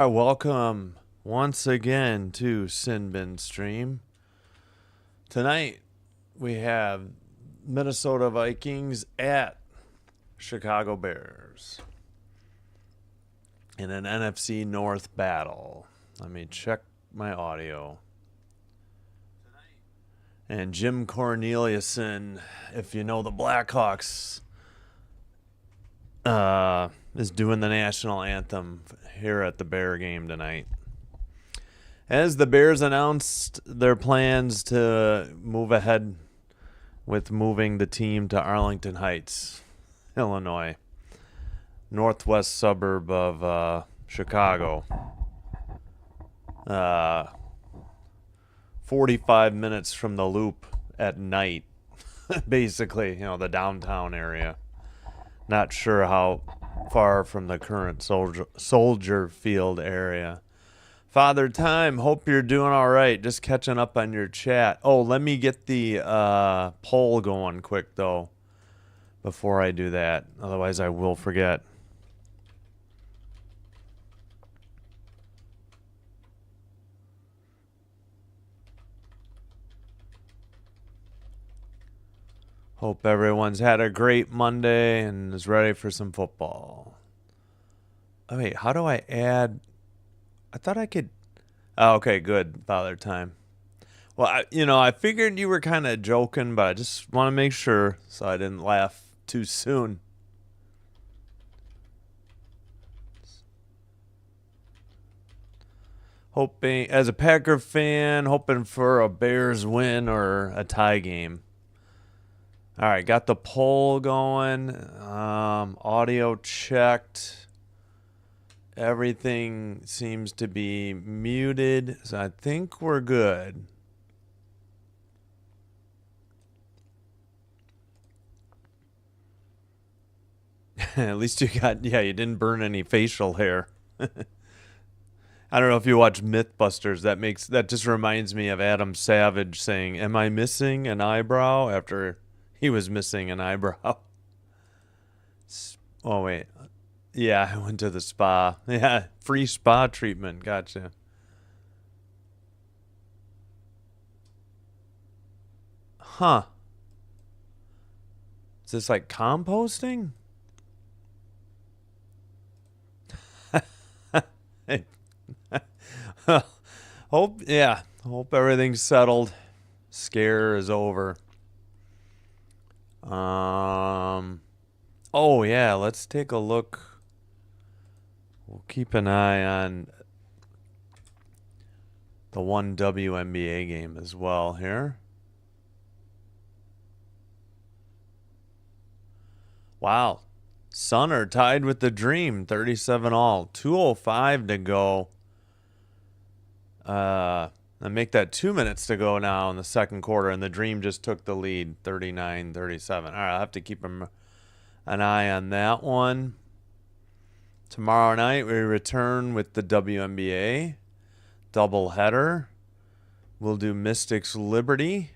I welcome once again to Sinbin Stream. Tonight we have Minnesota Vikings at Chicago Bears in an NFC North battle. Let me check my audio. And Jim Corneliuson, if you know the Blackhawks, is doing the national anthem here at the Bear game tonight. As the Bears announced their plans to move ahead with moving the team to Arlington Heights, Illinois, northwest suburb of Chicago. 45 minutes from the Loop at night, basically, the downtown area. Not sure how far from the current Soldier Field area. Father Time, hope you're doing all right. Just catching up on your chat. Oh, let me get the poll going quick, though, before I do that. Otherwise, I will forget. Hope everyone's had a great Monday and is ready for some football. Oh, wait, how do I add... I thought I could... Oh, okay, good, Father Time. Well, I figured you were kind of joking, but I just want to make sure so I didn't laugh too soon. Hoping, as a Packer fan, hoping for a Bears win or a tie game. All right, got the poll going. Audio checked. Everything seems to be muted, so I think we're good. At least you you didn't burn any facial hair. I don't know if you watch Mythbusters. That just reminds me of Adam Savage saying, "Am I missing an eyebrow?" after he was missing an eyebrow. Oh, wait. Yeah, I went to the spa. Yeah, free spa treatment. Gotcha. Huh. Is this like composting? Hope everything's settled. Scare is over. Oh yeah, let's take a look. We'll keep an eye on the one WNBA game as well here. Wow. Sun are tied with the Dream, 37 all. 2:05 to go. And make that 2 minutes to go now in the second quarter, and the Dream just took the lead, 39-37. All right, I'll have to keep an eye on that one. Tomorrow night, we return with the WNBA doubleheader. We'll do Mystics Liberty.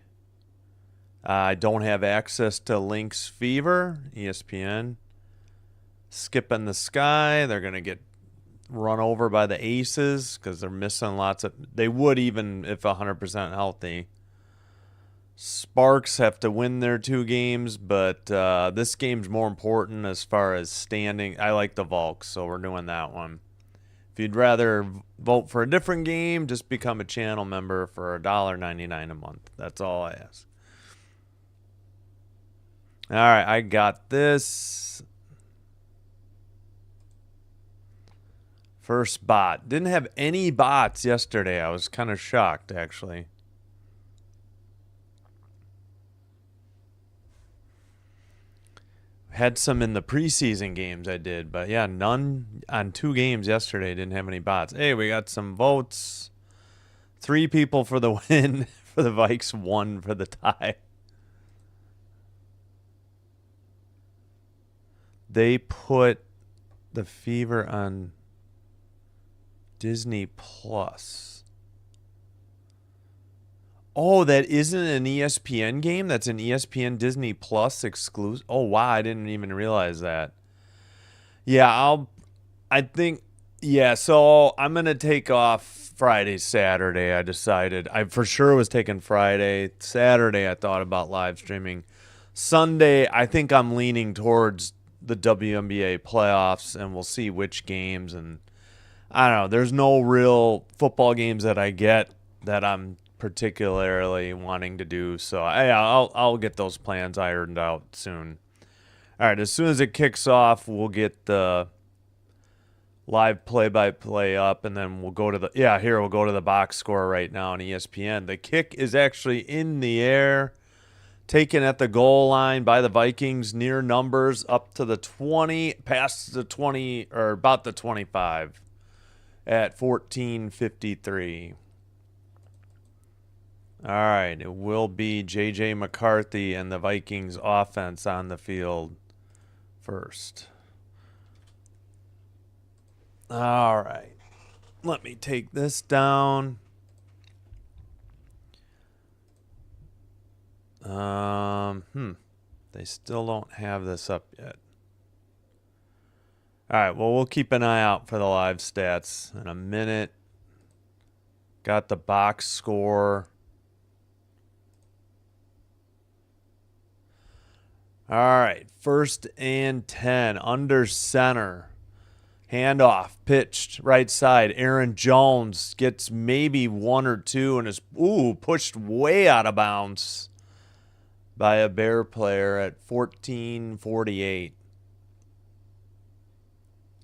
I don't have access to Lynx Fever, ESPN. Skip in the Sky. They're going to get run over by the Aces because they're missing lots of... They would even if 100% healthy. Sparks have to win their 2 games, but this game's more important as far as standing. I like the Volks, so we're doing that one. If you'd rather vote for a different game, just become a channel member for $1.99 a month. That's all I ask. All right, I got this. First bot. Didn't have any bots yesterday. I was kind of shocked, actually. Had some in the preseason games I did, but yeah, none on 2 games yesterday. Didn't have any bots. Hey, we got some votes. 3 people for the win for the Vikes, 1 for the tie. They put the Fever on Disney Plus. Oh, that isn't an ESPN game? That's an ESPN Disney Plus exclusive? Oh, wow, I didn't even realize that. Yeah, I think Yeah, so I'm gonna take off Friday, Saturday. I decided I for sure was taking Friday. Saturday, I thought about live streaming. Sunday, I think I'm leaning towards the WNBA playoffs, and we'll see which games. And I don't know. There's no real football games that I get that I'm particularly wanting to do. So I'll get those plans ironed out soon. All right, as soon as it kicks off, we'll get the live play-by-play up, and then we'll go to the box score right now on ESPN. The kick is actually in the air, taken at the goal line by the Vikings, near numbers up to the 20, past the 20, or about the 25 at 14:53. All right, it will be J.J. McCarthy and the Vikings offense on the field first. All right. Let me take this down. They still don't have this up yet. All right, well, we'll keep an eye out for the live stats in a minute. Got the box score. All right, 1st and 10, under center. Handoff, pitched, right side. Aaron Jones gets maybe one or two and is, pushed way out of bounds by a Bear player at 14:48.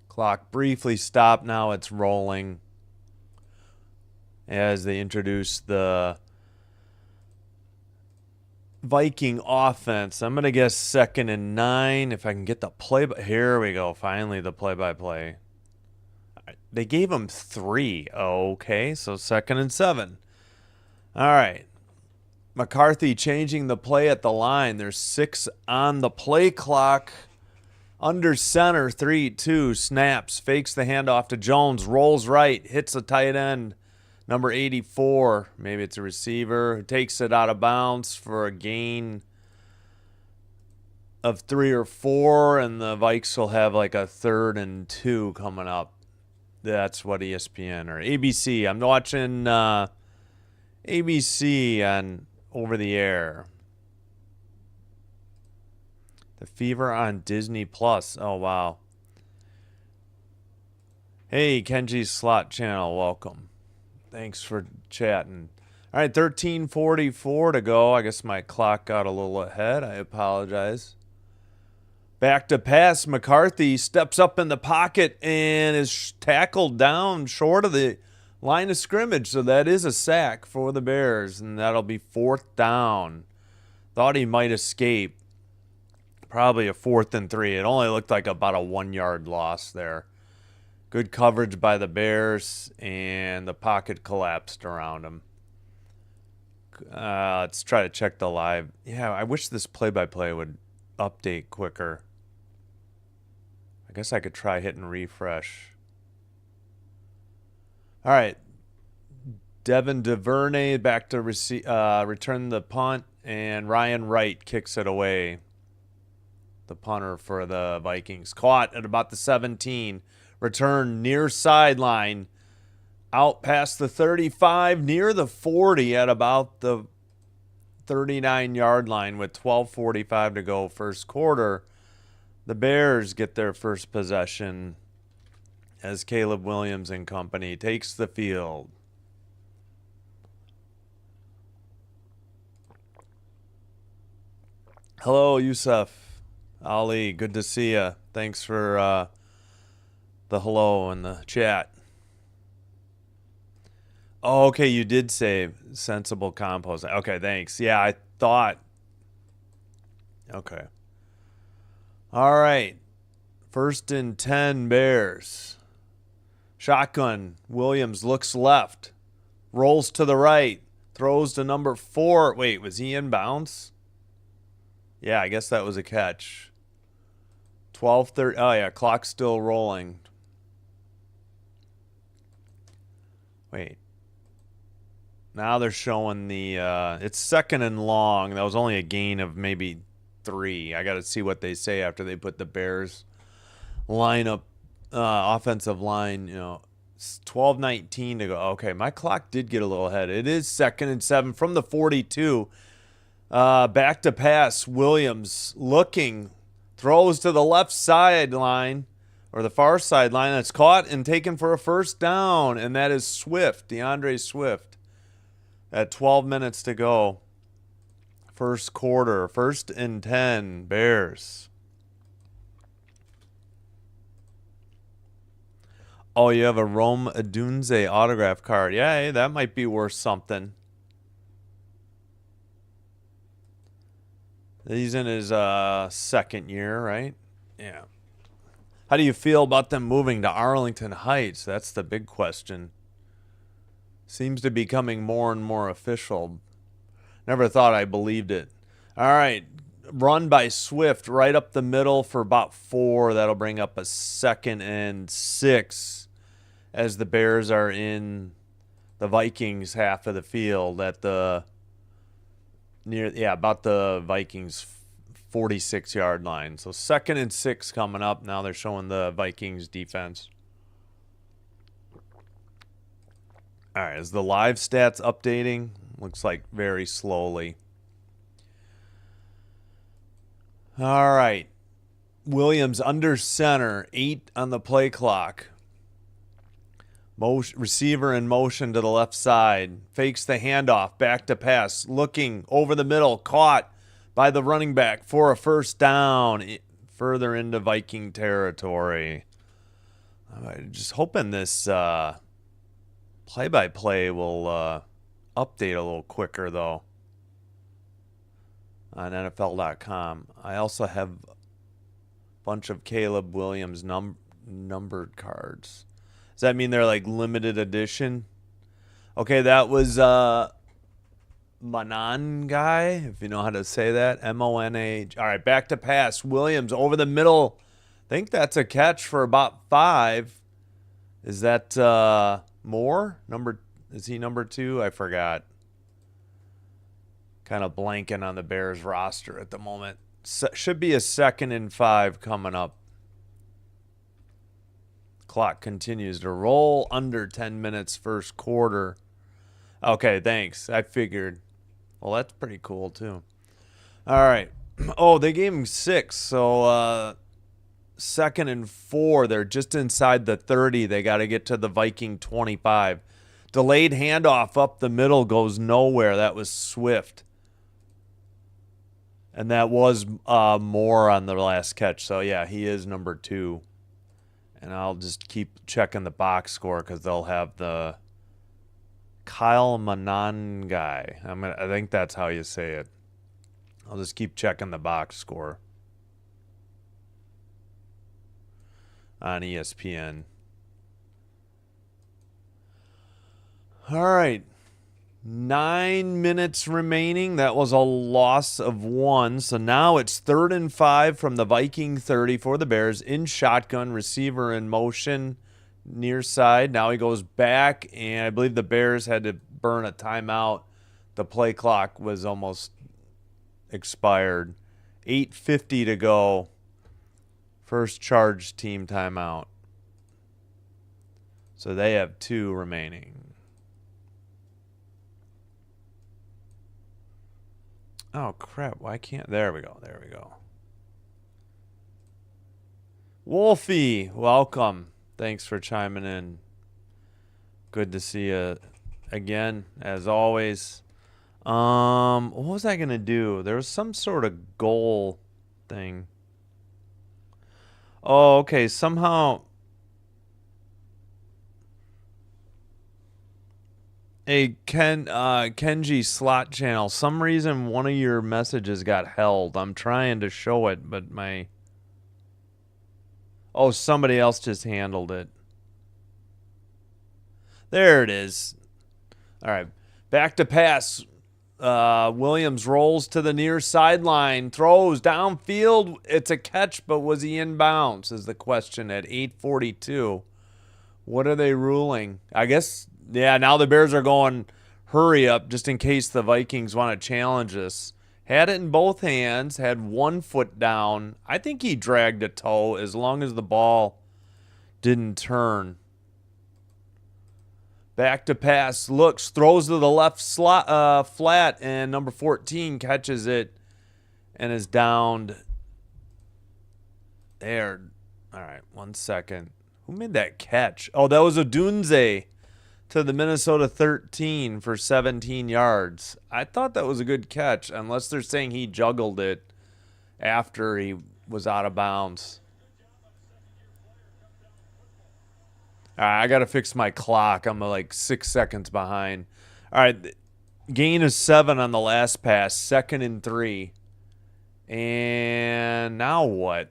Clock briefly stopped. Now it's rolling as they introduce the Viking offense. I'm going to guess 2nd and 9 if I can get the play. Here we go. Finally, the play-by-play. They gave him 3. Okay, so 2nd and 7. All right. McCarthy changing the play at the line. There's 6 on the play clock. Under center, 3-2. Snaps. Fakes the handoff to Jones. Rolls right. Hits a tight end. Number 84, maybe it's a receiver, who takes it out of bounds for a gain of 3 or 4, and the Vikes will have like a 3rd and 2 coming up. That's what ESPN or ABC. I'm watching ABC on over the air. The Fever on Disney Plus. Oh, wow. Hey, Kenji's Slot Channel, welcome. Thanks for chatting. All right, 13:44 to go. I guess my clock got a little ahead. I apologize. Back to pass. McCarthy steps up in the pocket and is tackled down short of the line of scrimmage. So that is a sack for the Bears, and that'll be 4th down. Thought he might escape. Probably a 4th and 3. It only looked like about a 1-yard loss there. Good coverage by the Bears, and the pocket collapsed around him. Let's try to check the live. Yeah, I wish this play-by-play would update quicker. I guess I could try hitting refresh. All right. Devin DuVernay back to return the punt, and Ryan Wright kicks it away. The punter for the Vikings. Caught at about the 17. Return near sideline, out past the 35, near the 40 at about the 39-yard line with 12:45 to go first quarter. The Bears get their first possession as Caleb Williams and company takes the field. Hello, Yusuf Ali. Good to see you. Thanks for the hello in the chat. Oh, okay, you did say sensible compost. Okay, thanks. Yeah, I thought. Okay. All right. 1st and 10 Bears. Shotgun. Williams looks left. Rolls to the right. Throws to number 4. Wait, was he in bounds? Yeah, I guess that was a catch. 12:30. Oh, yeah, clock's still rolling. Wait. Now they're showing the, it's 2nd and long. That was only a gain of maybe 3. I got to see what they say after they put the Bears lineup offensive line, 12:19 to go. Okay, my clock did get a little ahead. It is 2nd and 7 from the 42. Back to pass. Williams looking. Throws to the left sideline or the far sideline. That's caught and taken for a first down. And that is Swift, DeAndre Swift. At 12 minutes to go. First quarter. 1st and 10. Bears. Oh, you have a Rome Odunze autograph card. Yeah, hey, that might be worth something. He's in his 2nd year, right? Yeah. How do you feel about them moving to Arlington Heights? That's the big question. Seems to be becoming more and more official. Never thought I believed it. All right. Run by Swift right up the middle for about 4. That'll bring up a 2nd and 6 as the Bears are in the Vikings half of the field at the about the Vikings 46-yard line. So 2nd and 6 coming up. Now they're showing the Vikings defense. All right, is the live stats updating? Looks like very slowly. All right. Williams under center, 8 on the play clock. Receiver in motion to the left side. Fakes the handoff. Back to pass. Looking over the middle. Caught by the running back for a first down. Further into Viking territory. I'm just hoping this play-by-play will update a little quicker, though, on NFL.com. I also have a bunch of Caleb Williams numbered cards. Does that mean they're like limited edition? Okay, that was Manan guy, if you know how to say that. Mona. All right, back to pass. Williams over the middle. I think that's a catch for about 5. Is that Moore? Is he number 2? I forgot. Kind of blanking on the Bears roster at the moment. Should be a 2nd and 5 coming up. Clock continues to roll. Under 10 minutes first quarter. Okay, thanks. I figured. Well, that's pretty cool, too. All right. Oh, they gave him 6. So 2nd and 4. They're just inside the 30. They got to get to the Viking 25. Delayed handoff up the middle goes nowhere. That was Swift. And that was Moore on the last catch. So, yeah, he is number 2. And I'll just keep checking the box score because they'll have the Kyle Manan guy. I think that's how you say it. I'll just keep checking the box score on ESPN. All right. 9 minutes remaining. That was a loss of 1. So now it's 3rd and 5 from the Viking 30 for the Bears. In shotgun, receiver in motion, near side. Now he goes back, and I believe the Bears had to burn a timeout. The play clock was almost expired. 8:50 to go. First charge team timeout. So they have 2 remaining. Oh, crap. Why can't... There we go. There we go. Wolfie, welcome. Thanks for chiming in. Good to see you again, as always. What was I going to do? There was some sort of goal thing. Oh, okay. Somehow... Hey, Kenji Slot Channel, some reason one of your messages got held. I'm trying to show it, but my... Oh, somebody else just handled it. There it is. All right, back to pass. Williams rolls to the near sideline, throws downfield. It's a catch, but was he in bounds is the question at 8:42. What are they ruling? I guess... Yeah, now the Bears are going hurry up just in case the Vikings want to challenge us. Had it in both hands, had 1 foot down. I think he dragged a toe as long as the ball Didn't turn. Back to pass. Looks. Throws to the left slot, flat. And number 14 catches it and is downed. There. All right. 1 second. Who made that catch? Oh, that was Odunze to the Minnesota 13 for 17 yards. I thought that was a good catch, unless they're saying he juggled it after he was out of bounds. All right, I got to fix my clock. I'm like 6 seconds behind. All right, gain of 7 on the last pass, 2nd and 3. And now what?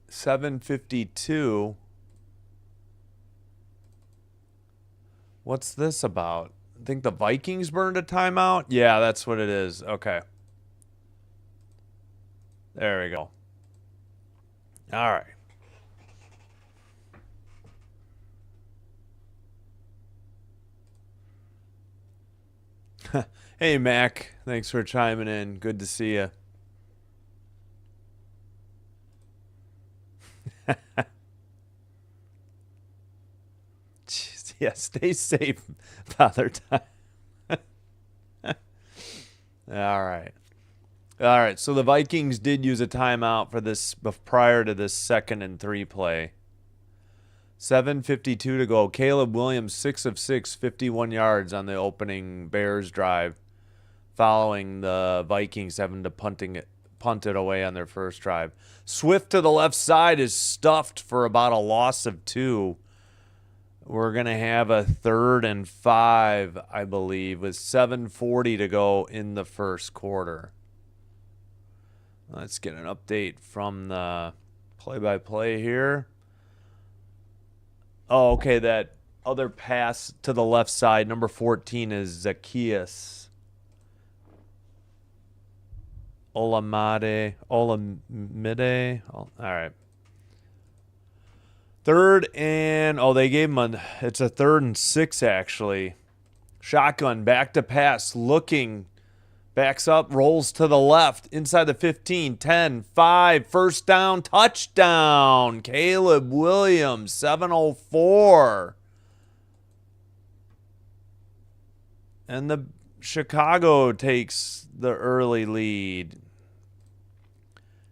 7:52. What's this about? I think the Vikings burned a timeout. Yeah, that's what it is. Okay. There we go. All right. Hey, Mac. Thanks for chiming in. Good to see you. Jeez, yeah, stay safe, Father Time. All right. All right. So the Vikings did use a timeout for this prior to this 2nd and 3 play. 7:52 to go. Caleb Williams, 6 of 6, 51 yards on the opening Bears drive, following the Vikings having to punt it away on their first drive. Swift to the left side is stuffed for about a loss of 2. We're going to have a 3rd and 5, I believe, with 7:40 to go in the first quarter. Let's get an update from the play-by-play here. Oh, okay, that other pass to the left side, number 14 is Zacchaeus Olamide. All right. 3rd and, they gave him it's a 3rd and 6 actually. Shotgun, back to pass, looking, backs up, rolls to the left, inside the 15, 10, 5, first down, touchdown. Caleb Williams, 7:04. And the Chicago takes the early lead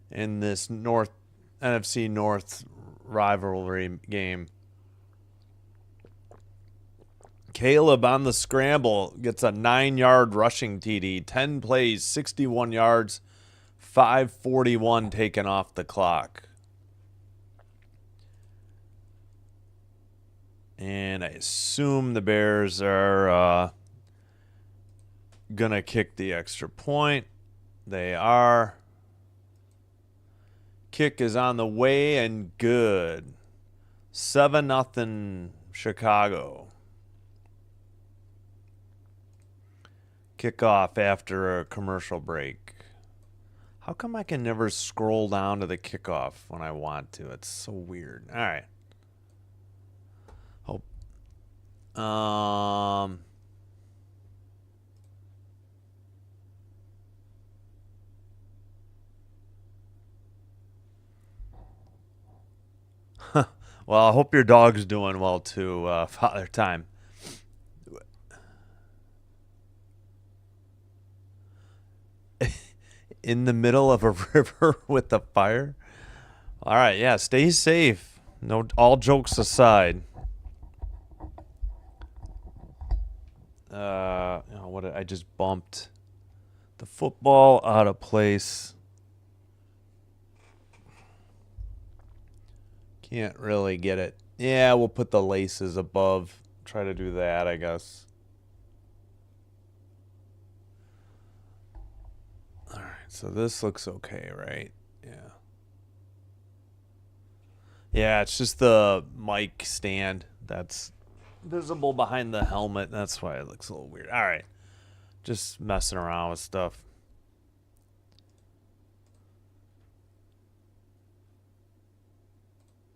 in this NFC North rivalry game. Caleb on the scramble gets a 9-yard rushing TD, 10 plays, 61 yards, 5:41 taken off the clock. And I assume the Bears are going to kick the extra point. They are. Kick is on the way and good. 7-0 Chicago. Kickoff after a commercial break. How come I can never scroll down to the kickoff when I want to? It's so weird. All right. Well, I hope your dog's doing well too, Father Time. In the middle of a river with a fire? All right, yeah, stay safe. No, all jokes aside. I just bumped the football out of place. Can't really get it. Yeah, we'll put the laces above. Try to do that, I guess. All right, so this looks okay, right? Yeah. Yeah, it's just the mic stand that's visible behind the helmet. That's why it looks a little weird. All right. Just messing around with stuff.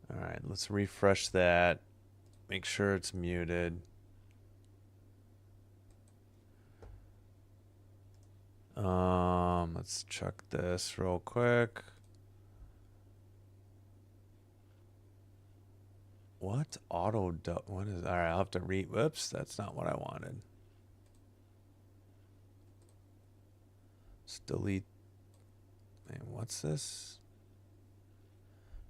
All right, let's refresh that. Make sure it's muted. Let's check this real quick. What? What is... All right, I'll have to read. Whoops, that's not what I wanted. Let's delete. Man, what's this?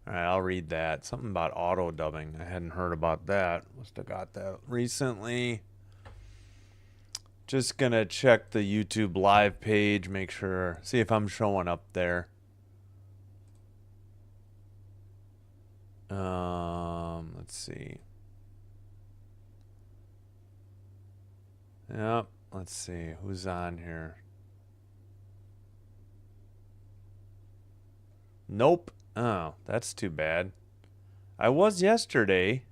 All right, I'll read that. Something about auto dubbing. I hadn't heard about that. Must have got that recently. Just gonna check the YouTube live page, make sure, see if I'm showing up there. Let's see. Yep, let's see who's on here. Nope. Oh, that's too bad. I was yesterday.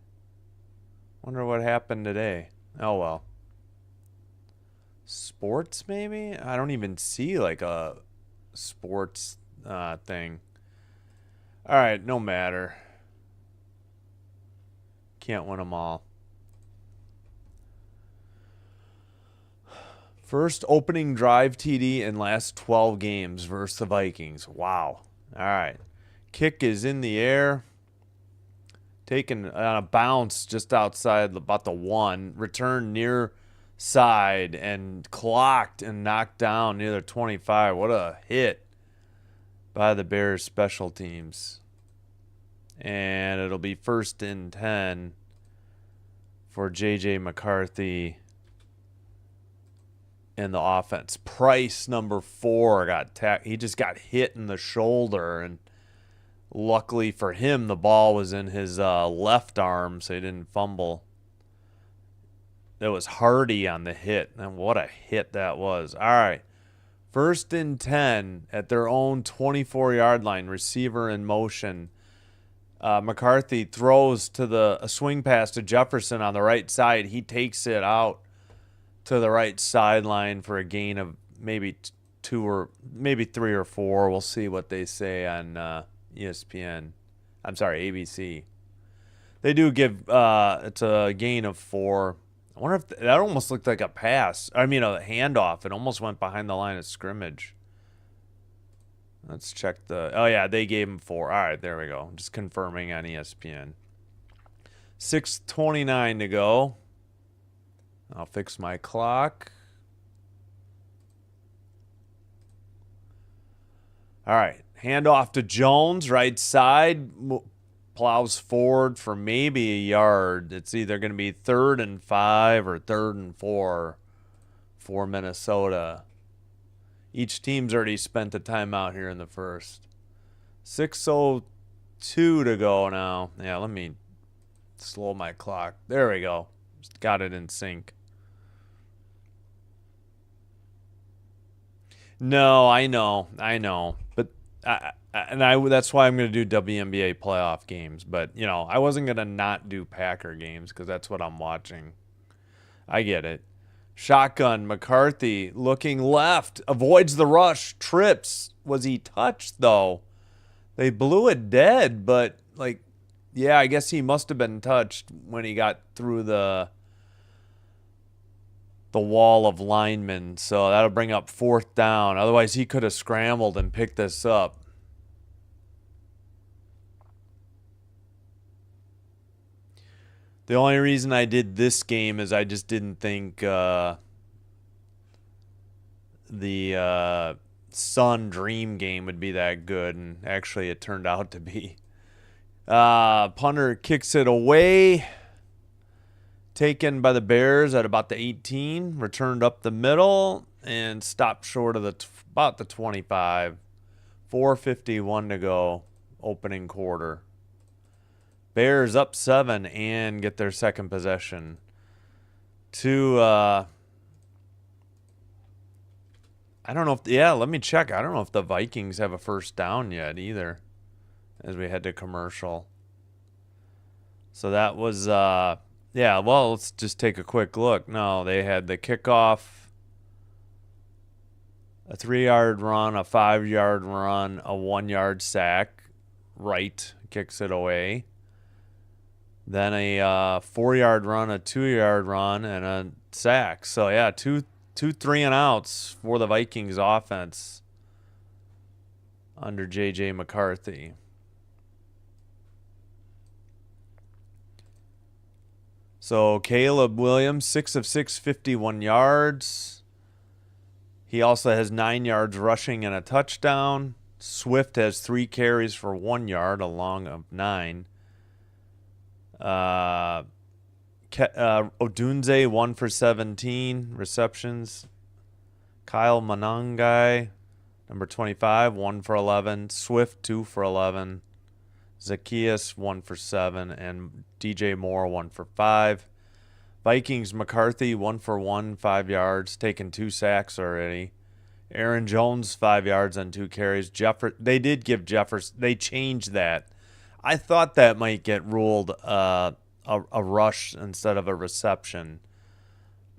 Wonder what happened today. Oh well. Sports maybe? I don't even see like a sports thing. All right, no matter. Can't win them all. First opening drive TD in last 12 games versus the Vikings. Wow. All right. Kick is in the air. Taken on a bounce just outside about the 1. Return near side and clocked and knocked down near the 25. What a hit by the Bears special teams. And it'll be 1st and 10 for J.J. McCarthy in the offense. Price, number 4, he just got hit in the shoulder, and luckily for him, the ball was in his left arm, so he didn't fumble. That was Hardy on the hit, and what a hit that was. All right, 1st and 10 at their own 24-yard line. Receiver in motion. McCarthy throws to a swing pass to Jefferson on the right side. He takes it out to the right sideline for a gain of maybe 2 or maybe 3 or 4. We'll see what they say on ESPN. I'm sorry, ABC. They do give it's a gain of 4. I wonder if that almost looked like a pass. I mean, a handoff. It almost went behind the line of scrimmage. Let's check oh, yeah, they gave him 4. All right, there we go. Just confirming on ESPN. 6:29 to go. I'll fix my clock. All right, handoff to Jones, right side. Plows forward for maybe a yard. It's either going to be 3rd and 5 or 3rd and 4 for Minnesota. Each team's already spent the timeout here in the first. 6:02 to go now. Yeah, let me slow my clock. There we go. Just got it in sync. No, I know. But that's why I'm going to do WNBA playoff games. But, I wasn't going to not do Packer games because that's what I'm watching. I get it. Shotgun, McCarthy looking left, avoids the rush, trips. Was he touched, though? They blew it dead, but, yeah, I guess he must have been touched when he got through the wall of linemen. So that'll bring up 4th down. Otherwise, he could have scrambled and picked this up. The only reason I did this game is I just didn't think the Sun Dream game would be that good, and actually it turned out to be. Punter kicks it away. Taken by the Bears at about the 18. Returned up the middle and stopped short of about the 25. 4:51 to go, opening quarter. Bears up 7 and get their second possession. I don't know if, let me check. I don't know if the Vikings have a first down yet either as we head to commercial. So that was, well, let's just take a quick look. No, they had the kickoff, a 3-yard run, a 5-yard run, a 1-yard sack. Right kicks it away. Then a 4-yard run, a 2-yard run, and a sack. So, yeah, two 3-and-outs for the Vikings offense under J.J. McCarthy. So Caleb Williams, 6 of 6, 51 yards. He also has 9 yards rushing and a touchdown. Swift has 3 carries for 1 yard, a long of 9. Odunze, 1 for 17 receptions. Kyle Manangai, number 25, 1 for 11. Swift, 2 for 11. Zacchaeus, 1 for 7. And DJ Moore, 1 for 5. Vikings, McCarthy, 1 for 1, 5 yards, taken 2 sacks already. Aaron Jones, 5 yards on 2 carries. They did give Jefferson, they changed that. I thought that might get ruled a rush instead of a reception.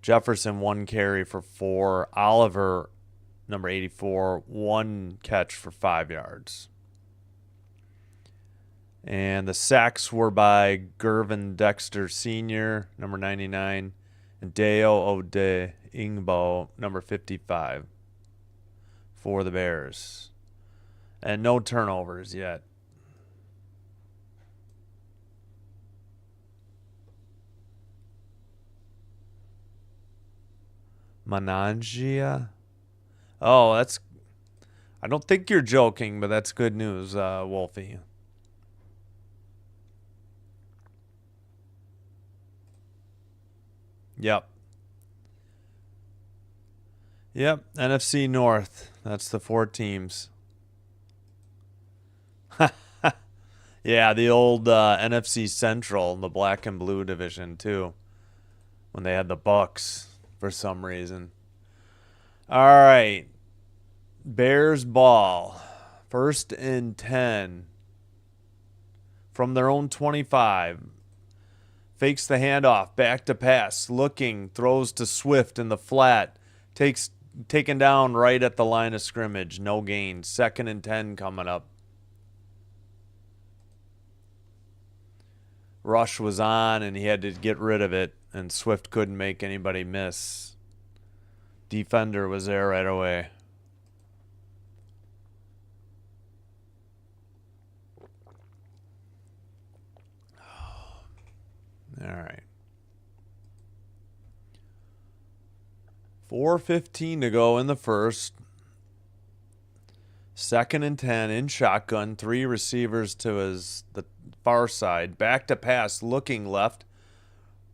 Jefferson, 1 carry for 4. Oliver, number 84, 1 catch for 5 yards. And the sacks were by Gervin Dexter Sr., number 99, and Deo Ode Ingbo, number 55, for the Bears. And no turnovers yet. Manangia? Oh, that's... I don't think you're joking, but that's good news, Wolfie. Yep. NFC North. That's the 4 teams. Yeah, the old NFC Central, the black and blue division too, when they had the Bucks for some reason. All right. Bears ball. 1st and 10 from their own 25. Fakes the handoff, back to pass, looking, throws to Swift in the flat, taken down right at the line of scrimmage, no gain. 2nd and 10 coming up. Rush was on, and he had to get rid of it, and Swift couldn't make anybody miss. Defender was there right away. All right. 4:15 to go in the first. 2nd and 10 in shotgun. 3 receivers to the far side. Back to pass, looking left.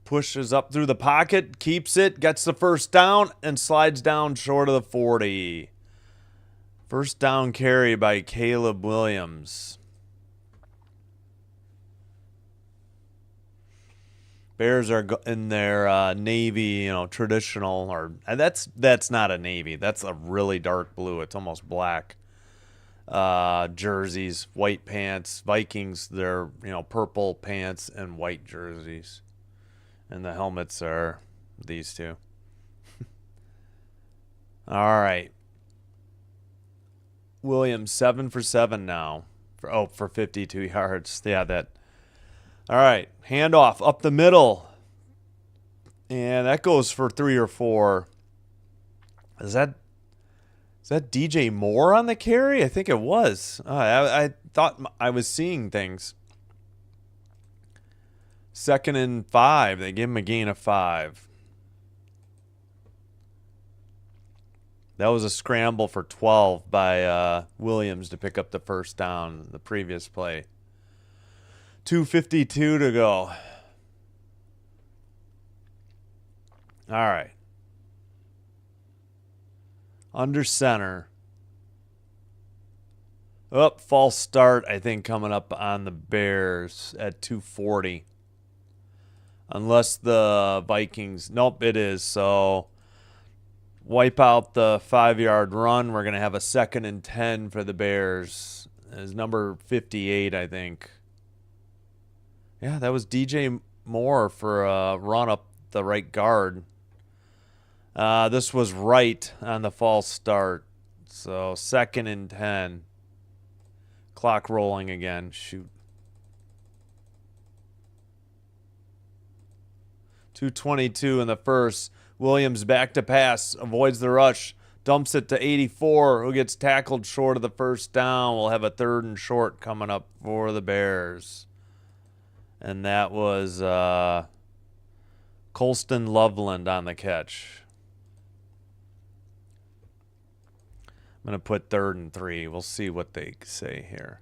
Pushes up through the pocket, keeps it, gets the first down, and slides down short of the 40. First down carry by Caleb Williams. Bears are in their navy, traditional, or that's not a navy. That's a really dark blue. It's almost black. Jerseys, white pants. Vikings, they're purple pants and white jerseys, and the helmets are these two. All right. Williams 7 for 7 now for 52 yards. Yeah, that. All right, handoff up the middle, and that goes for 3 or 4. Is that DJ Moore on the carry? I think it was. I thought I was seeing things. 2nd and 5. They give him a gain of 5. That was a scramble for 12 by Williams to pick up the first down the previous play. 2:52 to go. All right. Under center. False start, I think, coming up on the Bears at 2:40. Unless the Vikings... Nope, it is. So, wipe out the 5-yard run. We're going to have a 2nd and 10 for the Bears. It's number 58, I think. Yeah, that was DJ Moore for a run up the right guard. This was right on the false start. So 2nd and 10. Clock rolling again. Shoot. 2:22 in the first. Williams back to pass. Avoids the rush. Dumps it to 84, who gets tackled short of the first down. We'll have a 3rd and short coming up for the Bears. And that was Colston Loveland on the catch. I'm going to put 3rd and 3. We'll see what they say here.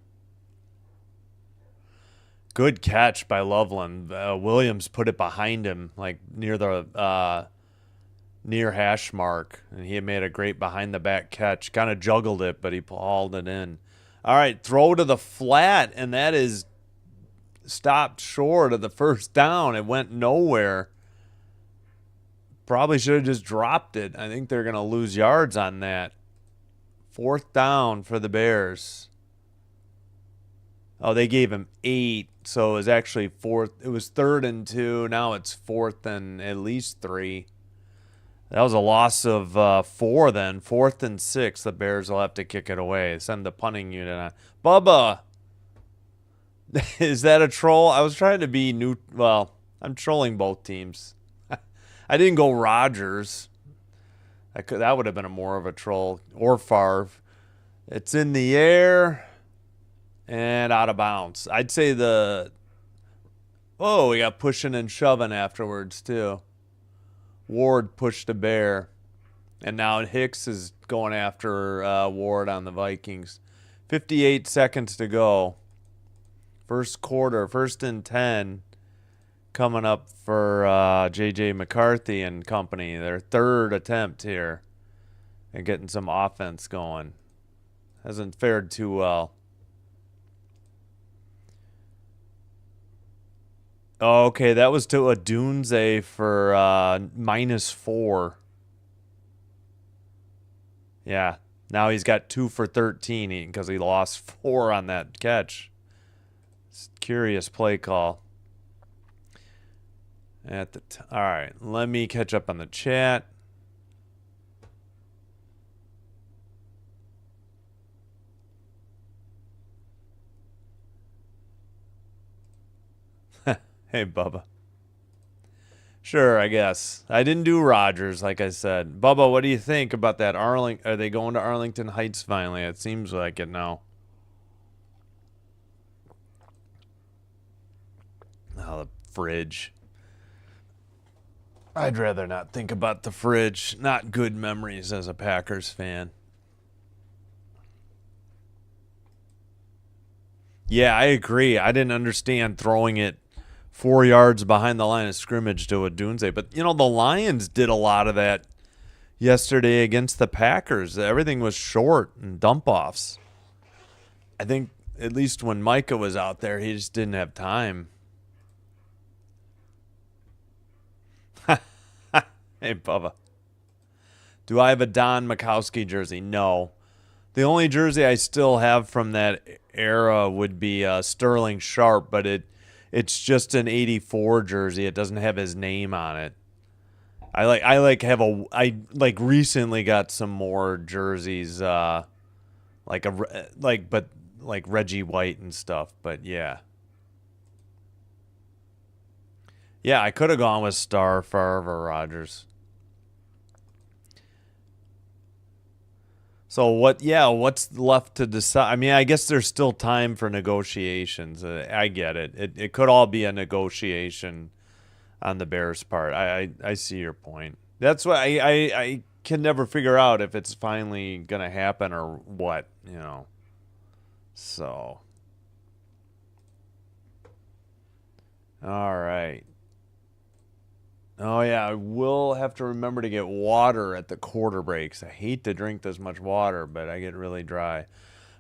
Good catch by Loveland. Williams put it behind him, like near the near hash mark, and he made a great behind the back catch. Kind of juggled it, but he hauled it in. All right, throw to the flat, and that is stopped short of the first down. It went nowhere. Probably should have just dropped it. I think they're going to lose yards on that. 4th down for the Bears. Oh, they gave him 8, so it was actually 4th. It was 3rd and 2. Now it's 4th and at least 3. That was a loss of 4 then. 4th and 6. The Bears will have to kick it away. Send the punting unit on. Bubba! Is that a troll? I was trying to be new. Well, I'm trolling both teams. I didn't go Rodgers. That would have been more of a troll. Or Favre. It's in the air. And out of bounds. I'd say oh, we got pushing and shoving afterwards, too. Ward pushed a Bear. And now Hicks is going after Ward on the Vikings. 58 seconds to go. First quarter, 1st and 10. Coming up for J.J. McCarthy and company. Their 3rd attempt here. And getting some offense going. Hasn't fared too well. Oh, okay, that was to a Dunze for -4. Yeah, now he's got 2 for 13 because he lost 4 on that catch. It's a curious play call. All right, let me catch up on the chat. Hey, Bubba. Sure, I guess. I didn't do Rodgers, like I said. Bubba, what do you think about that? Are they going to Arlington Heights finally? It seems like it now. Oh, the fridge. I'd rather not think about the fridge. Not good memories as a Packers fan. Yeah, I agree. I didn't understand throwing it 4 yards behind the line of scrimmage to a Dunze. But, the Lions did a lot of that yesterday against the Packers. Everything was short and dump-offs. I think at least when Micah was out there, he just didn't have time. Hey, Bubba. Do I have a Don Mikowski jersey? No. The only jersey I still have from that era would be Sterling Sharp, but it's just an 84 jersey. It doesn't have his name on it. I recently got some more jerseys, like Reggie White and stuff. But yeah, I could have gone with Favre or Rodgers. So what's left to decide? I mean, I guess there's still time for negotiations. I get it. It could all be a negotiation on the Bears' part. I see your point. That's why I can never figure out if it's finally going to happen or what, So. All right. Oh, yeah, I will have to remember to get water at the quarter breaks. I hate to drink this much water, but I get really dry.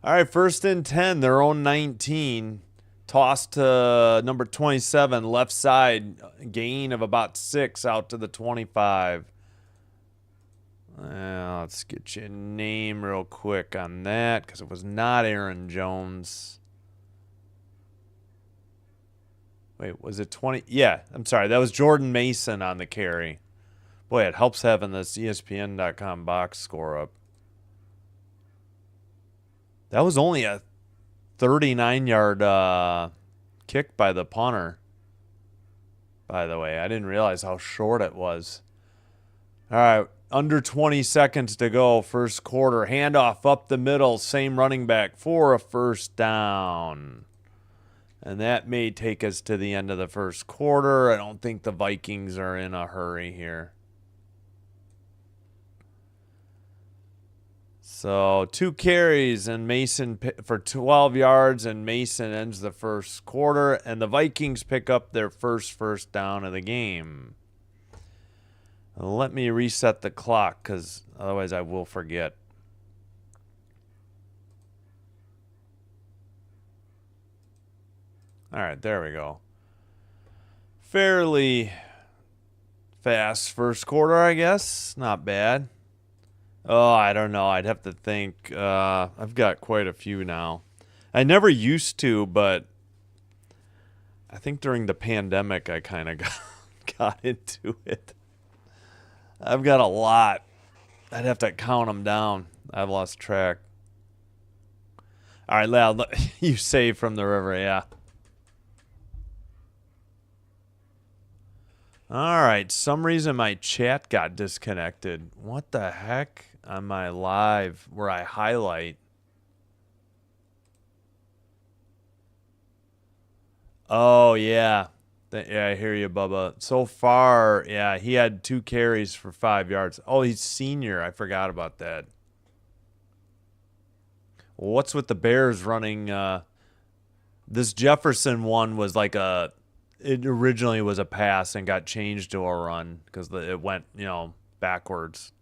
All right, 1st and 10, their own 19. Toss to number 27, left side. Gain of about 6 out to the 25. Let's get you a name real quick on that because it was not Aaron Jones. Wait, was it 20? Yeah, I'm sorry. That was Jordan Mason on the carry. Boy, it helps having this ESPN.com box score up. That was only a 39-yard kick by the punter, by the way. I didn't realize how short it was. All right, under 20 seconds to go, first quarter. Handoff up the middle, same running back for a first down. And that may take us to the end of the first quarter. I don't think the Vikings are in a hurry here. So 2 carries and Mason for 12 yards, and Mason ends the first quarter, and the Vikings pick up their first down of the game. Let me reset the clock because otherwise I will forget. All right, there we go. Fairly fast first quarter, I guess. Not bad. Oh, I don't know. I'd have to think. I've got quite a few now. I never used to, but I think during the pandemic I kind of got into it. I've got a lot. I'd have to count them down. I've lost track. All right, Loud, you save from the river, yeah. All right, some reason my chat got disconnected. What the heck? On my live where I highlight. Oh, yeah. Yeah, I hear you, Bubba. So far, yeah, he had 2 carries for 5 yards. Oh, he's senior. I forgot about that. Well, what's with the Bears running? This Jefferson one was like it originally was a pass and got changed to a run because it went, backwards.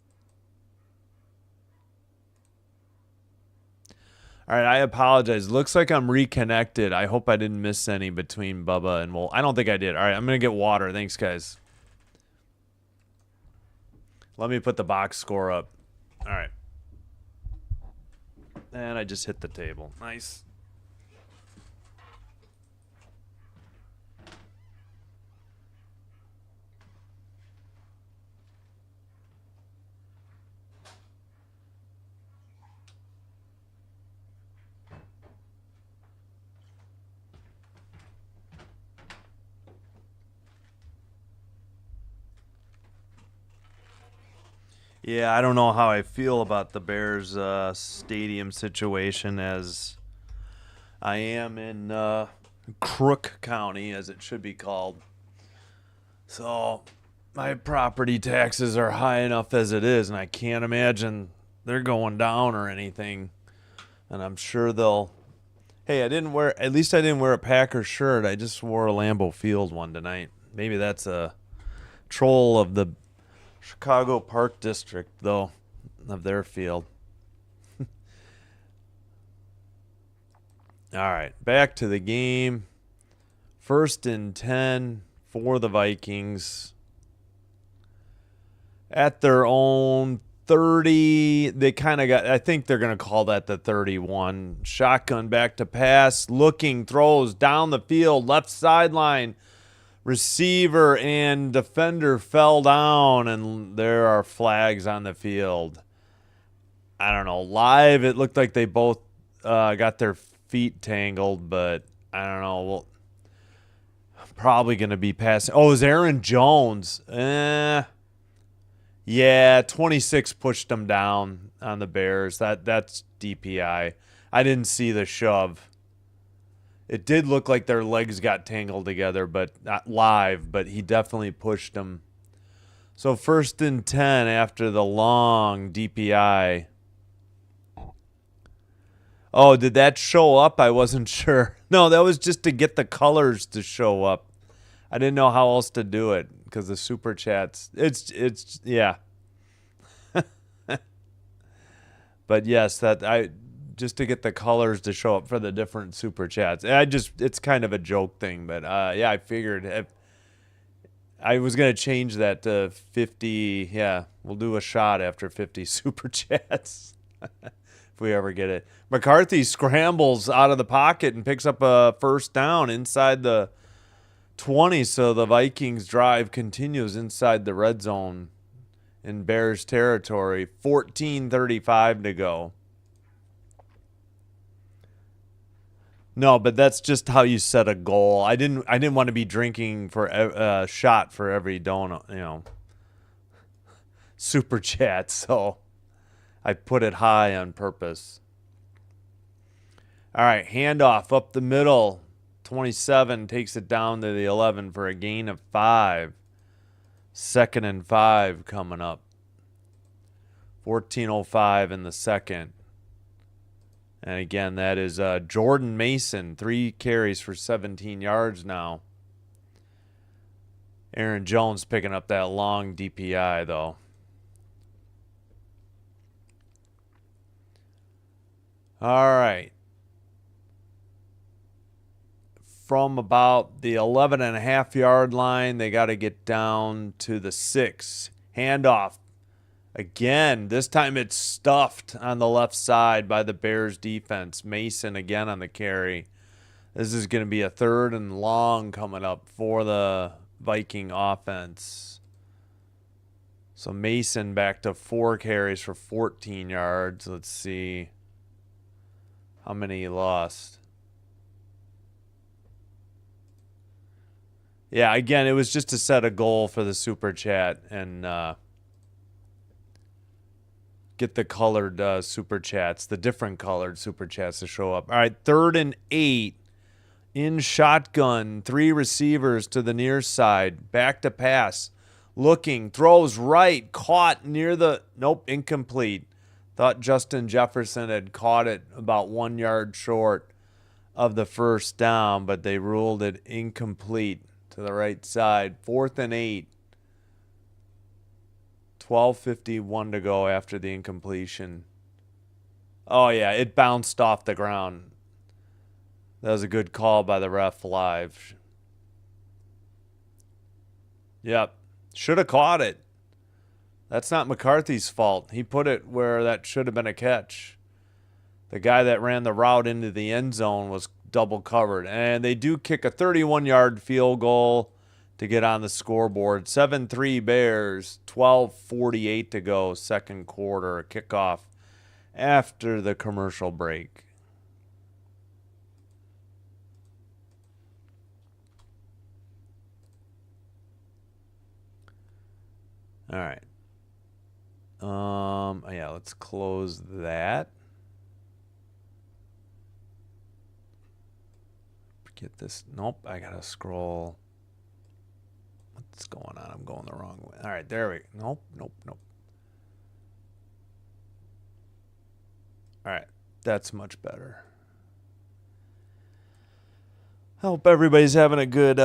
All right, I apologize. Looks like I'm reconnected. I hope I didn't miss any between Bubba and I don't think I did. All right, I'm going to get water. Thanks, guys. Let me put the box score up. All right. And I just hit the table. Nice. Yeah, I don't know how I feel about the Bears stadium situation as I am in Crook County, as it should be called. So my property taxes are high enough as it is, and I can't imagine they're going down or anything. And I'm sure they'll... Hey, at least I didn't wear a Packers shirt. I just wore a Lambeau Field one tonight. Maybe that's a troll of the Chicago Park District, though, of their field. All right, back to the game. 1st and 10 for the Vikings. At their own 30. They kind of got, I think they're going to call that the 31. Shotgun back to pass. Looking, throws down the field, left sideline. Receiver and defender fell down, and there are flags on the field. I don't know. Live, it looked like they both got their feet tangled, but I don't know. Well, probably going to be passing. Oh, it was Aaron Jones. Yeah, 26 pushed them down on the Bears. That's DPI. I didn't see the shove. It did look like their legs got tangled together, but not live, but he definitely pushed them. So 1st and 10 after the long DPI. Oh, did that show up? I wasn't sure. No, that was just to get the colors to show up. I didn't know how else to do it because the super chats. It's yeah. But yes, just to get the colors to show up for the different super chats. It's kind of a joke thing, but yeah, I figured I was going to change that to 50. Yeah, we'll do a shot after 50 super chats if we ever get it. McCarthy scrambles out of the pocket and picks up a 1st down inside the 20. So the Vikings drive continues inside the red zone in Bears territory. 14:35 to go. No, but that's just how you set a goal. I didn't want to be drinking for a shot for every donut, super chat. So I put it high on purpose. All right, handoff up the middle 27 takes it down to the 11 for a gain of 5. 2nd and 5 coming up. 14:05 in the second. And again, that is Jordan Mason, 3 carries for 17 yards now. Aaron Jones picking up that long DPI, though. All right. From about the 11.5-yard line, they got to get down to the 6. Handoff. Again, this time it's stuffed on the left side by the Bears defense. Mason again on the carry. This is going to be a 3rd and long coming up for the Viking offense. So Mason back to 4 carries for 14 yards. Let's see how many he lost. Yeah, again, it was just to set a goal for the Super Chat and get the colored Super Chats, the different colored Super Chats to show up. All right, 3rd and 8 in shotgun. 3 receivers to the near side. Back to pass. Looking, throws right, caught near the, nope, incomplete. Thought Justin Jefferson had caught it about 1 yard short of the first down, but they ruled it incomplete to the right side. 4th and 8. 12:51 to go after the incompletion. Oh, yeah, it bounced off the ground. That was a good call by the ref live. Yep. Should have caught it. That's not McCarthy's fault. He put it where that should have been a catch. The guy that ran the route into the end zone was double covered. And they do kick a 31-yard field goal to get on the scoreboard. 7-3 Bears, 12:48 to go, second quarter, kickoff after the commercial break. All right. Yeah, let's close that. Get this. Nope, I gotta scroll. What's going on? I'm going the wrong way. All right, there we go. Nope. All right, that's much better. I hope everybody's having a good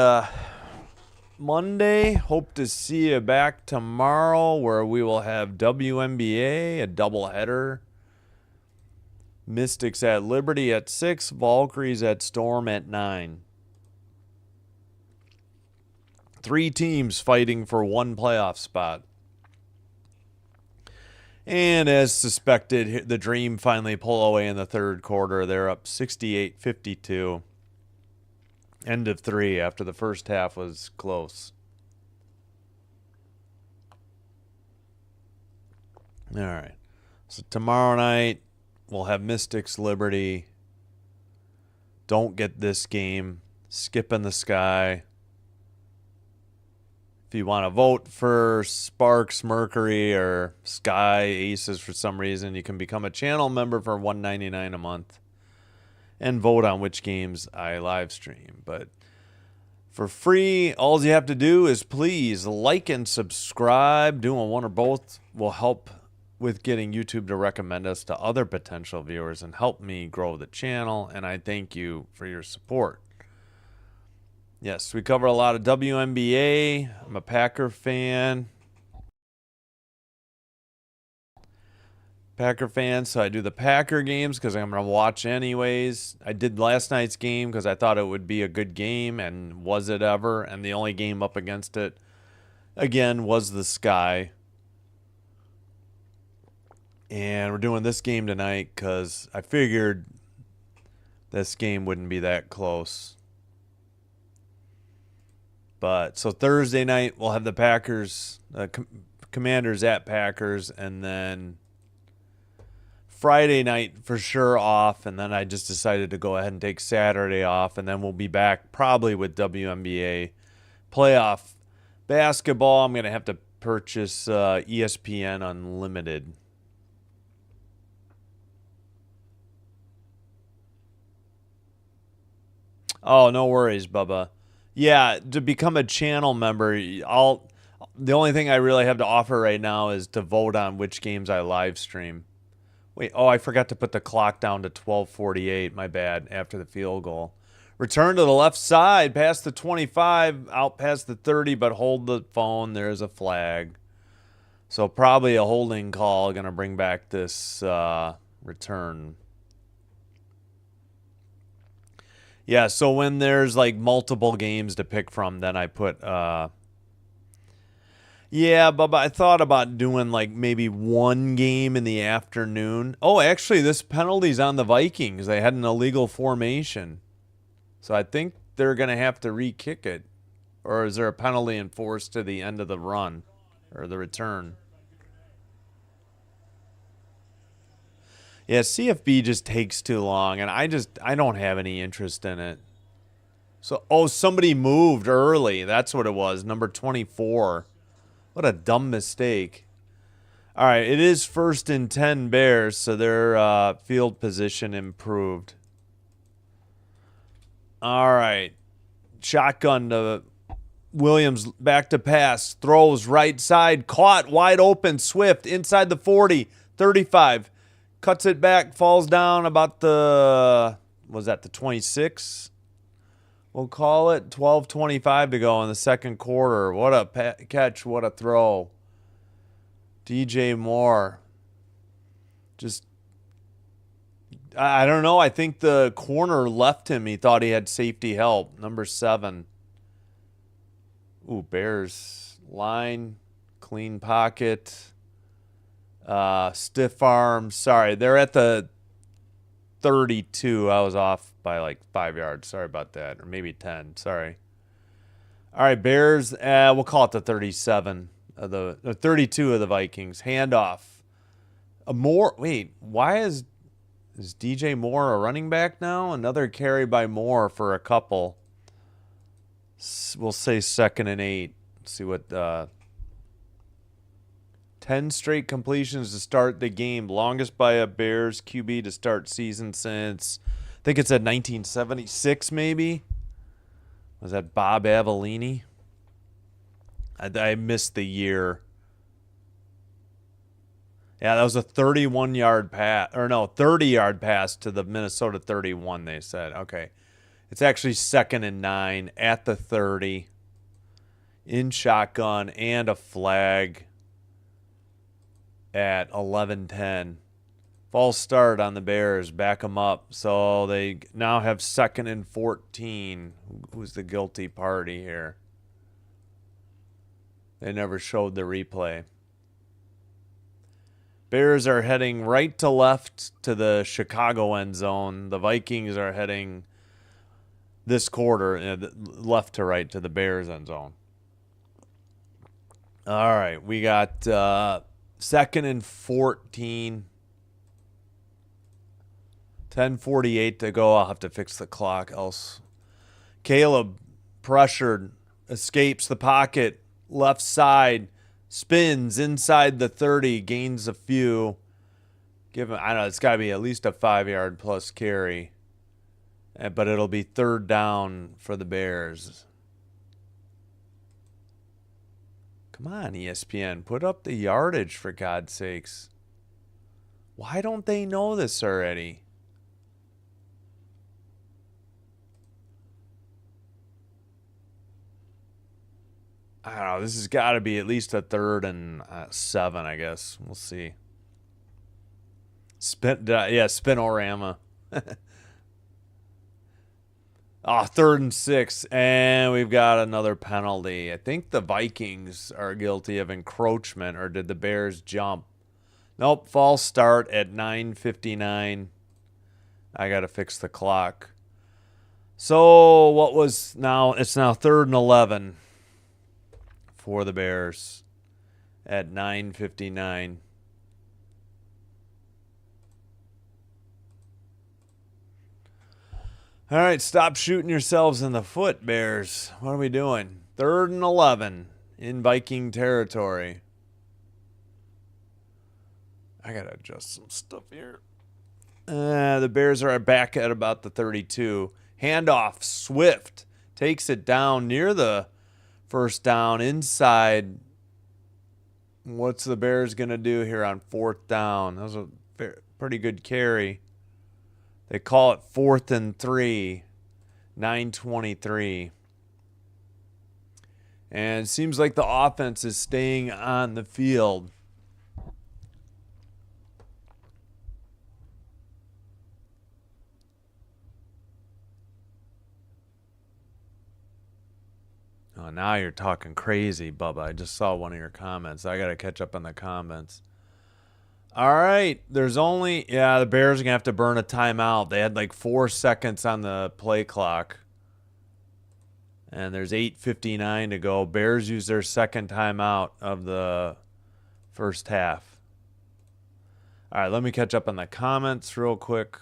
Monday. Hope to see you back tomorrow where we will have WNBA, a doubleheader. Mystics at Liberty at 6, Valkyries at Storm at 9. 3 teams fighting for 1 playoff spot. And as suspected, the Dream finally pull away in the third quarter. They're up 68-52. End of 3 after the first half was close. All right. So tomorrow night, we'll have Mystics Liberty. Don't get this game. Skip in the Sky. If you want to vote for Sparks, Mercury, or Sky Aces for some reason, you can become a channel member for $1.99 a month and vote on which games I live stream. But for free, all you have to do is please like and subscribe. Doing one or both will help with getting YouTube to recommend us to other potential viewers and help me grow the channel. And I thank you for your support. Yes, we cover a lot of WNBA. I'm a Packer fan. So I do the Packer games because I'm going to watch anyways. I did last night's game because I thought it would be a good game, and was it ever? And the only game up against it, again, was the Sky. And we're doing this game tonight because I figured this game wouldn't be that close. But so Thursday night, we'll have the Packers, Commanders at Packers, and then Friday night for sure off. And then I just decided to go ahead and take Saturday off, and then we'll be back probably with WNBA playoff basketball. I'm going to have to purchase ESPN Unlimited. Oh, no worries, Bubba. Yeah, to become a channel member, the only thing I really have to offer right now is to vote on which games I live stream. Wait, oh, I forgot to put the clock down to 12:48. My bad. After the field goal. Return to the left side, past the 25, out past the 30, but hold the phone. There's a flag. So probably a holding call. Going to bring back this return. Yeah, so when there's like multiple games to pick from, then I put yeah, Bubba, I thought about doing like maybe one game in the afternoon. Oh, actually, this penalty's on the Vikings. They had an illegal formation. So I think they're going to have to re-kick it. Or is there a penalty enforced to the end of the run or the return? Yeah, CFB just takes too long, and I don't have any interest in it. So, oh, somebody moved early. That's what it was. Number 24. What a dumb mistake. All right, it is 1st and 10 Bears, so their field position improved. All right. Shotgun to Williams, back to pass. Throws right side, caught, wide open. Swift inside the 40, 35. Cuts it back, falls down about the 26? We'll call it 12:25 to go in the second quarter. What a catch, what a throw. DJ Moore. Just, I don't know. I think the corner left him. He thought he had safety help. Number 7. Ooh, Bears line, clean pocket, stiff arm. Sorry, they're at the 32. I was off by like 5 yards. Sorry about that. Or maybe 10. Sorry. All right, Bears. We'll call it the 37 of the 32 of the Vikings. Handoff. Moore. Wait, why is DJ Moore a running back now? Another carry by Moore for a couple. We'll say 2nd and 8. Let's see what 10 straight completions to start the game. Longest by a Bears QB to start season since, I think it's at 1976 maybe. Was that Bob Avellini? I missed the year. Yeah, that was a 31-yard pass. Or no, 30-yard pass to the Minnesota 31, they said. Okay. It's actually 2nd and 9 at the 30. In shotgun and a flag at 11:10. False start on the Bears. Back them up. So they now have 2nd and 14. Who's the guilty party here? They never showed the replay. Bears are heading right to left to the Chicago end zone. The Vikings are heading this quarter left to right to the Bears end zone. All right, we got 2nd and 14. 10:48 to go. I'll have to fix the clock else. Caleb pressured, escapes the pocket, left side, spins inside the 30, gains a few. I don't know, it's got to be at least a 5-yard plus carry. But it'll be 3rd down for the Bears. Come on, ESPN. Put up the yardage, for God's sakes. Why don't they know this already? I don't know. This has got to be at least a 3rd and 7, I guess. We'll see. Spinorama. 3rd and 6, and we've got another penalty. I think the Vikings are guilty of encroachment, or did the Bears jump? Nope, false start at 9:59. I got to fix the clock. So what was now? It's now 3rd and 11 for the Bears at 9:59. All right, stop shooting yourselves in the foot, Bears. What are we doing? 3rd and 11 in Viking territory. I got to adjust some stuff here. The Bears are back at about the 32. Handoff, Swift takes it down near the first down inside. What's the Bears going to do here on 4th down? That was a pretty good carry. They call it 4th and 3, 9:23. And it seems like the offense is staying on the field. Oh, now you're talking crazy, Bubba. I just saw one of your comments. I got to catch up on the comments. All right. There's only, the Bears are going to have to burn a timeout. They had like 4 seconds on the play clock. And there's 8:59 to go. Bears use their second timeout of the first half. All right, let me catch up on the comments real quick.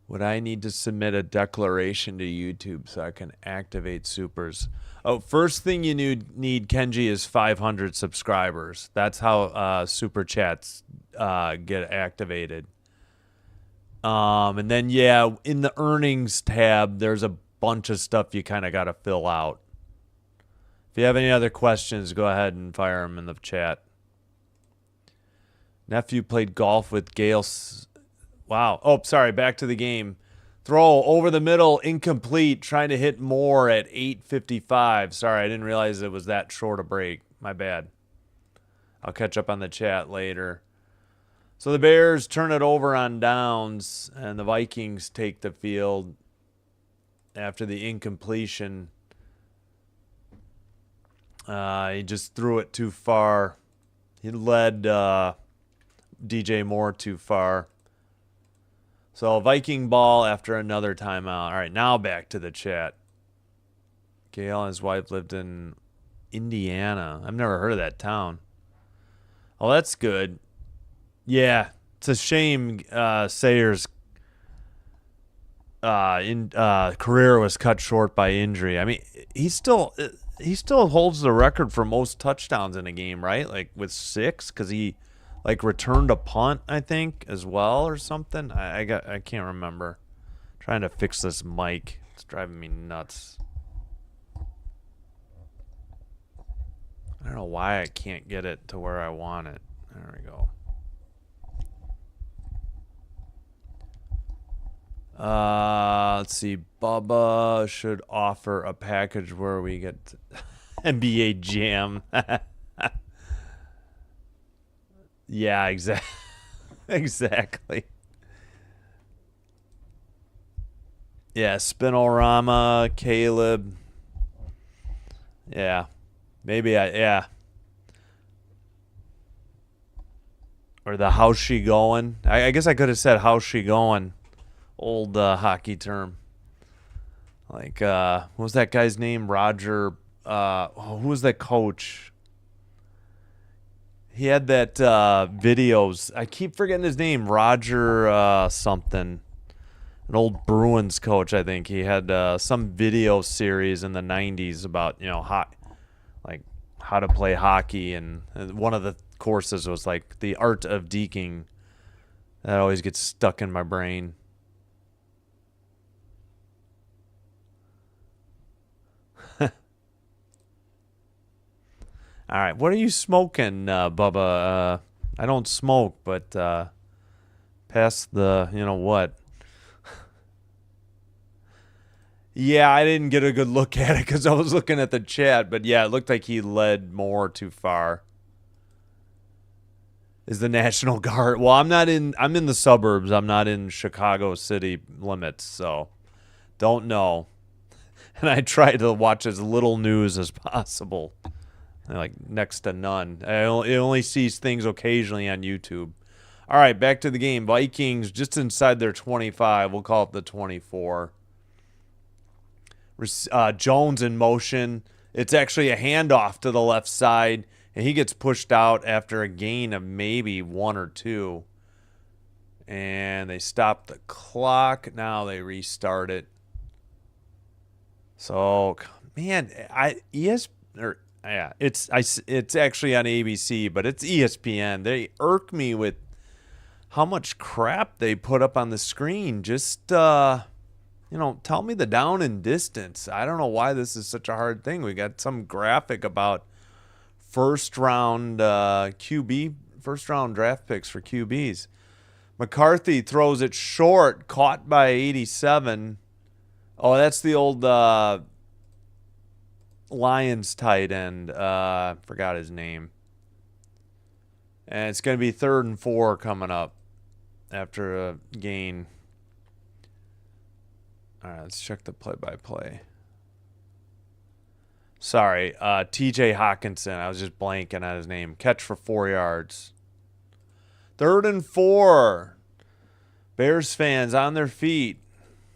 Would I need to submit a declaration to YouTube so I can activate supers? Oh, first thing you need, Kenji, is 500 subscribers. That's how super chats get activated. And then, in the earnings tab, there's a bunch of stuff you kind of got to fill out. If you have any other questions, go ahead and fire them in the chat. Nephew played golf with Gail. Wow. Oh, sorry. Back to the game. Throw over the middle, incomplete. Trying to hit more at 8:55. Sorry, I didn't realize it was that short a break. My bad. I'll catch up on the chat later. So the Bears turn it over on downs, and the Vikings take the field after the incompletion. He just threw it too far. He led DJ Moore too far. So Viking ball after another timeout. All right, now back to the chat. Gail and his wife lived in Indiana. I've never heard of that town. Oh, that's good. Yeah, it's a shame Sayers' career was cut short by injury. I mean, he still holds the record for most touchdowns in a game, right? Like with 6, because he returned a punt, I think, as well or something. I can't remember. I'm trying to fix this mic. It's driving me nuts. I don't know why I can't get it to where I want it. There we go. Let's see. Bubba should offer a package where we get NBA Jam. Yeah, exactly. Yeah, Spinorama, Caleb. Yeah. Maybe or the how's she going? I guess I could have said how's she going. Old hockey term. Like, what was that guy's name? Roger. Who was that coach? He had that videos. I keep forgetting his name. Roger something. An old Bruins coach, I think. He had some video series in the 90s about, how to play hockey. And one of the courses was like the art of deking. That always gets stuck in my brain. All right, what are you smoking, Bubba? I don't smoke, but pass the, what? Yeah, I didn't get a good look at it because I was looking at the chat, but yeah, it looked like he led Moore too far. Is the National Guard? Well, I'm in the suburbs. I'm not in Chicago city limits, so don't know. And I try to watch as little news as possible. Like next to none. It only sees things occasionally on YouTube. All right, back to the game. Vikings just inside their 25. We'll call it the 24. Jones in motion. It's actually a handoff to the left side, and he gets pushed out after a gain of maybe 1 or 2. And they stop the clock. Now they restart it. So, man, Yeah, it's actually on ABC, but it's ESPN. They irk me with how much crap they put up on the screen. Just tell me the down and distance. I don't know why this is such a hard thing. We got some graphic about first round draft picks for QBs. McCarthy throws it short, caught by 87. Oh, that's the old Lions tight end. Forgot his name. And it's going to be 3rd and 4 coming up after a gain. All right, let's check the play-by-play. Sorry, TJ Hawkinson. I was just blanking on his name. Catch for 4 yards. 3rd and 4. Bears fans on their feet,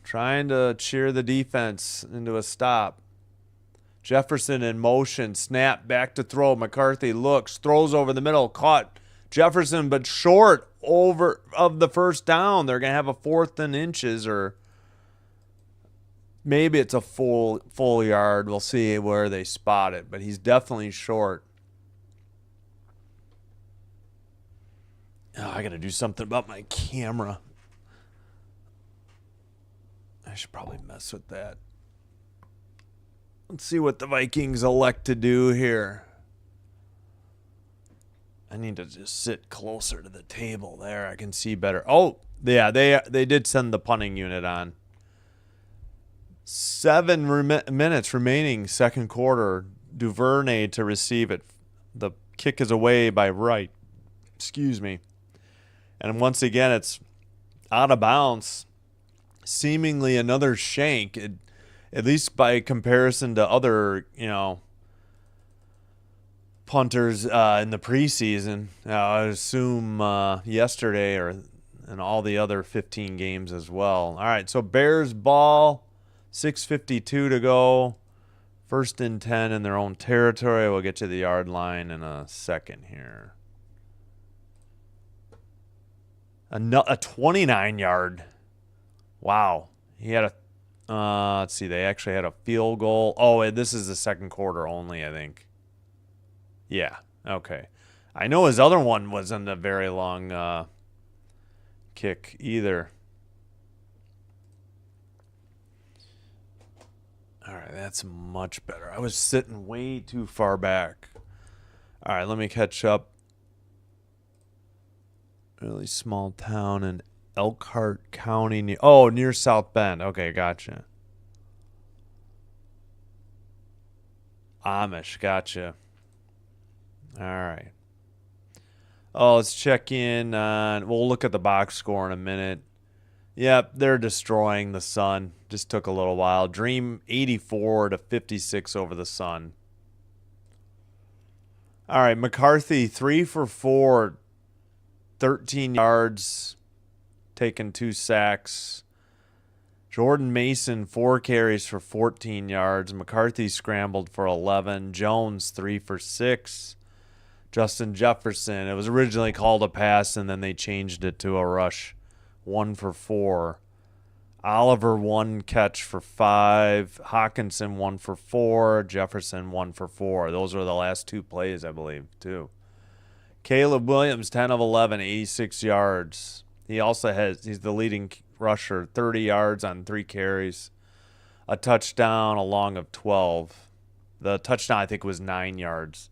trying to cheer the defense into a stop. Jefferson in motion. Snap, back to throw. McCarthy looks, throws over the middle. Caught Jefferson, but short over of the first down. They're going to have a 4th and inches, or maybe it's a full yard. We'll see where they spot it, but he's definitely short. Oh, I got to do something about my camera. I should probably mess with that. Let's see what the Vikings elect to do here. I need to just sit closer to the table there. I can see better. Oh, yeah, they did send the punting unit on. 7 minutes remaining, second quarter. Duvernay to receive it. The kick is away by Wright. Excuse me. And once again, it's out of bounds. Seemingly another shank, at least by comparison to other, punters in the preseason. I assume yesterday and all the other 15 games as well. All right, so Bears ball, 6:52 to go. 1st and 10 in their own territory. We'll get to the yard line in a second here. A 29-yard. Wow. He had let's see, they actually had a field goal. Oh, this is the second quarter only, I think. Yeah, okay. I know his other one wasn't a very long kick either. All right, that's much better. I was sitting way too far back. All right, let me catch up. Really small town in Elkhart County. Near South Bend. Okay, gotcha. Amish, gotcha. All right. Oh, let's check in on. We'll look at the box score in a minute. Yep, they're destroying the Sun. Just took a little while. Dream 84 to 56 over the Sun. All right, McCarthy 3 for 4, 13 yards. Taken 2 sacks. Jordan Mason, 4 carries for 14 yards. McCarthy scrambled for 11. Jones, 3 for 6. Justin Jefferson, it was originally called a pass, and then they changed it to a rush. 1 for 4. Oliver, 1 catch for 5. Hawkinson, 1 for 4. Jefferson, 1 for 4. Those were the last 2 plays, I believe, too. Caleb Williams, 10 of 11, 86 yards. He's the leading rusher, 30 yards on 3 carries, a touchdown, a long of 12. The touchdown, I think, was 9 yards.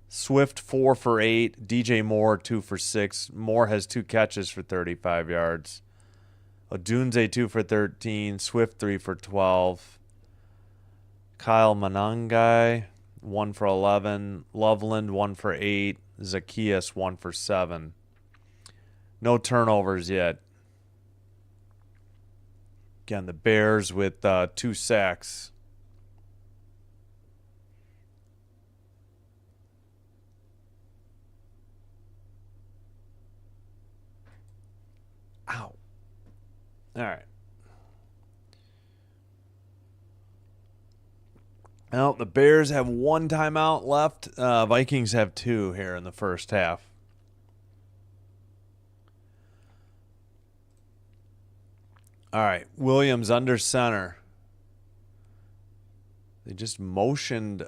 Swift, 4 for 8. DJ Moore, 2 for 6. Moore has 2 catches for 35 yards. Odunze, 2 for 13. Swift, 3 for 12. Kyle Manangai, 1 for 11. Loveland, 1 for 8. Zacchaeus, 1 for 7. No turnovers yet. Again, the Bears with 2 sacks. Ow. All right. Well, the Bears have 1 timeout left. Vikings have 2 here in the first half. All right, Williams under center. They just motioned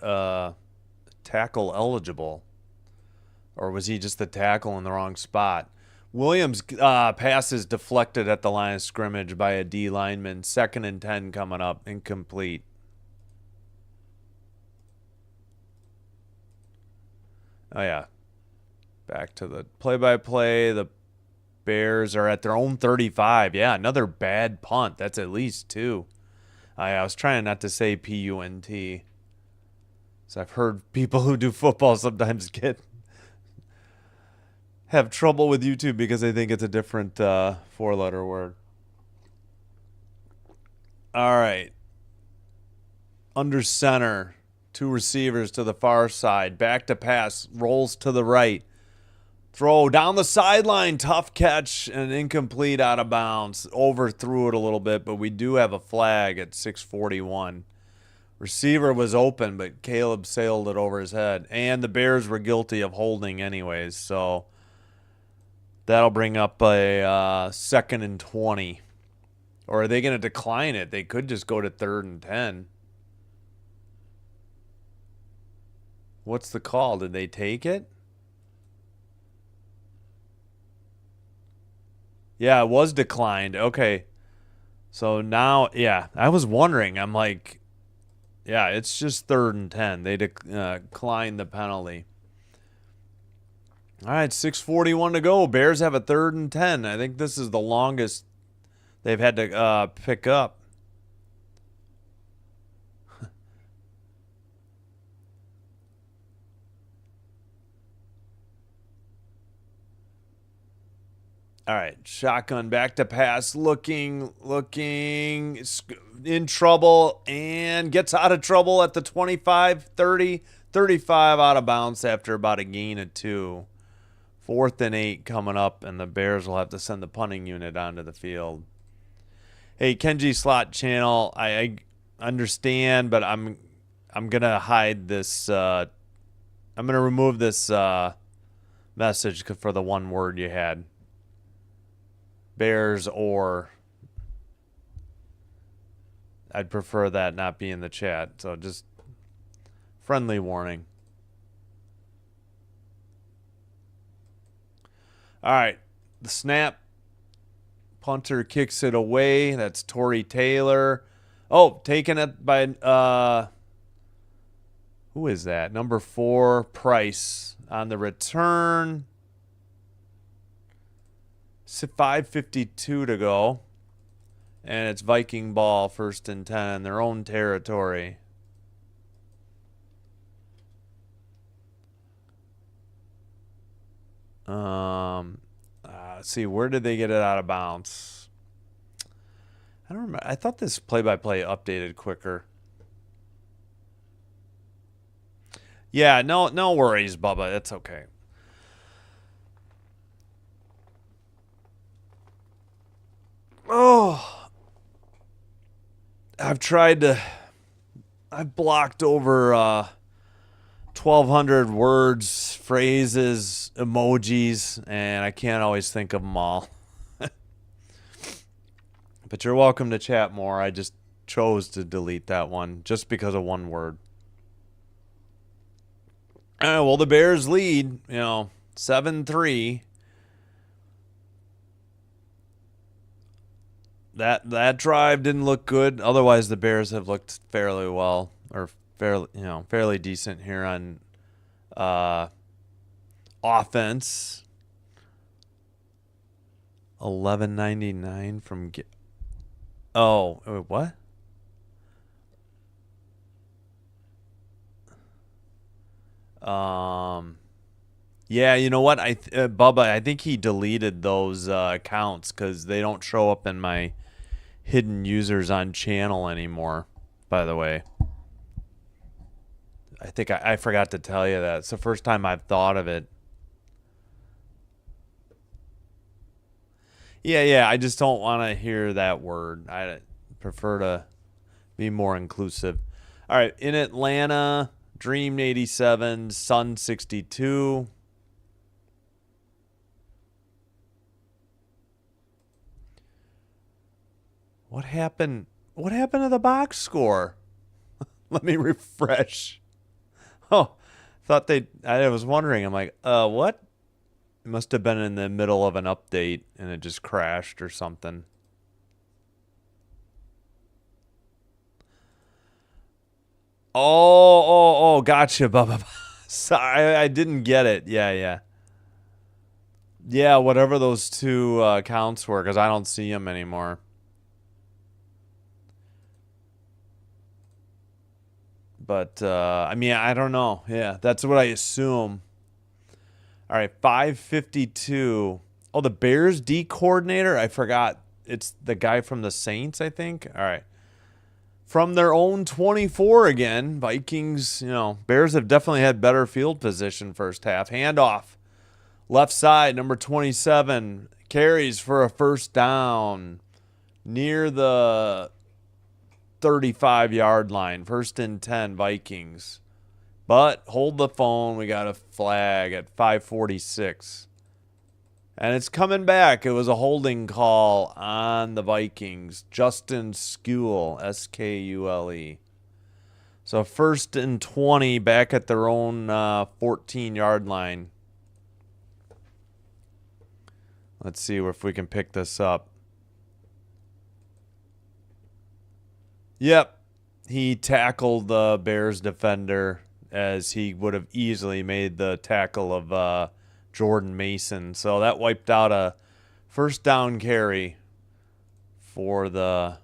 tackle eligible. Or was he just the tackle in the wrong spot? Williams' pass is deflected at the line of scrimmage by a D lineman. 2nd and 10 coming up. Incomplete. Oh, yeah. Back to the play-by-play. The Bears are at their own 35. Yeah, another bad punt. That's at least 2. I was trying not to say PUNT. So I've heard people who do football sometimes have trouble with YouTube because they think it's a different 4-letter word. All right. Under center. 2 receivers to the far side. Back to pass. Rolls to the right. Throw down the sideline. Tough catch and incomplete out of bounds. Overthrew it a little bit, but we do have a flag at 6:41. Receiver was open, but Caleb sailed it over his head. And the Bears were guilty of holding anyways, so that'll bring up a 2nd and 20. Or are they going to decline it? They could just go to 3rd and 10. What's the call? Did they take it? Yeah, it was declined. Okay. So now, yeah, I was wondering. I'm like, yeah, it's just 3rd and 10. They declined the penalty. All right, 6:41 to go. Bears have a 3rd and 10. I think this is the longest they've had to pick up. All right, shotgun back to pass, looking, in trouble, and gets out of trouble at the 25, 30, 35 out of bounds after about a gain of 2. 4th and 8 coming up, and the Bears will have to send the punting unit onto the field. Hey, Kenji Slot Channel, I understand, but I'm gonna hide this. I'm gonna remove this message for the one word you had. Bears or. I'd prefer that not be in the chat. So just friendly warning. All right. The snap. Punter kicks it away. That's Torrey Taylor. Oh, taken it by who is that? Number 4, Price on the return. 5:52 to go. And it's Viking ball, 1st and 10, their own territory. Let's see, where did they get it out of bounds? I don't remember. I thought this play-by-play updated quicker. Yeah, no worries, Bubba. It's okay. Oh, I've blocked over 1,200 words, phrases, emojis, and I can't always think of them all. But you're welcome to chat more. I just chose to delete that one just because of one word. Well, the Bears lead, 7-3. That drive didn't look good. Otherwise, the Bears have looked fairly well, or fairly decent here on offense. 11.99 from. Oh, wait, what? Yeah, you know what? Bubba, I think he deleted those accounts because they don't show up in my hidden users on channel anymore, by the way. I think I forgot to tell you that. It's the first time I've thought of it. Yeah, I just don't want to hear that word. I prefer to be more inclusive. All right, in Atlanta, Dream 87, Sun 62. What happened? What happened to the box score? Let me refresh. Oh, Thought I was wondering. I'm like, what? It must have been in the middle of an update and it just crashed or something. Oh, gotcha, Bubba. Sorry, I didn't get it. Yeah. Yeah, whatever those two counts were, because I don't see them anymore. But, I mean, I don't know. Yeah, that's what I assume. All right, 5:52. Oh, the Bears D coordinator? I forgot. It's the guy from the Saints, I think. All right. From their own 24 again. Vikings, Bears have definitely had better field position first half. Handoff. Left side, number 27. Carries for a first down near the 35-yard line. First and 10, Vikings. But hold the phone. We got a flag at 5:46. And it's coming back. It was a holding call on the Vikings. Justin Skule, Skule. So first and 20 back at their own 14-yard line. Let's see if we can pick this up. Yep. He tackled the Bears defender as he would have easily made the tackle of Jordan Mason. So that wiped out a first down carry for the...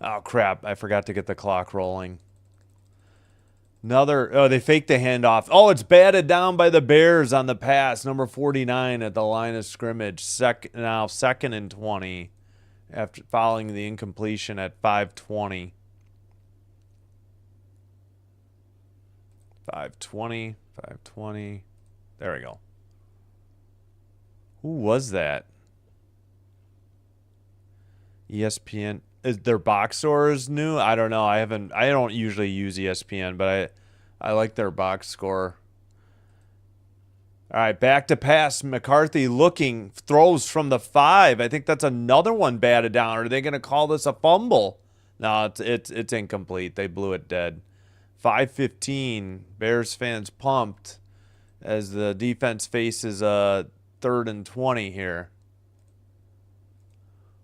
Oh, crap. I forgot to get the clock rolling. They faked the handoff. Oh, it's batted down by the Bears on the pass. Number 49 at the line of scrimmage. Second and 20 after following the incompletion at 5:20. 5:20. There we go. Who was that? ESPN. Is their box score is new? I don't know. I don't usually use ESPN, but I like their box score. All right, back to pass. McCarthy looking, throws from the 5. I think that's another one batted down. Are they going to call this a fumble? No, it's incomplete. They blew it dead. 5:15. Bears fans pumped as the defense faces a 3rd and 20 here.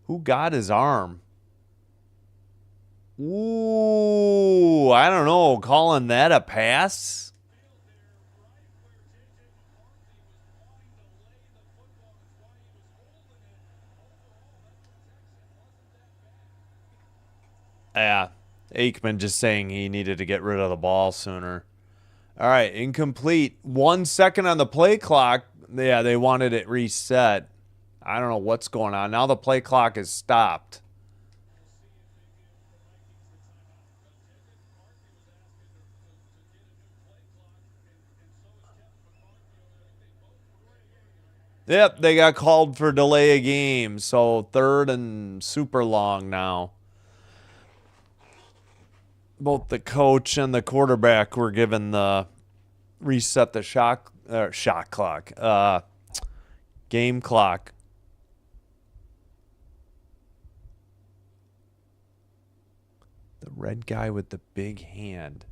Who got his arm? Ooh, I don't know. Calling that a pass? Yeah. Aikman just saying he needed to get rid of the ball sooner. All right, incomplete. 1 second on the play clock. Yeah, they wanted it reset. I don't know what's going on. Now the play clock is stopped. Yep, they got called for delay of game. So 3rd and super long now. Both the coach and the quarterback were given the reset the shot clock, game clock. The red guy with the big hand.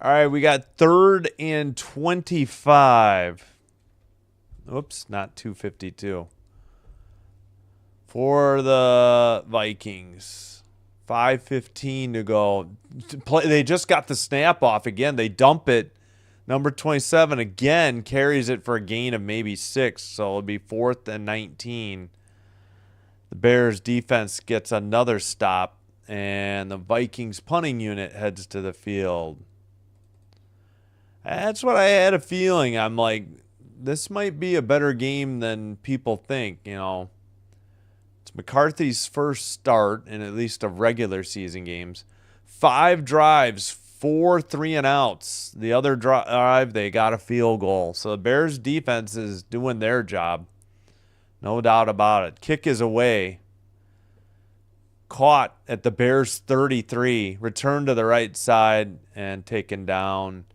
All right, we got 3rd and 25. Oops, not 252. For the Vikings. 5:15 to go. They just got the snap off again. They dump it. Number 27 again carries it for a gain of maybe 6. So it'll be 4th and 19. The Bears defense gets another stop. And the Vikings punting unit heads to the field. That's what I had a feeling. I'm like, this might be a better game than people think, It's McCarthy's first start in at least of regular season games. 5 drives, 4 3-and-outs. The other drive, they got a field goal. So the Bears defense is doing their job. No doubt about it. Kick is away. Caught at the Bears 33. Returned to the right side and taken down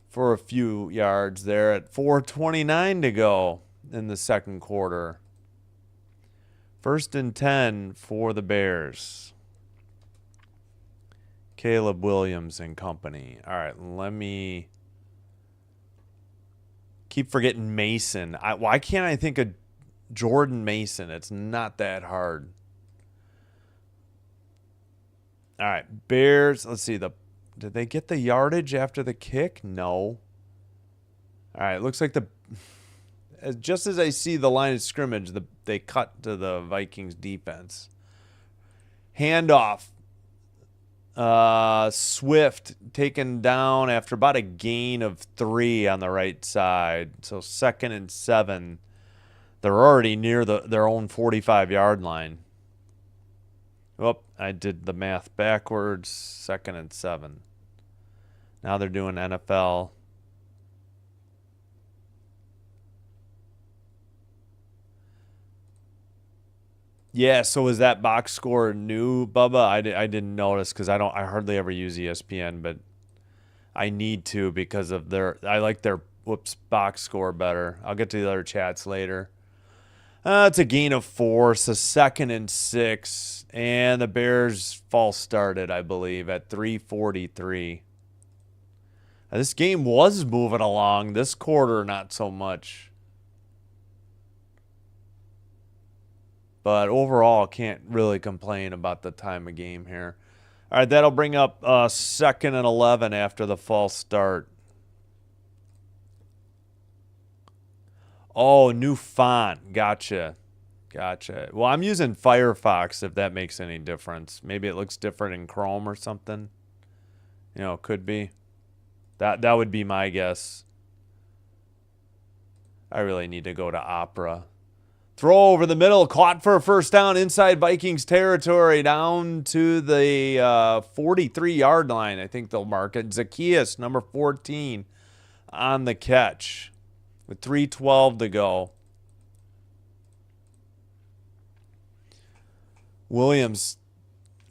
for a few yards there at 4:29 to go in the second quarter. 1st and 10 for the Bears. Caleb Williams and company. All right, let me keep forgetting Mason. Why can't I think of Jordan Mason? It's not that hard. All right, Bears. Let's see. Did they get the yardage after the kick? No. All right, looks like just as I see the line of scrimmage, they cut to the Vikings defense. Handoff. Swift taken down after about a gain of 3 on the right side. So 2nd and 7. They're already near their own 45-yard line. Oh, I did the math backwards. 2nd and 7. Now they're doing NFL. Yeah, so is that box score new, Bubba? I didn't notice because I hardly ever use ESPN, but I need to because of I like their box score better. I'll get to the other chats later. It's a gain of 4, so 2nd and 6, and the Bears false started, I believe, at 3:43. This game was moving along. This quarter, not so much. But overall, can't really complain about the time of game here. All right, that'll bring up 2nd and 11 after the false start. Oh, new font. Gotcha. Well, I'm using Firefox if that makes any difference. Maybe it looks different in Chrome or something. Could be. That would be my guess. I really need to go to Opera. Throw over the middle, caught for a first down inside Vikings territory, down to the 43-yard line. I think they'll mark it. Zacchaeus, number 14, on the catch with 3:12 to go. Williams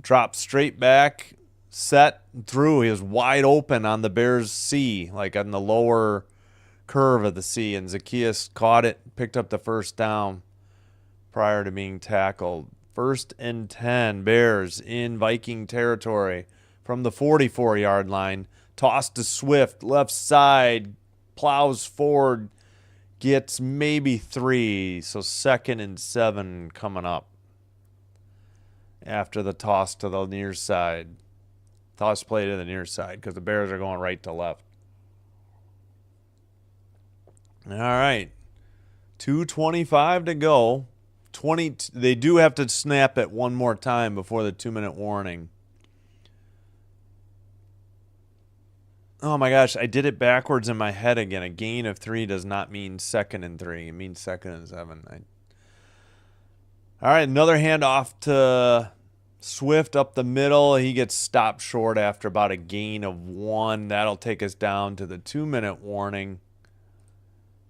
dropped straight back, set, threw. He was wide open on the Bears' C, like on the lower curve of the C, and Zacchaeus caught it, picked up the first down prior to being tackled. 1st and 10, Bears in Viking territory from the 44-yard line. Toss to Swift, left side, plows forward, gets maybe 3. So 2nd and 7 coming up after the toss to the near side. Toss play to the near side because the Bears are going right to left. All right. 2:25 to go. They do have to snap it one more time before the 2-minute warning. Oh my gosh, I did it backwards in my head again. A gain of 3 does not mean 2nd and 3. It means 2nd and 7. All right, another handoff to Swift up the middle. He gets stopped short after about a gain of 1. That'll take us down to the 2-minute warning.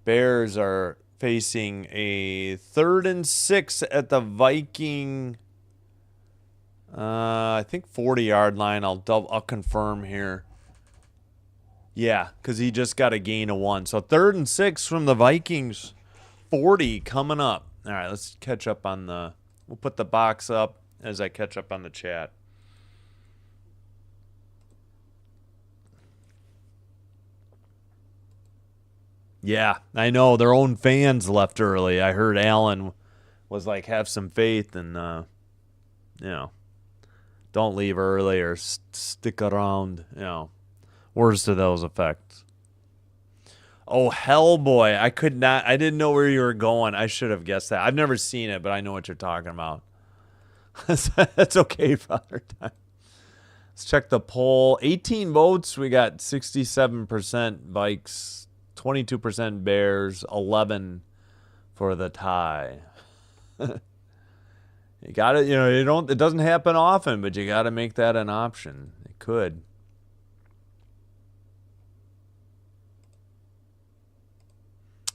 Bears are facing a 3rd and 6 at the Viking, I think 40-yard line. I'll confirm here. Yeah, because he just got a gain of 1. So 3rd and 6 from the Vikings, 40 coming up. All right, let's catch up on we'll put the box up as I catch up on the chat. Yeah, I know. Their own fans left early. I heard Allen was like, have some faith and, don't leave early or stick around, words to those effects. Oh, Hellboy. I didn't know where you were going. I should have guessed that. I've never seen it, but I know what you're talking about. That's okay, Father Time. Let's check the poll. 18 votes. We got 67% Vikes. 22% Bears, 11 for the tie. You got it. It doesn't happen often, but you got to make that an option. It could.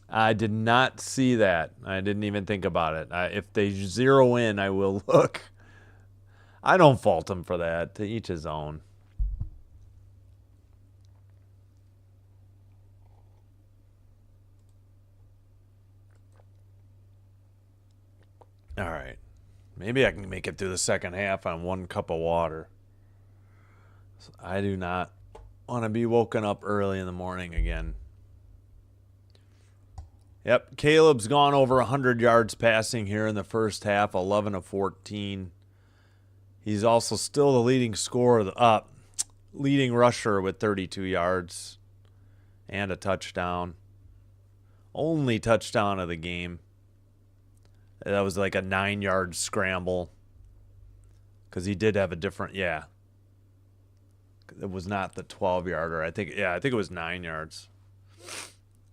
I did not see that. I didn't even think about it. If they zero in, I will look. I don't fault them for that. To each his own. All right. Maybe I can make it through the second half on 1 cup of water. I do not want to be woken up early in the morning again. Yep, Caleb's gone over 100 yards passing here in the first half, 11 of 14. He's also still the leading scorer, leading rusher with 32 yards and a touchdown. Only touchdown of the game. That was like a 9-yard scramble. Because he did have a different, yeah. It was not the 12-yarder. I think it was 9 yards.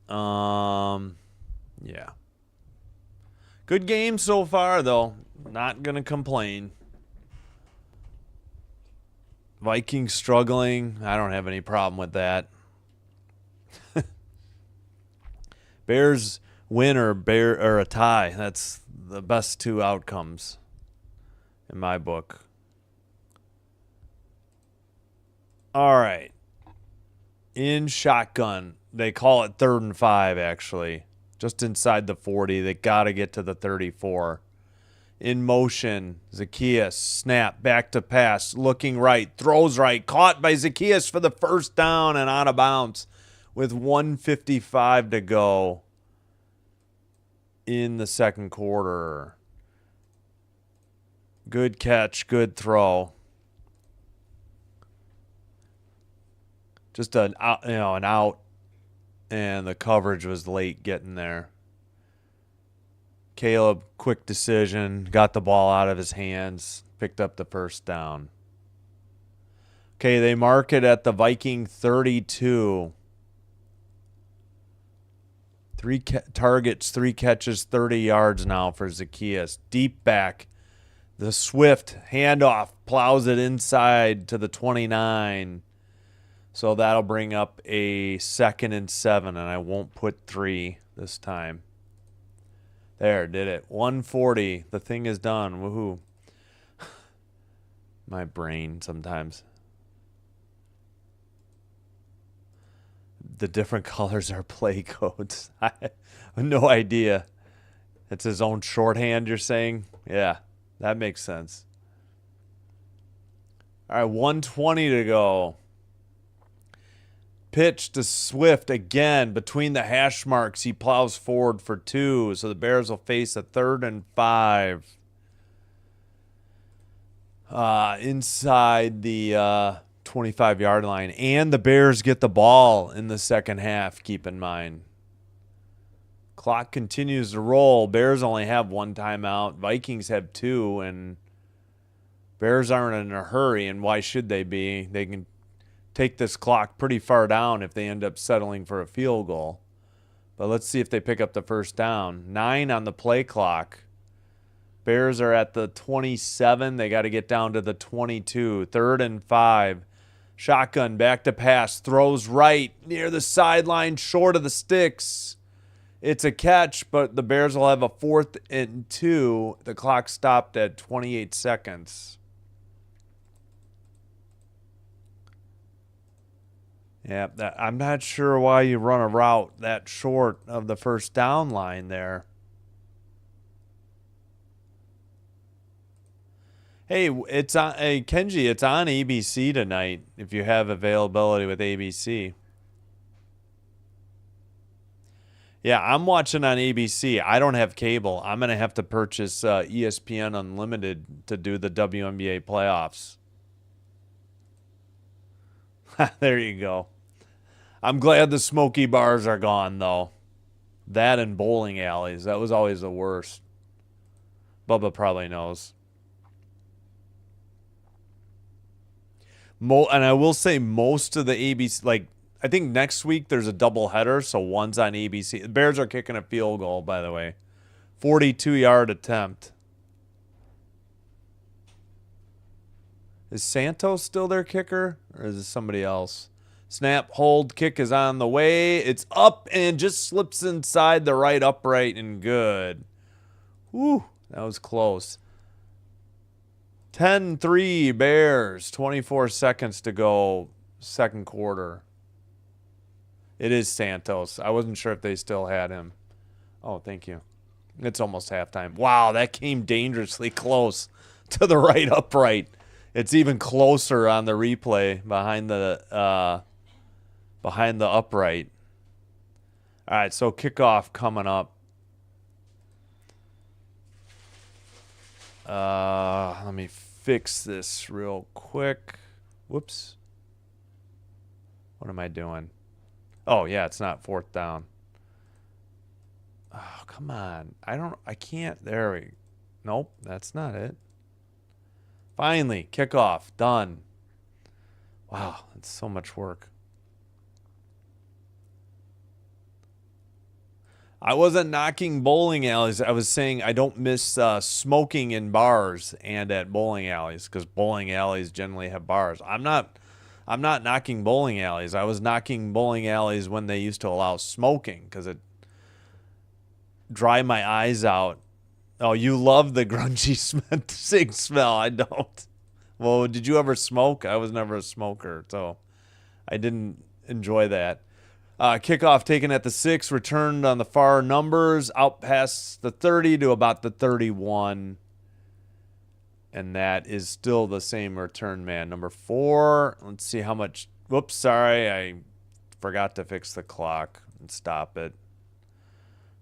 Yeah. Good game so far, though. Not going to complain. Vikings struggling. I don't have any problem with that. Bears win or a tie. That's the best two outcomes in my book. All right. In shotgun. They call it 3rd and 5, actually. Just inside the 40. They got to get to the 34. In motion, Zacchaeus, snap, back to pass, looking right, throws right, caught by Zacchaeus for the first down and out of bounds with 1:55 to go in the second quarter. Good catch, good throw. Just an out, and the coverage was late getting there. Caleb, quick decision, got the ball out of his hands, picked up the first down. Okay, they mark it at the Viking 32. 3 targets, 3 catches, 30 yards now for Zacchaeus. Deep back. The swift handoff plows it inside to the 29. So that'll bring up a 2nd and 7, and I won't put 3 this time. There, did it. 140. The thing is done. Woohoo. My brain sometimes. The different colors are play codes. I have no idea. It's his own shorthand, you're saying? Yeah, that makes sense. All right, 120 to go. Pitch to Swift again between the hash marks. He plows forward for 2, so the Bears will face a 3rd and 5 inside the 25-yard line. And the Bears get the ball in the second half, keep in mind. Clock continues to roll. Bears only have 1 timeout. Vikings have 2, and Bears aren't in a hurry, and why should they be? They can take this clock pretty far down if they end up settling for a field goal. But let's see if they pick up the first down. 9 on the play clock. Bears are at the 27. They got to get down to the 22. 3rd and 5. Shotgun, back to pass. Throws right near the sideline, short of the sticks. It's a catch, but the Bears will have a 4th and 2. The clock stopped at 28 seconds. Yeah, I'm not sure why you run a route that short of the first down line there. Hey, it's on. Hey, Kenji, it's on ABC tonight. If you have availability with ABC. Yeah, I'm watching on ABC. I don't have cable. I'm gonna have to purchase ESPN Unlimited to do the WNBA playoffs. There you go. I'm glad the smoky bars are gone, though. That and bowling alleys. That was always the worst. Bubba probably knows. And I will say most of the ABC, like, I think next week there's a doubleheader, so one's on ABC. The Bears are kicking a field goal, by the way. 42-yard attempt. Is Santos still their kicker, or is it somebody else? Snap, hold, kick is on the way. It's up and just slips inside the right upright and good. Whew, that was close. 10-3 Bears, 24 seconds to go, second quarter. It is Santos. I wasn't sure if they still had him. Oh, thank you. It's almost halftime. Wow, that came dangerously close to the right upright. It's even closer on the replay behind the upright. All right, so kickoff coming up. Let me fix this real quick. Whoops. What am I doing? Oh, yeah, it's not fourth down. Oh, come on. I can't. There we go. Nope, that's not it. Finally, kickoff. Done. Wow, that's so much work. I wasn't knocking bowling alleys. I was saying I don't miss smoking in bars and at bowling alleys because bowling alleys generally have bars. I'm not knocking bowling alleys. I was knocking bowling alleys when they used to allow smoking because it dry my eyes out. Oh, you love the grungy cig smell. I don't. Well, did you ever smoke? I was never a smoker, so I didn't enjoy that. Kickoff taken at the 6, returned on the far numbers, out past the 30 to about the 31. And that is still the same return man. Number 4, let's see how much. Whoops, sorry. I forgot to fix the clock and stop it.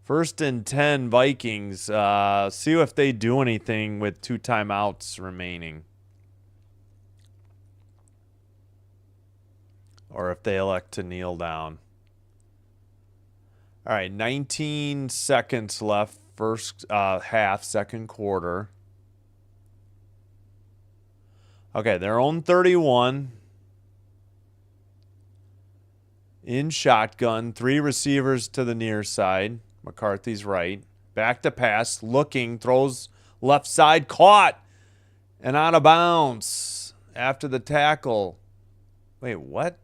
1st and 10 Vikings. See if they do anything with 2 timeouts remaining. Or if they elect to kneel down. All right, 19 seconds left, first half, second quarter. Okay, their own 31. In shotgun, 3 receivers to the near side. McCarthy's right. Back to pass, looking, throws left side, caught, and out of bounds after the tackle. Wait, what?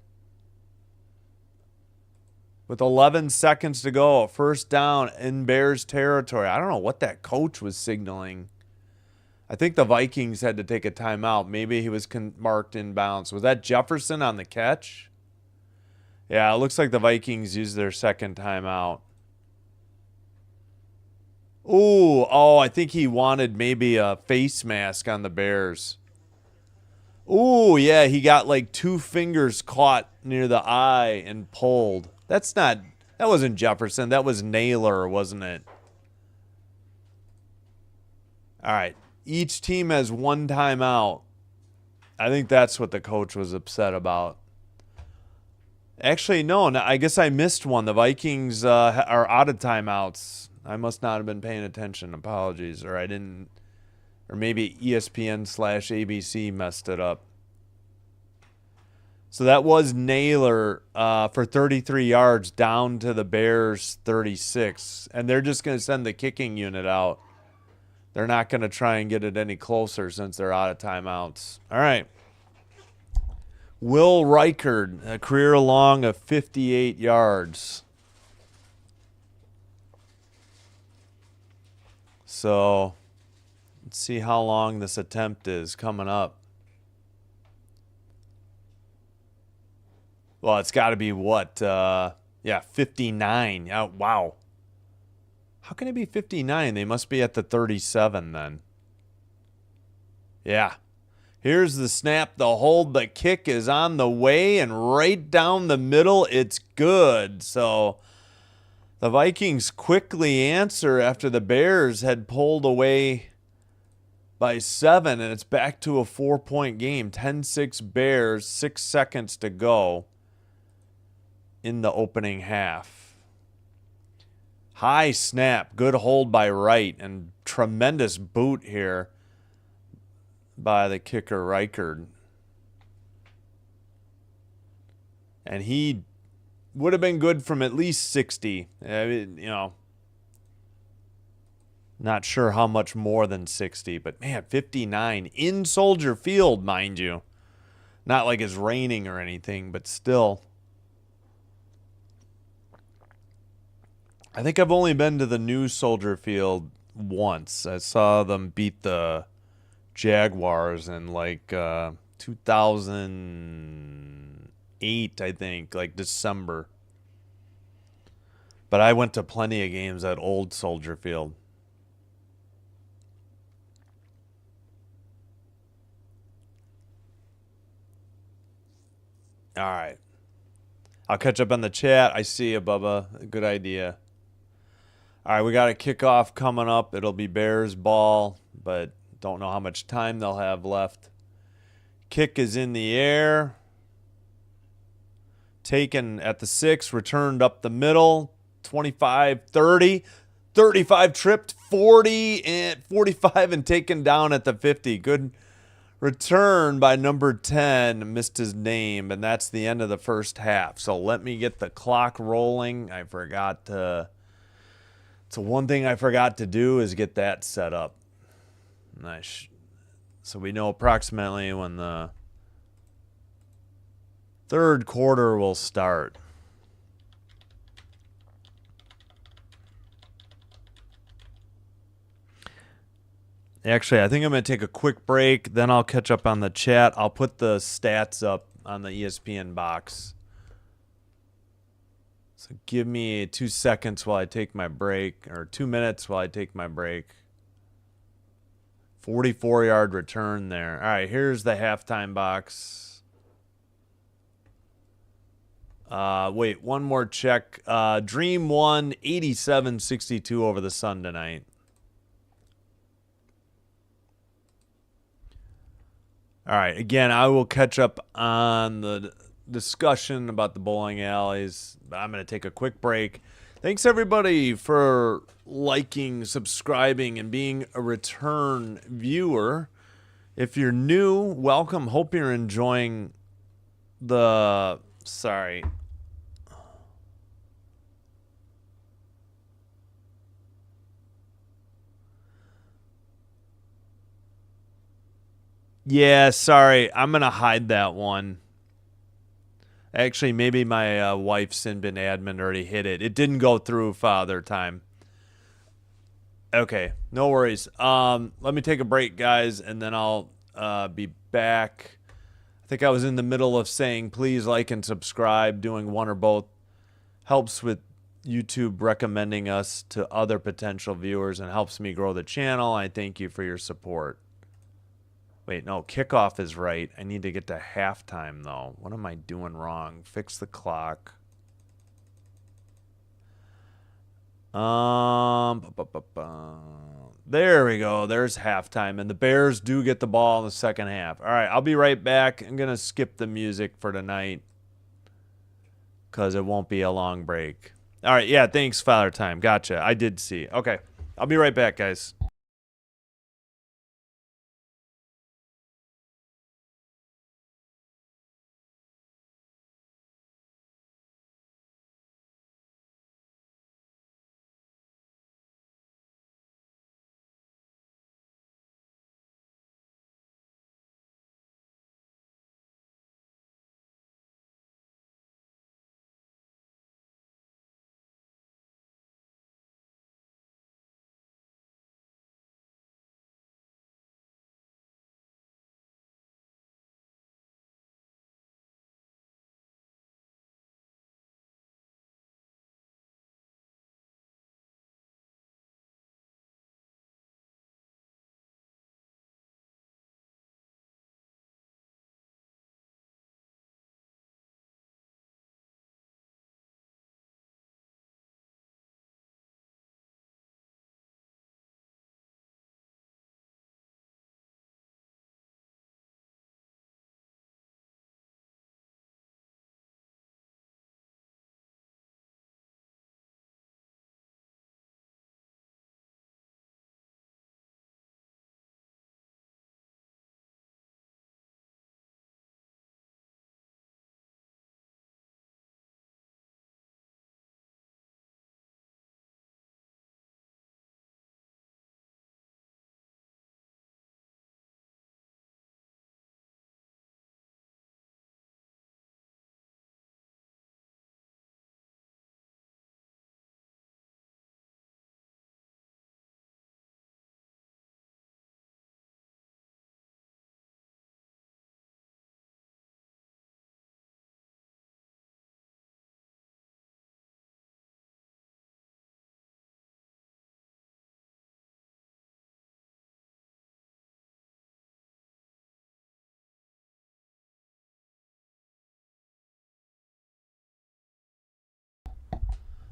With 11 seconds to go, first down in Bears territory. I don't know what that coach was signaling. I think the Vikings had to take a timeout. Maybe he was marked inbounds. Was that Jefferson on the catch? Yeah, it looks like the Vikings used their second timeout. Ooh, I think he wanted maybe a face mask on the Bears. Ooh, yeah, he got like 2 fingers caught near the eye and pulled. That wasn't Jefferson. That was Naylor, wasn't it? All right. Each team has 1 timeout. I think that's what the coach was upset about. Actually, no. I guess I missed one. The Vikings are out of timeouts. I must not have been paying attention. Apologies. Or maybe ESPN/ABC messed it up. So that was Naylor for 33 yards down to the Bears 36. And they're just going to send the kicking unit out. They're not going to try and get it any closer since they're out of timeouts. All right. Will Reichard, a career long of 58 yards. So let's see how long this attempt is coming up. Well, it's got to be what? 59. Wow. How can it be 59? They must be at the 37 then. Yeah. Here's the snap, the hold, the kick is on the way, and right down the middle, it's good. So the Vikings quickly answer after the Bears had pulled away by 7, and it's back to a 4-point game. 10-6 Bears, 6 seconds to go in the opening half. High snap, good hold by Wright, and tremendous boot here by the kicker Reichard. And he would have been good from at least 60. Not sure how much more than 60, but man, 59 in Soldier Field, mind you. Not like it's raining or anything, but still. I think I've only been to the new Soldier Field once. I saw them beat the Jaguars in like 2008, I think, like December. But I went to plenty of games at old Soldier Field. All right. I'll catch up on the chat. I see you, Bubba. Good idea. All right, we got a kickoff coming up. It'll be Bears ball, but don't know how much time they'll have left. Kick is in the air. Taken at the 6, returned up the middle. 25, 30. 35 tripped, 40 and 45 and taken down at the 50. Good return by number 10. Missed his name, and that's the end of the first half. So let me get the clock rolling. I forgot to... So one thing I forgot to do is get that set up. Nice. So we know approximately when the third quarter will start. Actually, I think I'm going to take a quick break. Then I'll catch up on the chat. I'll put the stats up on the ESPN box. So give me 2 seconds while I take my break, or 2 minutes while I take my break. 44-yard return there. All right, here's the halftime box. Wait, one more check. Dream won 87-62 over the Sun tonight. All right, again, I will catch up on the discussion about the bowling alleys. I'm going to take a quick break. Thanks, everybody, for liking, subscribing, and being a return viewer. If you're new, welcome. Hope you're enjoying the... Sorry. Yeah, sorry. I'm going to hide that one. Actually, maybe my wife's Sinbin admin already hit it. It didn't go through Father time. Okay, no worries. Let me take a break, guys, and then I'll be back. I think I was in the middle of saying please like and subscribe. Doing one or both helps with YouTube recommending us to other potential viewers and helps me grow the channel. I thank you for your support. Wait, no, kickoff is right. I need to get to halftime, though. What am I doing wrong? Fix the clock. There we go. There's halftime, and the Bears do get the ball in the second half. All right, I'll be right back. I'm going to skip the music for tonight because it won't be a long break. All right, yeah, thanks, Father Time. Gotcha. I did see. Okay, I'll be right back, guys.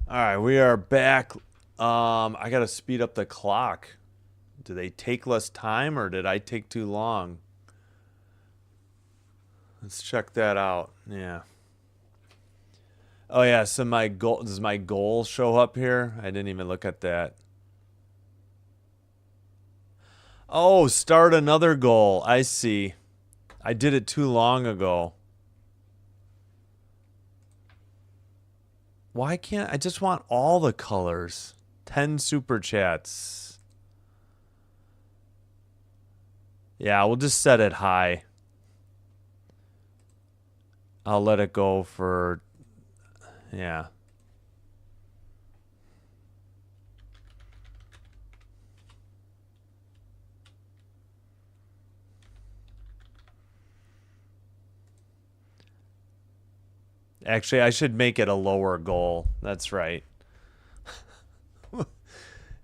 All right, we are back. I got to speed up the clock. Do they take less time or did I take too long? Let's check that out. Yeah. Oh yeah, so my goal, does my goal show up here? I didn't even look at that. Oh, start another goal. I see. I did it too long ago. Why can't I just want all the colors? 10 super chats. Yeah, we'll just set it high. I'll let it go for, yeah. Actually, I should make it a lower goal. That's right. At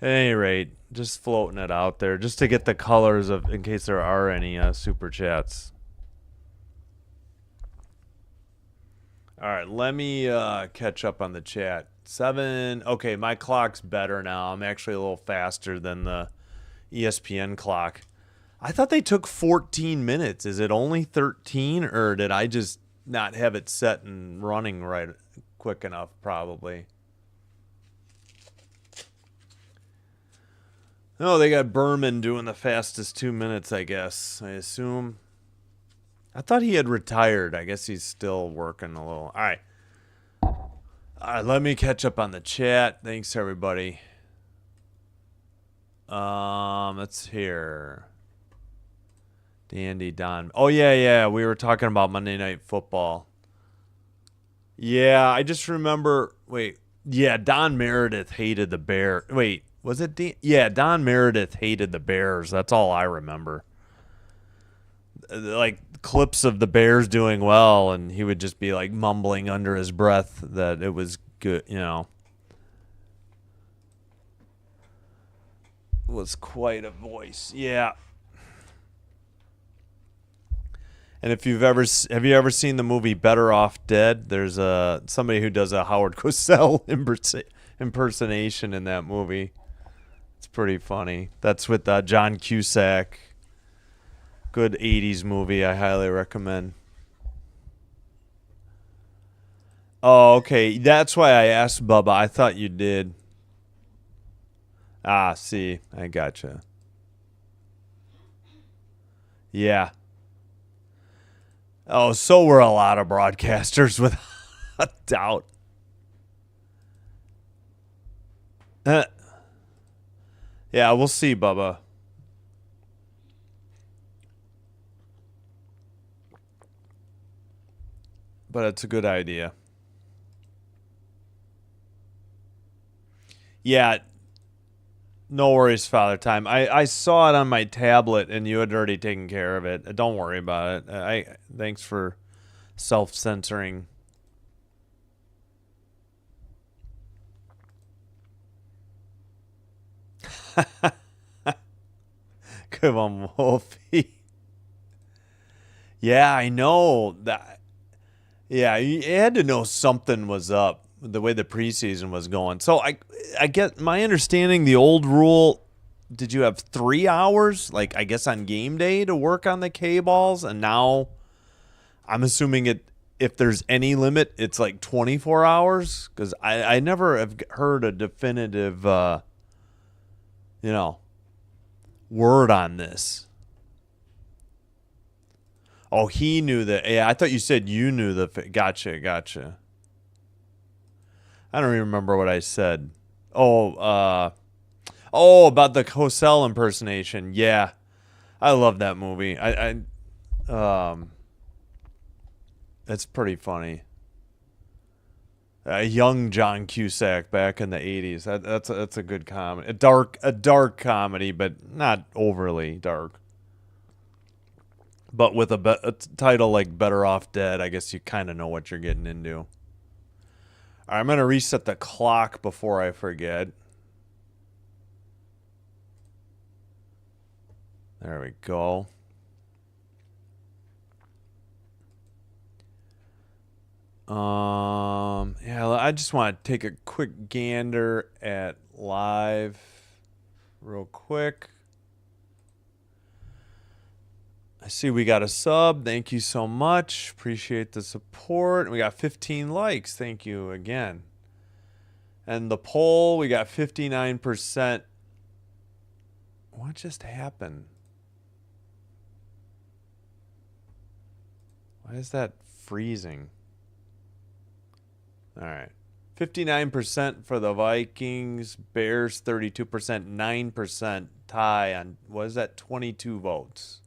any rate, just floating it out there just to get the colors of, in case there are any super chats. All right, let me catch up on the chat. 7. Okay, my clock's better now. I'm actually a little faster than the ESPN clock. I thought they took 14 minutes. Is it only 13, or did I just not have it set and running right quick enough? Probably. Oh, they got Berman doing the fastest 2 minutes, I guess. I assume. I thought he had retired. I guess he's still working a little. All right. All right, let me catch up on the chat. Thanks, everybody. Let's hear. Dandy Don. Oh, yeah. We were talking about Monday Night Football. Yeah, I just remember. Wait. Yeah, Don Meredith hated the Bears. Wait, was it? Yeah, Don Meredith hated the Bears. That's all I remember. Like clips of the Bears doing well, and he would just be like mumbling under his breath that it was good, you know. Was quite a voice. Yeah. And if you've ever have you ever seen the movie Better Off Dead? There's somebody who does a Howard Cosell impersonation in that movie. It's pretty funny. That's with John Cusack. Good 80s movie. I highly recommend. Oh, okay. That's why I asked Bubba. I thought you did. Ah, see. I gotcha. Yeah. Oh, so were a lot of broadcasters, without doubt. Yeah, we'll see, Bubba. But it's a good idea. Yeah. No worries, Father Time. I saw it on my tablet, and you had already taken care of it. Don't worry about it. Thanks for self-censoring. Come on, Wolfie. Yeah, I know that. Yeah, you had to know something was up the way the preseason was going. So I get my understanding. The old rule, did you have 3 hours, like I guess on game day, to work on the K balls, and now I'm assuming it. If there's any limit, it's like 24 hours. Because I never have heard a definitive, word on this. Oh, he knew that. Yeah, I thought you said you knew the. Gotcha. I don't even remember what I said. Oh, about the Cosell impersonation. Yeah, I love that movie. It's pretty funny. A young John Cusack back in the 80s. That's a good comedy. A dark comedy, but not overly dark. But with a title like Better Off Dead, I guess you kind of know what you're getting into. All right, I'm going to reset the clock before I forget. There we go. Yeah, I just want to take a quick gander at live real quick. I see we got a sub. Thank you so much. Appreciate the support. We got 15 likes. Thank you again. And the poll, we got 59%. What just happened? Why is that freezing? All right. 59% for the Vikings. Bears 32%. 9% tie on, what is that, 22 votes.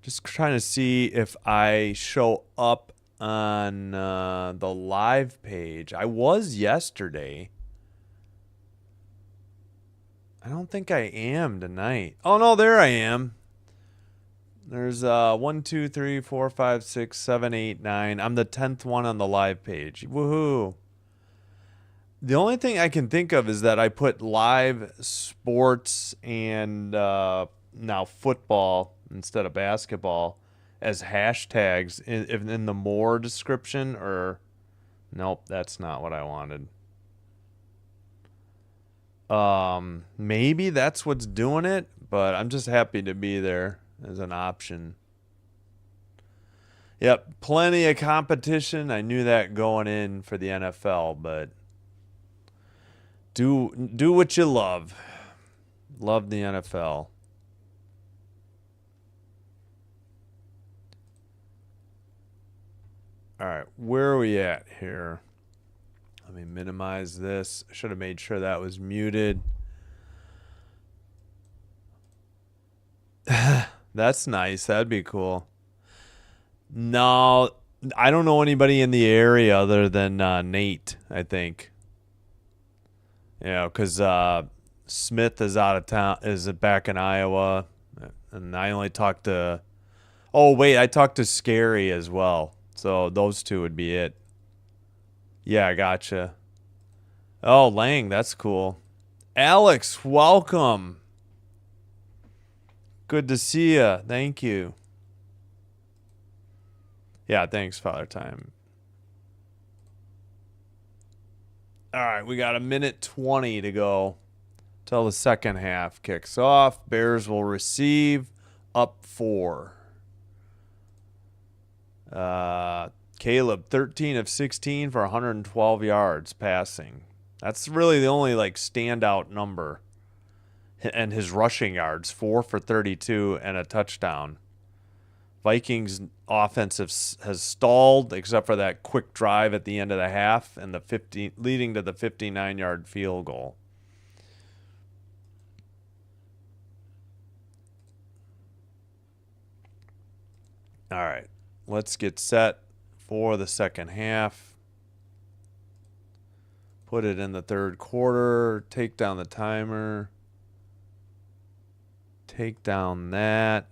Just trying to see if I show up on the live page. I was yesterday. I don't think I am tonight. Oh, no, there I am. There's 1, 2, 3, 4, 5, 6, 7, 8, 9. I'm the 10th one on the live page. Woohoo. The only thing I can think of is that I put live sports and now football instead of basketball as hashtags in the more description, or nope, that's not what I wanted. Maybe that's what's doing it, but I'm just happy to be there as an option. Yep, plenty of competition. I knew that going in for the NFL, but do what you love. Love the NFL. All right, where are we at here? Let me minimize this. I should have made sure that was muted. That's nice. That'd be cool. No, I don't know anybody in the area other than Nate, I think. Yeah, because Smith is out of town, is back in Iowa. And I only talked to... Oh, wait, I talked to Scary as well. So those two would be it. Yeah, I gotcha. Oh, Lang, that's cool. Alex, welcome. Good to see you. Thank you. Yeah, thanks, Father Time. All right, we got a minute 20 to go till the second half kicks off. Bears will receive, up 4. Caleb, 13 of 16 for 112 yards passing. That's really the only standout number. And his rushing yards, 4 for 32 and a touchdown. Vikings offense has stalled except for that quick drive at the end of the half and leading to the 59-yard field goal. All right, let's get set for the second half. Put it in the third quarter. Take down the timer. Take down that.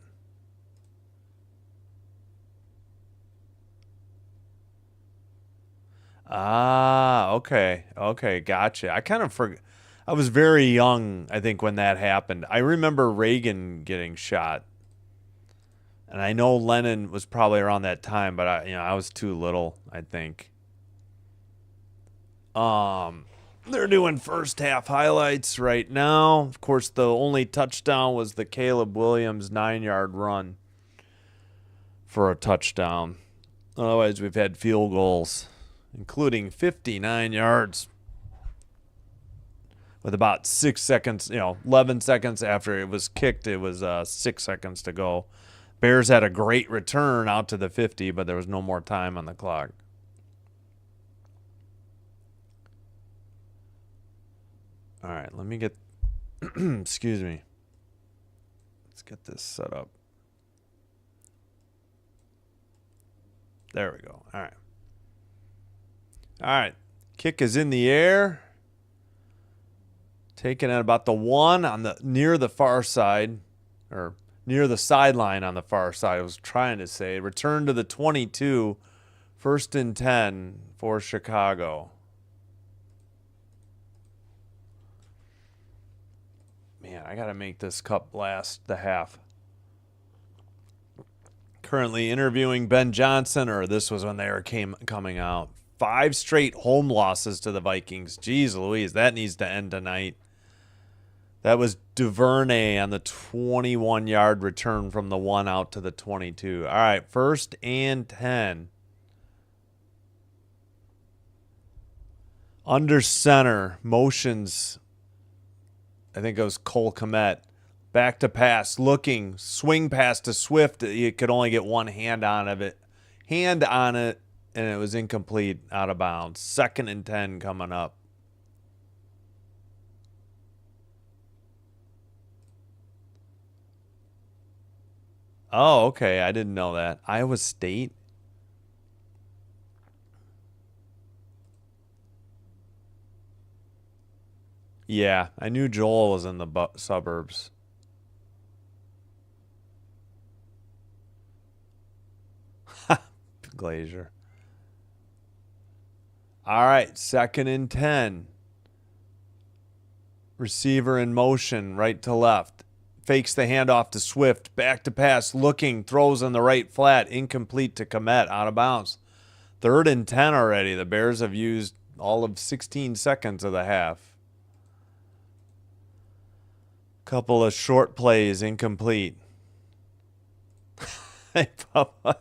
Okay. Okay, gotcha. I kind of forgot. I was very young, I think, when that happened. I remember Reagan getting shot. And I know Lennon was probably around that time, but I was too little, I think. They're doing first half highlights right now. Of course, the only touchdown was the Caleb Williams 9-yard run for a touchdown. Otherwise, we've had field goals, including 59 yards with about 6 seconds, 11 seconds after it was kicked. It was 6 seconds to go. Bears had a great return out to the 50, but there was no more time on the clock. All right, let me get, excuse me. Let's get this set up. There we go. All right. All right. Kick is in the air. Taken at about the 1 near the far side, or near the sideline on the far side. I was trying to say. Return to the 22. 1st and 10 for Chicago. Man, I got to make this cup last the half. Currently interviewing Ben Johnson, or this was when they were coming out. 5 straight home losses to the Vikings. Jeez Louise, that needs to end tonight. That was Duvernay on the 21-yard return from the 1 out to the 22. All right, 1st and 10. Under center, motions. I think it was Cole Kmet. Back to pass, looking, swing pass to Swift. You could only get one hand on it, and it was incomplete, out of bounds. 2nd and 10 coming up. Oh, okay. I didn't know that. Iowa State. Yeah, I knew Joel was in the suburbs. Glazier. All right, 2nd and 10. Receiver in motion, right to left. Fakes the handoff to Swift. Back to pass, looking, throws on the right flat. Incomplete to Kmet, out of bounds. 3rd and 10 already. The Bears have used all of 16 seconds of the half. Couple of short plays, incomplete. Hey, Papa.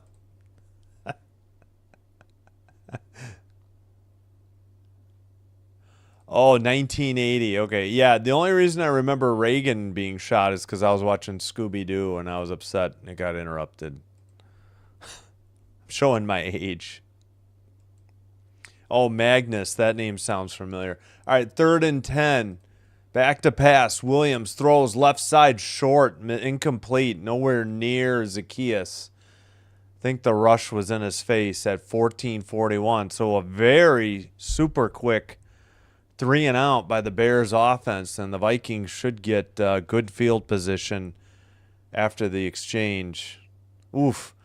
Oh, 1980. Okay. Yeah, the only reason I remember Reagan being shot is because I was watching Scooby-Doo and I was upset and it got interrupted. I'm showing my age. Oh, Magnus. That name sounds familiar. All right, 3rd and 10. Back to pass. Williams throws left side short. Incomplete. Nowhere near Zacchaeus. I think the rush was in his face at 14:41. So a very super quick 3 and out by the Bears offense, and the Vikings should get good field position after the exchange. Oof.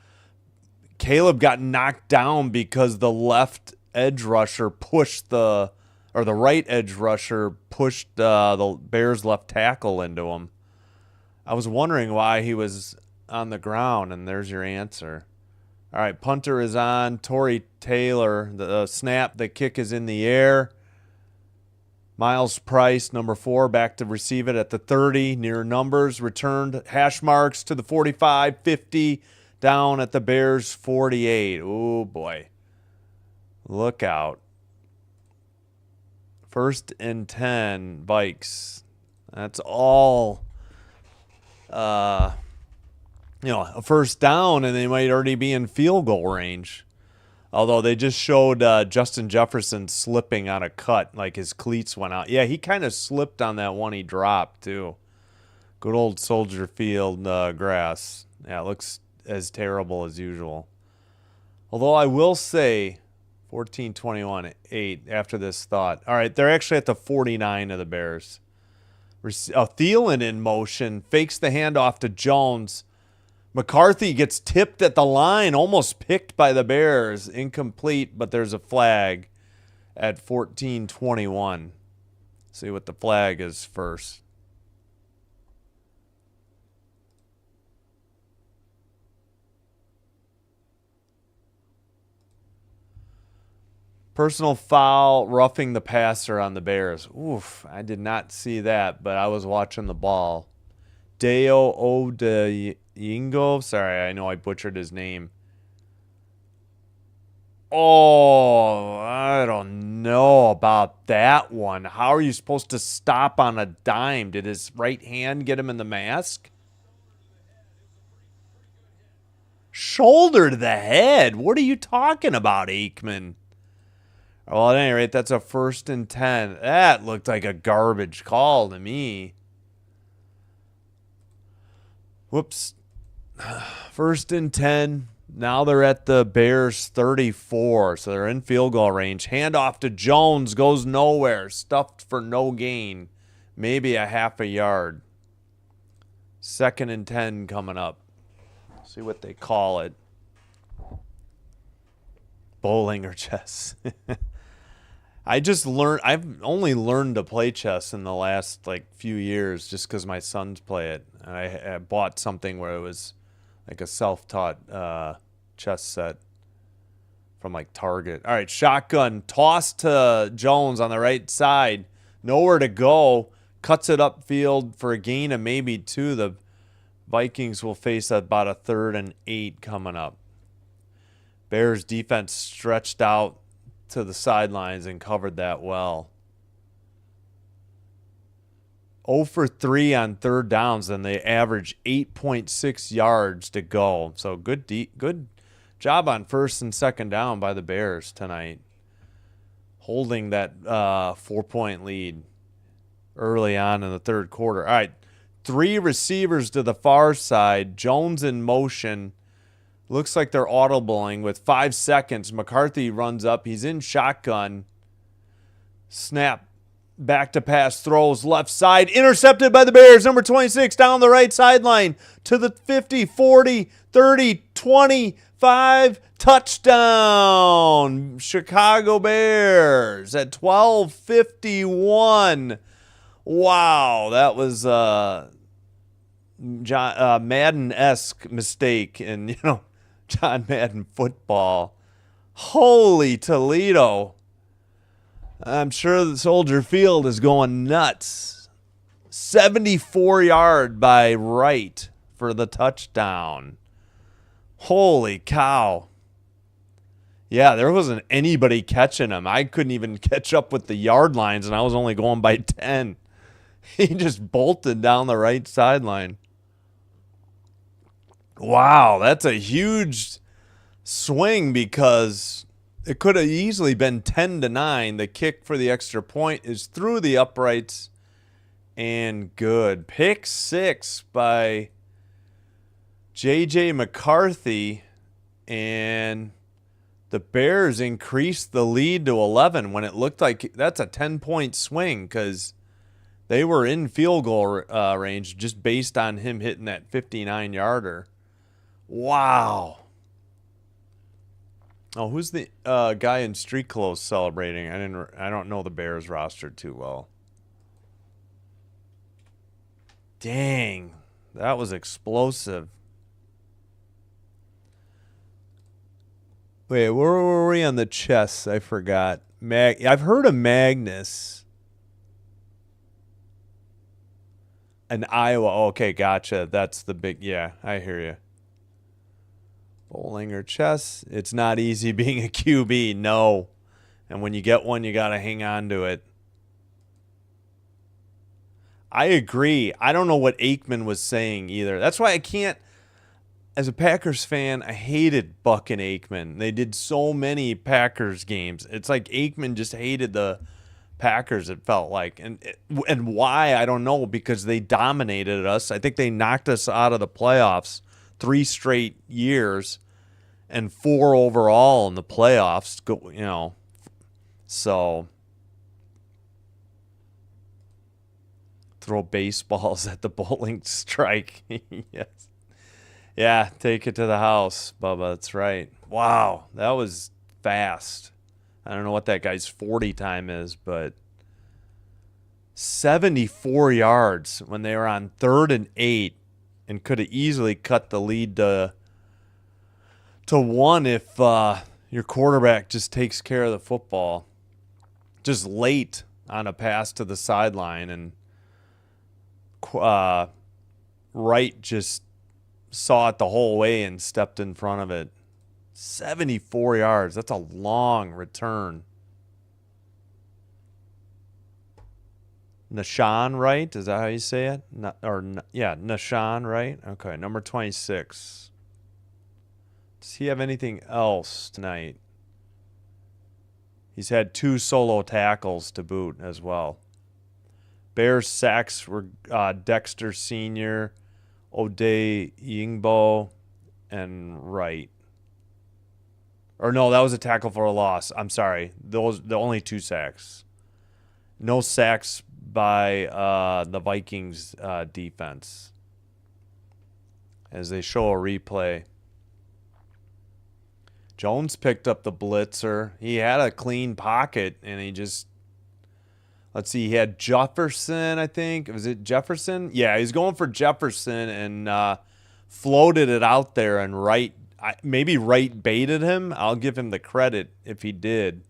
Caleb got knocked down because the left edge rusher pushed the right edge rusher pushed the Bears left tackle into him. I was wondering why he was on the ground, and there's your answer. All right, punter is on. Torrey Taylor, the snap, the kick is in the air. Miles Price, number 4, back to receive it at the 30, near numbers, returned, hash marks to the 45, 50, down at the Bears 48. Oh, boy. Look out. 1st and 10, Vikes. That's all, a 1st down, and they might already be in field goal range. Although they just showed Justin Jefferson slipping on a cut, like his cleats went out. Yeah, he kind of slipped on that one he dropped, too. Good old Soldier Field grass. Yeah, it looks as terrible as usual. Although I will say 14-21, 8 after this thought. All right, they're actually at the 49 of the Bears. Thielen in motion, fakes the handoff to Jones. McCarthy gets tipped at the line, almost picked by the Bears. Incomplete, but there's a flag at 14-21. See what the flag is first. Personal foul, roughing the passer on the Bears. Oof, I did not see that, but I was watching the ball. Deo Odeyingo. Sorry, I know I butchered his name. Oh, I don't know about that one. How are you supposed to stop on a dime? Did his right hand get him in the mask? Shoulder to the head. What are you talking about, Aikman? Well, at any rate, that's a 1st and 10. That looked like a garbage call to me. Whoops. 1st and 10. Now they're at the Bears 34, so they're in field goal range. Handoff to Jones, goes nowhere. Stuffed for no gain. Maybe a half a yard. 2nd and 10 coming up. See what they call it. Bowling or chess. I've only learned to play chess in the last few years just because my sons play it. And I bought something where it was like a self-taught chess set. from like Target. All right, shotgun toss to Jones on the right side. Nowhere to go. Cuts it upfield for a gain of maybe 2. The Vikings will face about a 3rd and 8 coming up. Bears defense stretched out to the sidelines and covered that well. 0 for 3 on 3rd downs, and they average 8.6 yards to go. So good job on 1st and 2nd down by the Bears tonight, holding that 4-point lead early on in the 3rd quarter. All right, 3 receivers to the far side. Jones in motion. Looks like they're audibling with 5 seconds. McCarthy runs up. He's in shotgun. Snap. Back to pass, throws left side, intercepted by the Bears. Number 26 down the right sideline to the 50, 40, 30, 25. Touchdown, Chicago Bears at 12:51. Wow, that was Madden-esque mistake in John Madden football. Holy Toledo. I'm sure the Soldier Field is going nuts. 74-yard by Wright for the touchdown. Holy cow. Yeah, there wasn't anybody catching him. I couldn't even catch up with the yard lines, and I was only going by 10. He just bolted down the right sideline. Wow, that's a huge swing because it could have easily been 10-9. The kick for the extra point is through the uprights and good. Pick 6 by J.J. McCarthy, and the Bears increased the lead to 11 when it looked like that's a 10-point swing because they were in field goal range just based on him hitting that 59-yarder. Wow. Oh, who's the guy in street clothes celebrating? I don't know the Bears roster too well. Dang, that was explosive. Wait, where were we on the chess? I forgot. I've heard of Magnus. And Iowa. Okay, gotcha. That's the big. Yeah, I hear you. Bowling or chess, it's not easy being a QB, no. And when you get one, you got to hang on to it. I agree. I don't know what Aikman was saying either. That's why I can't, as a Packers fan, I hated Buck and Aikman. They did so many Packers games. It's like Aikman just hated the Packers, it felt like. And why, I don't know, because they dominated us. I think they knocked us out of the playoffs 3 straight years and 4 overall in the playoffs, so throw baseballs at the bowling strike. Yes. Yeah, take it to the house, Bubba. That's right. Wow, that was fast. I don't know what that guy's 40 time is, but 74 yards when they were on 3rd and 8. And could have easily cut the lead to 1 if your quarterback just takes care of the football. Just late on a pass to the sideline, and Wright just saw it the whole way and stepped in front of it. 74 yards. That's a long return. Nashawn Wright, is that how you say it? Nashawn Wright. Okay, number 26. Does he have anything else tonight? He's had 2 solo tackles to boot as well. Bears sacks were Dexter Sr., O'Day Yingbo, and Wright. Or no, that was a tackle for a loss. I'm sorry. The only 2 sacks. No sacks by the Vikings defense as they show a replay. Jones picked up the blitzer. He had a clean pocket, and he just, let's see, he had Jefferson, I think. Was it Jefferson? Yeah, he's going for Jefferson and floated it out there, and Wright maybe Wright baited him. I'll give him the credit if he did.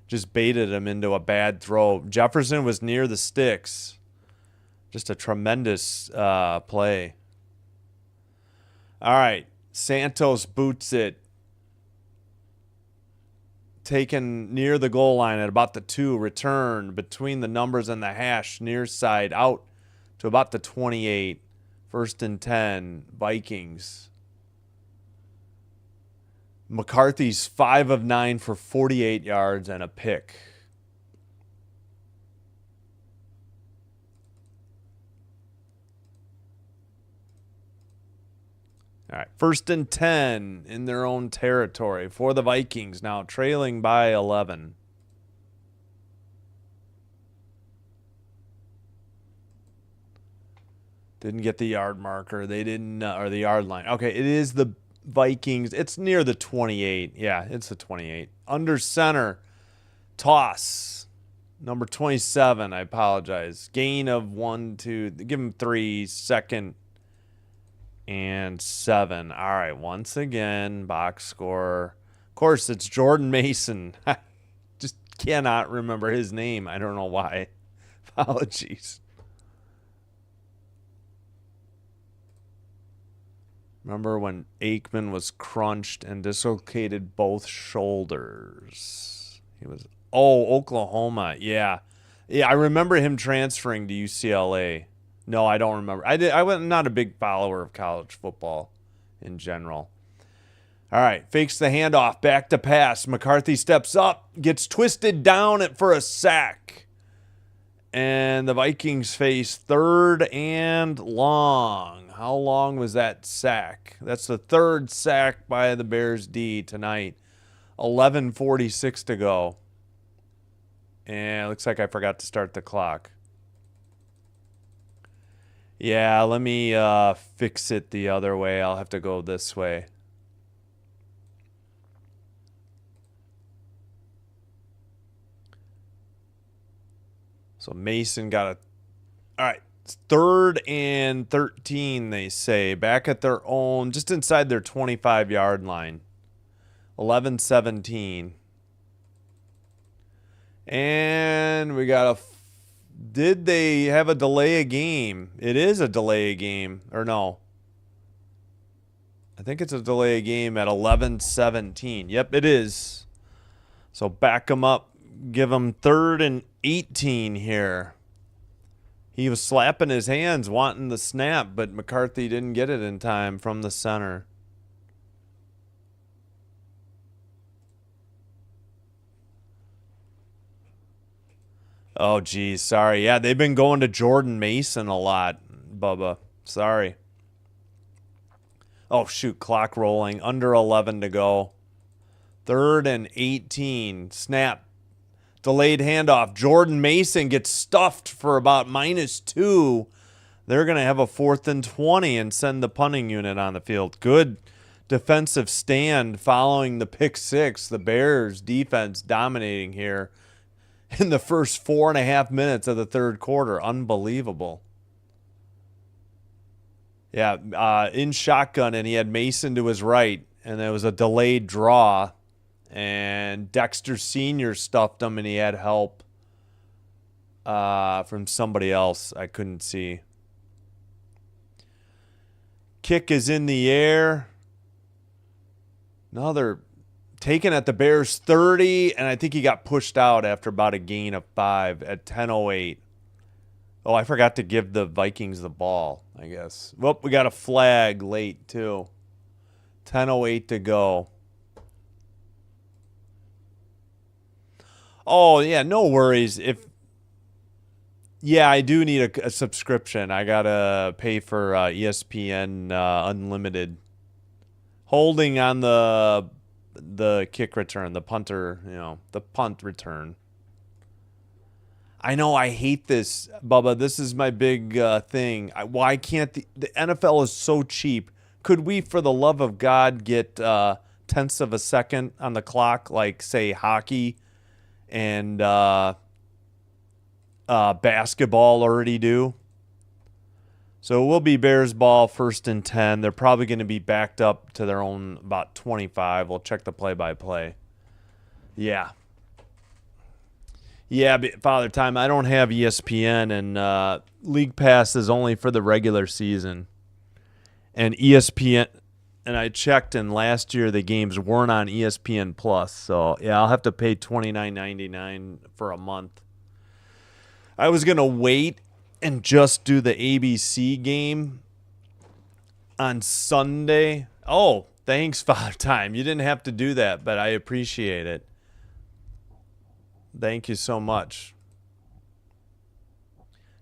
Just baited him into a bad throw. Jefferson was near the sticks. Just a tremendous play. All right. Santos boots it. Taken near the goal line at about the 2. Return between the numbers and the hash. Near side out to about the 28. 1st and 10. Vikings. McCarthy's 5 of 9 for 48 yards and a pick. All right, 1st and 10 in their own territory for the Vikings, now trailing by 11. Didn't get the yard marker. They didn't, or the yard line. Okay, it is the Vikings. It's near the 28. Yeah, it's the 28. Under center. Toss. Number 27. I apologize. Gain of 1, 2. Give him 3. 2nd and 7. All right. Once again, box score. Of course, it's Jordan Mason. I just cannot remember his name. I don't know why. Apologies. Remember when Aikman was crunched and dislocated both shoulders? He was, Oklahoma. Yeah. Yeah, I remember him transferring to UCLA. No, I don't remember. I was not a big follower of college football in general. All right, fakes the handoff, back to pass. McCarthy steps up, gets twisted down for a sack. And the Vikings face 3rd and long. How long was that sack? That's the 3rd sack by the Bears D tonight. 11:46 to go. And it looks like I forgot to start the clock. Yeah, let me fix it the other way. I'll have to go this way. So Mason got a... All right. 3rd and 13, they say. Back at their own, just inside their 25-yard line. 11-17. And we got a... Did they have a delay of game? It is a delay of game. Or no. I think it's a delay of game at 11-17. Yep, it is. So back them up. Give them 3rd and 18 here. He was slapping his hands wanting the snap, but McCarthy didn't get it in time from the center. Oh, geez. Sorry. Yeah, they've been going to Jordan Mason a lot, Bubba. Sorry. Oh, shoot. Clock rolling. Under 11 to go. 3rd and 18. Snap. Delayed handoff. Jordan Mason gets stuffed for about -2. They're going to have a 4th and 20 and send the punting unit on the field. Good defensive stand following the pick 6. The Bears defense dominating here in the first 4.5 minutes of the 3rd quarter. Unbelievable. Yeah, in shotgun, and he had Mason to his right, and there was a delayed draw. And Dexter Sr. stuffed him, and he had help from somebody else I couldn't see. Kick is in the air. Another taken at the Bears 30, and I think he got pushed out after about a gain of 5 at 10:08. Oh, I forgot to give the Vikings the ball, I guess. Well, we got a flag late, too. 10:08 to go. Oh, yeah, no worries. Yeah, I do need a subscription. I got to pay for ESPN Unlimited. Holding on the kick return, the punter, the punt return. I know I hate this, Bubba. This is my big thing. Why can't the NFL is so cheap? Could we, for the love of God, get tenths of a second on the clock, like, say, hockey and basketball already do? So it will be Bears ball, 1st and 10. They're probably going to be backed up to their own about 25. We'll check the play-by-play. Yeah. Yeah, Father Time, I don't have ESPN, and League Pass is only for the regular season. And ESPN, and I checked, and last year the games weren't on ESPN Plus. So, yeah, I'll have to pay $29.99 for a month. I was going to wait and just do the ABC game on Sunday. Oh, thanks, Father Time. You didn't have to do that, but I appreciate it. Thank you so much.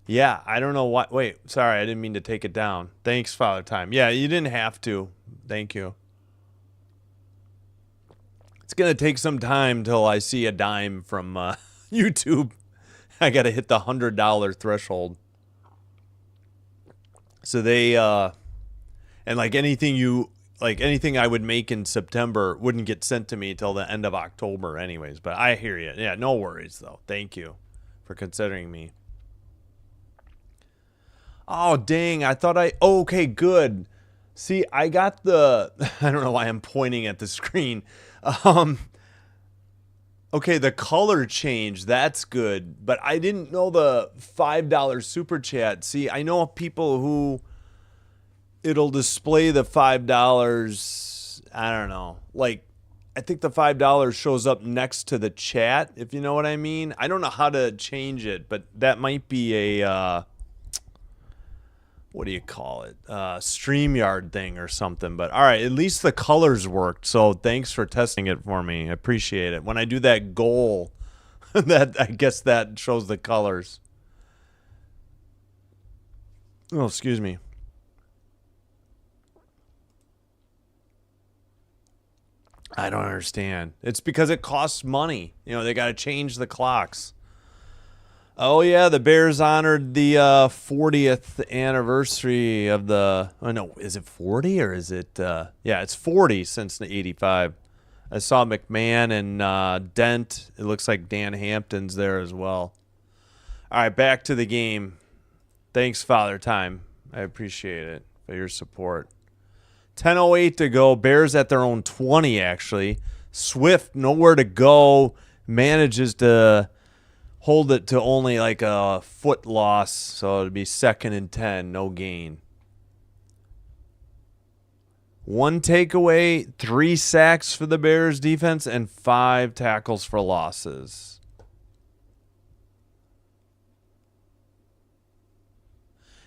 Yeah, I don't know what. Wait, sorry, I didn't mean to take it down. Thanks, Father Time. Yeah, you didn't have to. Thank you. It's going to take some time till I see a dime from YouTube. I got to hit the $100 threshold. So they, and like anything I would make in September wouldn't get sent to me till the end of October anyways. But I hear you. Yeah, no worries, though. Thank you for considering me. Oh, dang. I thought okay, good. See, I got the... I don't know why I'm pointing at the screen. Okay, the color change. That's good. But I didn't know the $5 super chat. See, I know people who... It'll display the $5. I don't know. Like, I think the $5 shows up next to the chat, if you know what I mean. I don't know how to change it, but that might be a... what do you call it? StreamYard thing or something. But all right, at least the colors worked. So thanks for testing it for me. I appreciate it. When I do that goal, I guess that shows the colors. Oh, excuse me. I don't understand. It's because it costs money. They got to change the clocks. Oh, yeah, the Bears honored the 40th anniversary of the... Oh, no, is it 40 or is it... yeah, it's 40 since the 85. I saw McMahon and Dent. It looks like Dan Hampton's there as well. All right, back to the game. Thanks, Father Time. I appreciate it for your support. 10:08 to go. Bears at their own 20, actually. Swift, nowhere to go. Manages to... hold it to only like a foot loss, so it'd be 2nd and 10, no gain. 1 takeaway, 3 sacks for the Bears defense, and 5 tackles for losses.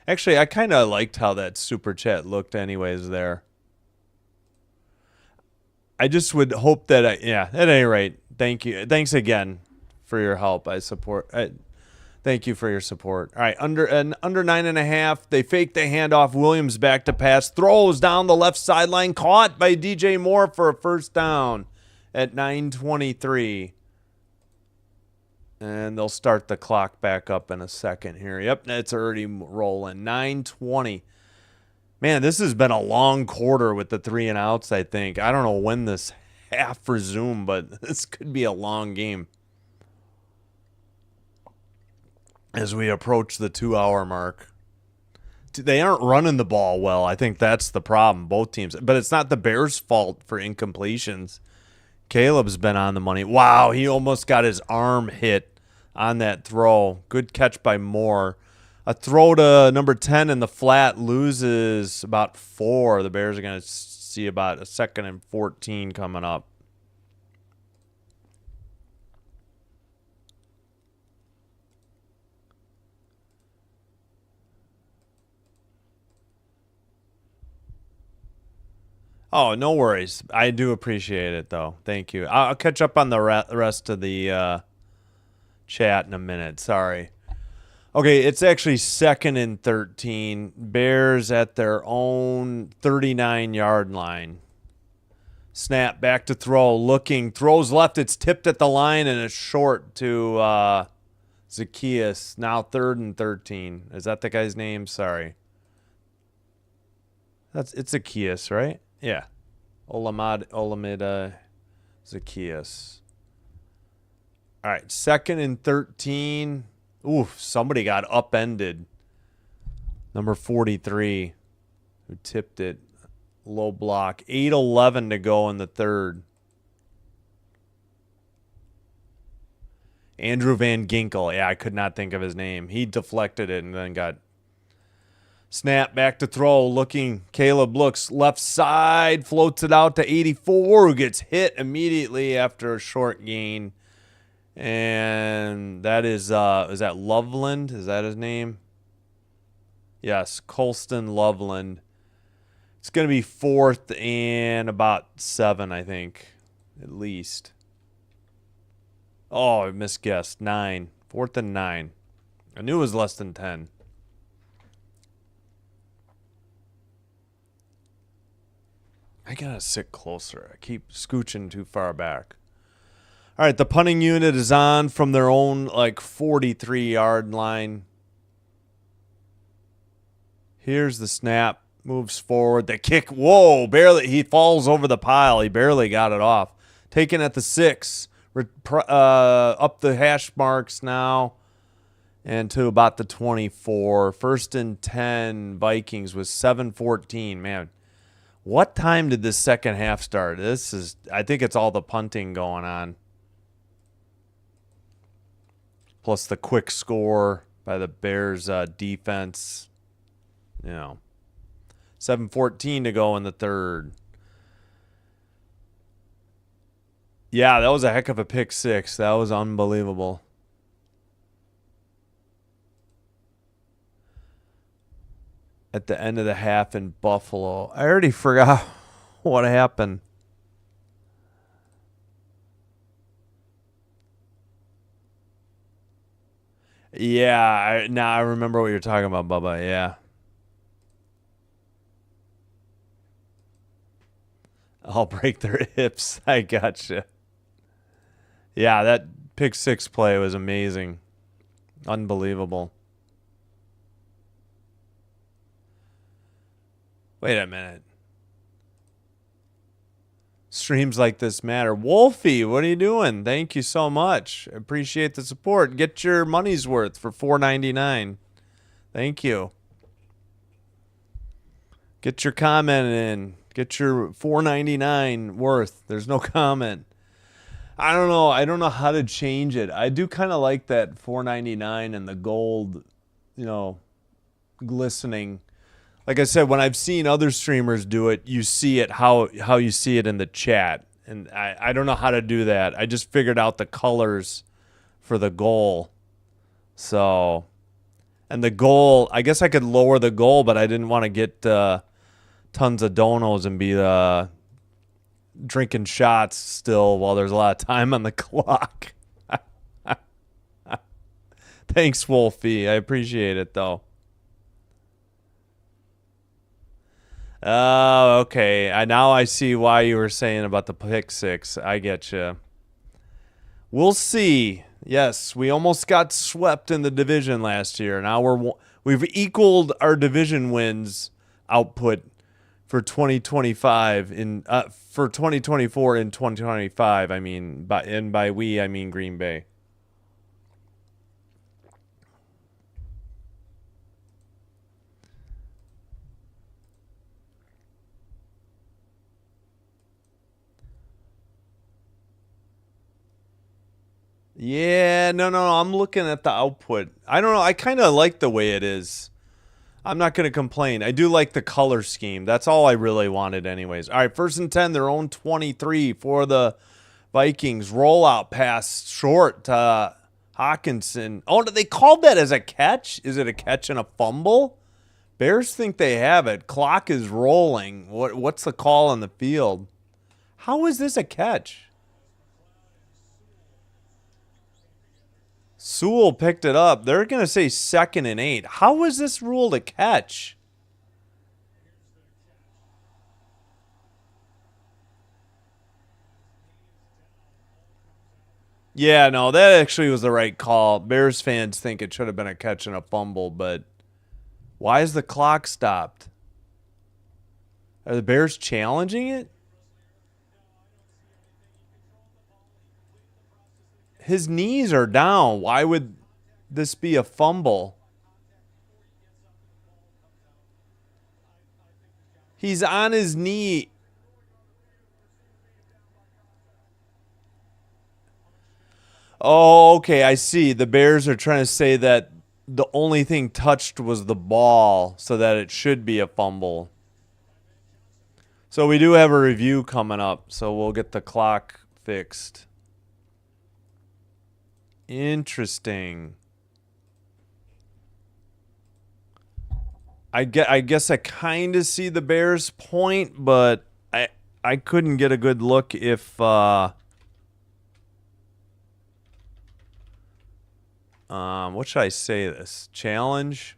Actually, I kind of liked how that super chat looked anyways there. I just would hope that, at any rate, thank you. Thanks again for your help. Thank you for your support. All right, under 9.5. They fake the handoff. Williams back to pass. Throws down the left sideline. Caught by DJ Moore for a first down at 9:23. And they'll start the clock back up in a second here. Yep, it's already rolling. 9:20. Man, this has been a long quarter with the 3 and outs, I think. I don't know when this half resumed, but this could be a long game as we approach the 2-hour mark. They aren't running the ball well. I think that's the problem, both teams. But it's not the Bears' fault for incompletions. Caleb's been on the money. Wow, he almost got his arm hit on that throw. Good catch by Moore. A throw to number 10 in the flat loses about 4. The Bears are going to see about a 2nd and 14 coming up. Oh, no worries. I do appreciate it, though. Thank you. I'll catch up on the rest of the chat in a minute. Sorry. Okay, it's actually 2nd and 13. Bears at their own 39-yard line. Snap, back to throw. Looking, throws left. It's tipped at the line, and it's short to Zacchaeus. Now 3rd and 13. Is that the guy's name? Sorry. It's Zacchaeus, right? Yeah. Olamide Zacchaeus. All right, 2nd and 13. Oof, somebody got upended. Number 43, who tipped it. Low block. 8:11 to go in the third. Andrew Van Ginkel. Yeah, I could not think of his name. He deflected it and then got snap back to throw. Looking. Caleb looks left side. Floats it out to 84, who gets hit immediately after a short gain. And that is that Loveland? Is that his name? Yes, Colston Loveland. It's going to be 4th and about 7, I think, at least. Oh, I misguessed. 9. 4th and 9. I knew it was less than 10. I got to sit closer. I keep scooching too far back. All right, the punting unit is on from their own, 43-yard line. Here's the snap. Moves forward. The kick. Whoa, barely. He falls over the pile. He barely got it off. Taken at the 6. Up the hash marks now. And to about the 24. 1st and 10 Vikings with 7:14. Man, what time did this second half start? I think it's all the punting going on. Plus the quick score by the Bears defense. 7:14 to go in the third. Yeah, that was a heck of a pick six. That was unbelievable. At the end of the half in Buffalo. I already forgot what happened. Yeah, now I remember what you're talking about, Bubba. Yeah. I'll break their hips. I gotcha. Yeah, that pick six play was amazing. Unbelievable. Wait a minute. Streams like this matter. Wolfie, what are you doing? Thank you so much. Appreciate the support. Get your money's worth for $4.99. Thank you. Get your comment in. Get your $4.99 worth. There's no comment. I don't know. I don't know how to change it. I do kind of like that $4.99 and the gold, glistening. Like I said, when I've seen other streamers do it, you see it how you see it in the chat. And I don't know how to do that. I just figured out the colors for the goal. So, and the goal, I guess I could lower the goal, but I didn't want to get tons of donos and be drinking shots still while there's a lot of time on the clock. Thanks, Wolfie. I appreciate it, though. Oh, okay. Now I see why you were saying about the pick six. I get you. We'll see. Yes, we almost got swept in the division last year. Now we've equaled our division wins output for 2025 for 2024 and 2025. I mean, by we I mean Green Bay. Yeah, no, I'm looking at the output. I don't know. I kind of like the way it is. I'm not going to complain. I do like the color scheme. That's all I really wanted anyways. All right, 1st and 10, their own 23 for the Vikings. Rollout pass short to Hawkinson. Oh, they called that as a catch? Is it a catch and a fumble? Bears think they have it. Clock is rolling. What's the call on the field? How is this a catch? Sewell picked it up. They're going to say 2nd and 8. How is this ruled a catch? Yeah, no, that actually was the right call. Bears fans think it should have been a catch and a fumble, but why is the clock stopped? Are the Bears challenging it? His knees are down. Why would this be a fumble? He's on his knee. Oh, okay, I see. The Bears are trying to say that the only thing touched was the ball, so that it should be a fumble. So we do have a review coming up, so we'll get the clock fixed. Interesting. I guess I kind of see the Bears' point, but I couldn't get a good look if what should I say this? Challenge?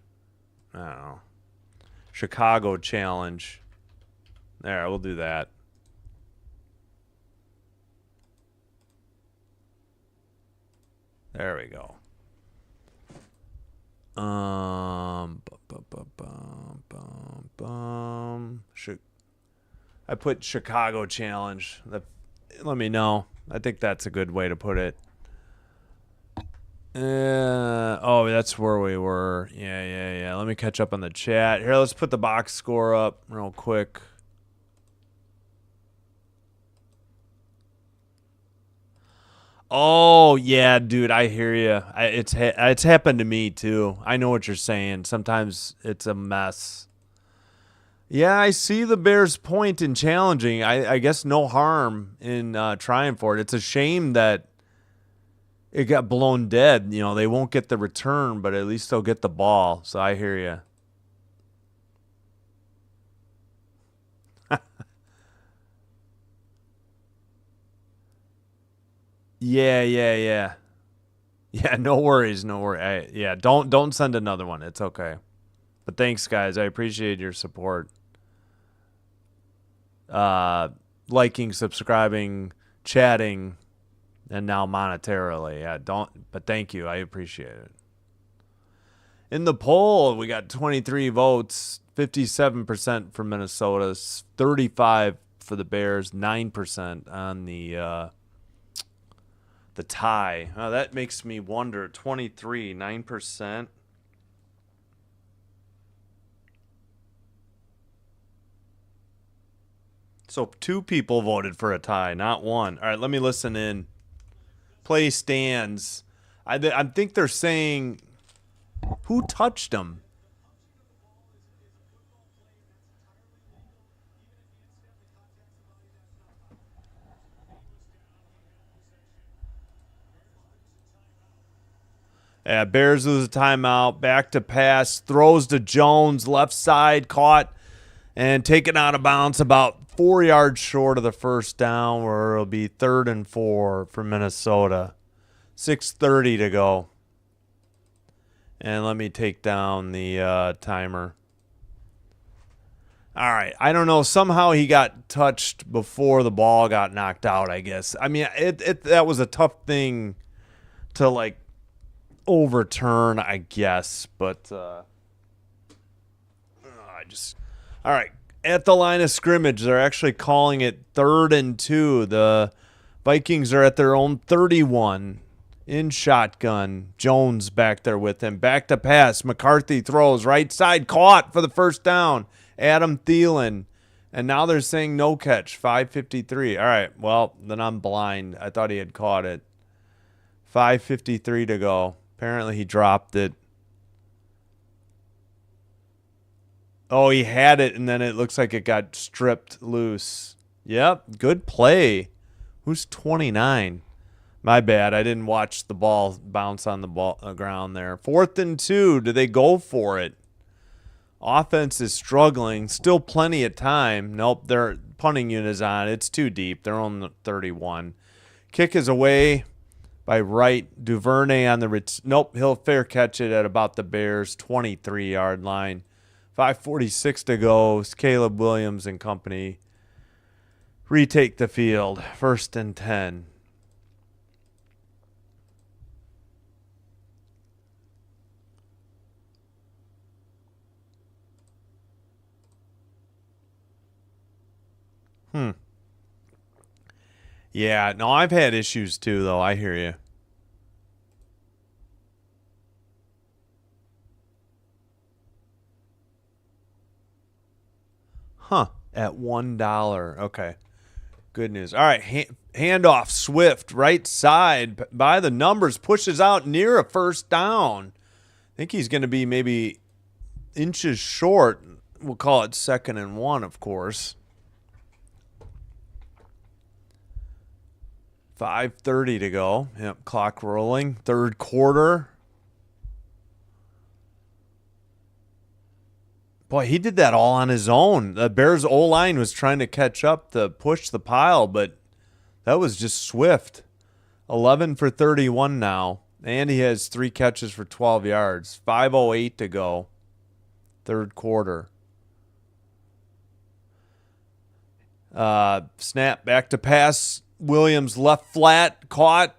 I don't know. Chicago challenge. There, we'll do that. There we go. I put Chicago challenge. Let me know. I think that's a good way to put it. Oh, that's where we were. Yeah. Let me catch up on the chat. Here, let's put the box score up real quick. Oh, yeah, dude, I hear you. It's happened to me too. I know what you're saying. Sometimes it's a mess. Yeah, I see the Bears' point in challenging. I guess no harm in trying for it. It's a shame that it got blown dead. You know, they won't get the return, but at least they'll get the ball. So I hear you. Yeah. Yeah, no worries, no worries. Yeah, don't send another one. It's okay. But thanks, guys. I appreciate your support. Liking, subscribing, chatting, and now monetarily. Yeah, but thank you. I appreciate it. In the poll, we got 23 votes, 57% for Minnesota, 35 for the Bears, 9% on the tie. Oh, that makes me wonder. 23, 9%. So 2 people voted for a tie, not 1. All right, let me listen in. Play stands. I think they're saying, who touched him? Yeah, Bears lose a timeout. Back to pass. Throws to Jones. Left side. Caught and taken out of bounds about 4 yards short of the first down, where it'll be 3rd and 4 for Minnesota. 6:30 to go. And let me take down the timer. All right. I don't know. Somehow he got touched before the ball got knocked out, I guess. I mean, that was a tough thing to, like, overturn, I guess. But all right. At the line of scrimmage, they're actually calling it 3rd and 2. The Vikings are at their own 31 in shotgun. Jones back there with him. Back to pass. McCarthy throws. Right side. Caught for the first down. Adam Thielen. And now they're saying no catch. 5:53. All right. Well, then I'm blind. I thought he had caught it. 5:53 to go. Apparently he dropped it. Oh, he had it, and then it looks like it got stripped loose. Yep, good play. Who's 29? My bad. I didn't watch the ball bounce on the ground there. 4th and 2. Do they go for it? Offense is struggling. Still plenty of time. Nope, their punting unit is on. It's too deep. They're on the 31. Kick is away by Wright. Duvernay on the nope, he'll fair catch it at about the Bears' 23-yard line. 5:46 to go. Caleb Williams and company retake the field. 1st and 10. Yeah, no, I've had issues too, though. I hear you. At $1. Okay. Good news. All right, handoff, Swift, right side, by the numbers, pushes out near a first down. I think he's going to be maybe inches short. We'll call it 2nd and 1, of course. 5:30 to go. Yep, clock rolling. Third quarter. Boy, he did that all on his own. The Bears O-line was trying to catch up to push the pile, but that was just Swift. 11 for 31 now. And he has 3 catches for 12 yards. 5:08 to go. Third quarter. Snap back to pass. Williams left flat, caught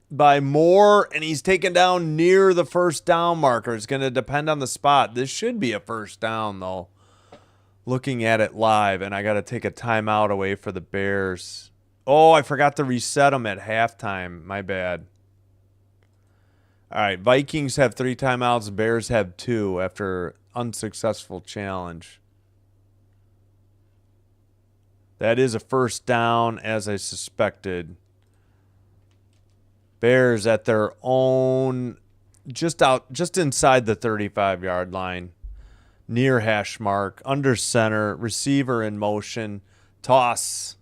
by Moore, and he's taken down near the first down marker. It's going to depend on the spot. This should be a first down, though, looking at it live, and I got to take a timeout away for the Bears. Oh, I forgot to reset them at halftime. My bad. All right, Vikings have 3 timeouts. Bears have 2 after unsuccessful challenge. That is a first down, as I suspected. Bears at their own, just inside the 35-yard line, near hash mark, under center, receiver in motion, toss.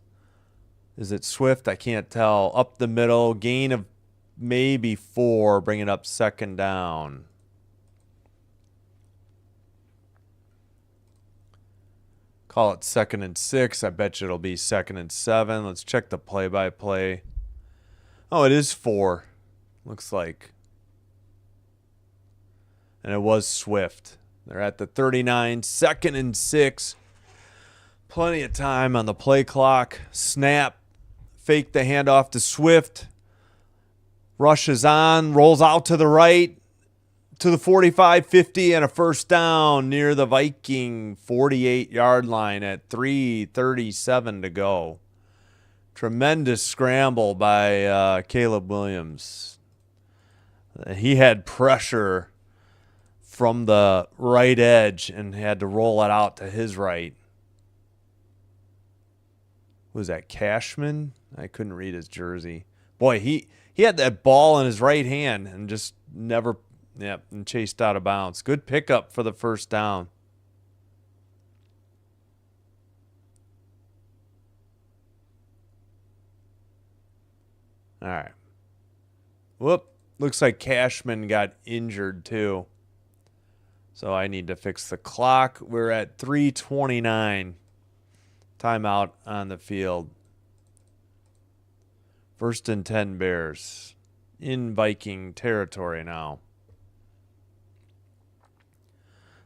Is it Swift? I can't tell. Up the middle, gain of maybe 4, bring it up 2nd down. Call it 2nd and 6. I bet you it'll be 2nd and 7. Let's check the play-by-play. Oh, it is 4. Looks like. And it was Swift. They're at the 39. 2nd and 6. Plenty of time on the play clock. Snap. Fake the handoff to Swift. Rushes on. Rolls out to the right. To the 45, 50, and a first down near the Viking 48-yard line at 3:37 to go. Tremendous scramble by Caleb Williams. He had pressure from the right edge and had to roll it out to his right. Was that Cashman? I couldn't read his jersey. Boy, he had that ball in his right hand and just never... Yep, and chased out of bounds. Good pickup for the first down. All right. Whoop. Looks like Cashman got injured too. So I need to fix the clock. We're at 3:29. Timeout on the field. 1st and 10 Bears. In Viking territory now.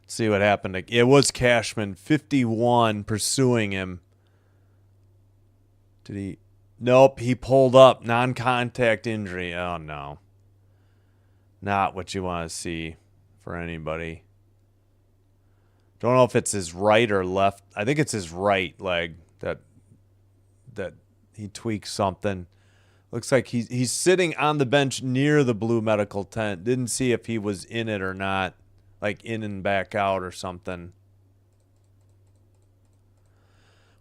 See what happened. It was Cashman, 51, pursuing him. Did he? Nope, he pulled up. Non-contact injury. Oh, no. Not what you want to see for anybody. Don't know if it's his right or left. I think it's his right leg that he tweaked something. Looks like he's sitting on the bench near the blue medical tent. Didn't see if he was in it or not. Like in and back out or something.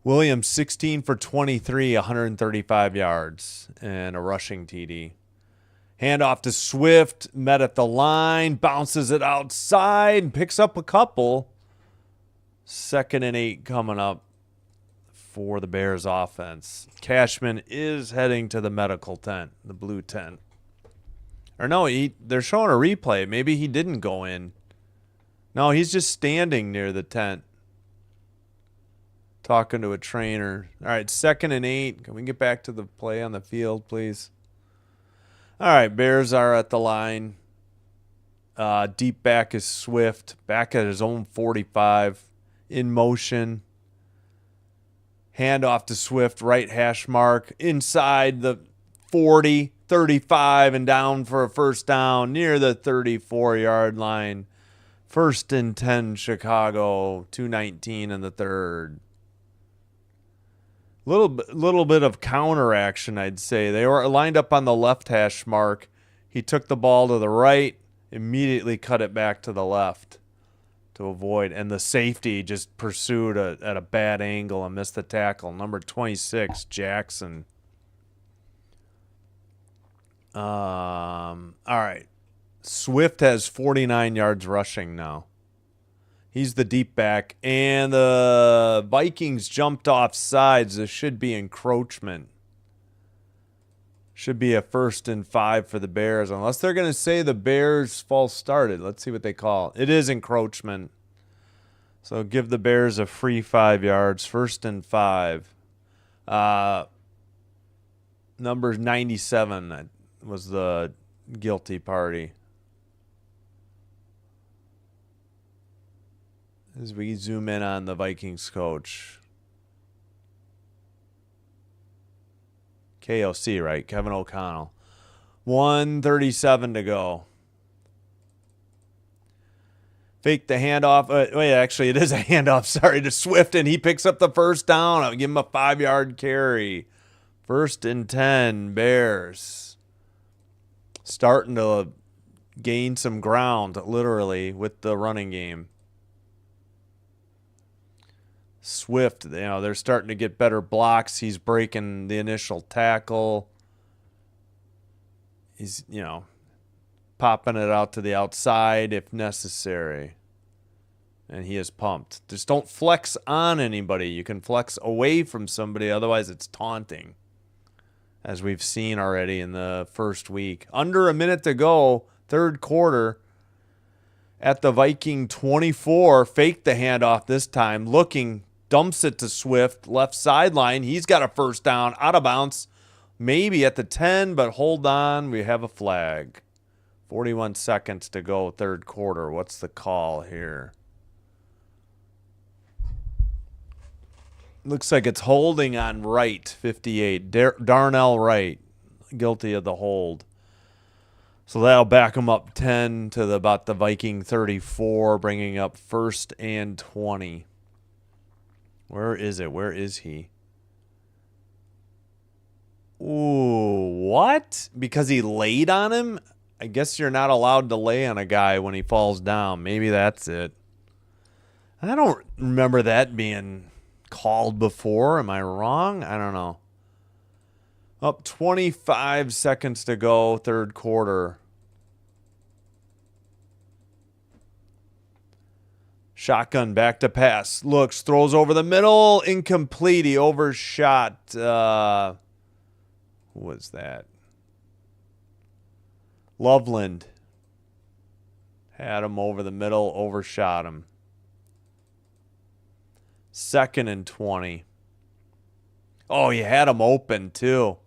Williams, 16 for 23, 135 yards, and a rushing TD. Handoff to Swift, met at the line, bounces it outside, picks up a couple. 2nd and 8 coming up for the Bears offense. Cashman is heading to the medical tent, the blue tent. Or no, they're showing a replay. Maybe he didn't go in. No, he's just standing near the tent. Talking to a trainer. All right, 2nd and 8. Can we get back to the play on the field, please? All right, Bears are at the line. Deep back is Swift. Back at his own 45. In motion. Handoff to Swift, right hash mark. Inside the 40, 35, and down for a first down near the 34-yard line. 1st and 10 Chicago, 2:19 in the third. Little bit of counter action, I'd say. They were lined up on the left hash mark. He took the ball to the right, immediately cut it back to the left. to avoid. And the safety just pursued at a bad angle and missed the tackle. Number 26, Jackson. All right. Swift has 49 yards rushing now. He's the deep back. And the Vikings jumped off sides. This should be encroachment. Should be a 1st and 5 for the Bears. Unless they're going to say the Bears false started. Let's see what they call it. It is encroachment. So give the Bears a free 5 yards. 1st and 5. Number 97 was the guilty party. As we zoom in on the Vikings coach. KOC, right? Kevin O'Connell. 1:37 to go. Fake the handoff. Wait, actually, it is a handoff. Sorry, to Swift, and he picks up the first down. I'll give him a 5-yard carry. 1st and 10, Bears. Starting to gain some ground, literally, with the running game. Swift, they're starting to get better blocks. He's breaking the initial tackle. He's, popping it out to the outside if necessary. And he is pumped. Just don't flex on anybody. You can flex away from somebody. Otherwise, it's taunting. As we've seen already in the first week. Under a minute to go, 3rd quarter. At the Viking 24. Faked the handoff this time. Looking, dumps it to Swift. Left sideline. He's got a first down. Out of bounds. Maybe at the 10, but hold on. We have a flag. 41 seconds to go, 3rd quarter. What's the call here? Looks like it's holding on Wright, 58. Darnell Wright, guilty of the hold. So that'll back him up 10 to about the Viking 34, bringing up 1st and 20. Where is it? Where is he? Ooh, what? Because he laid on him? I guess you're not allowed to lay on a guy when he falls down. Maybe that's it. I don't remember that being called before. Am I wrong? I don't know. Up 25 seconds to go, 3rd quarter. Shotgun, back to pass. Looks, throws over the middle. Incomplete. He overshot. Who was that? Loveland. Had him over the middle. Overshot him. 2nd and 20. Oh, you had him open, too.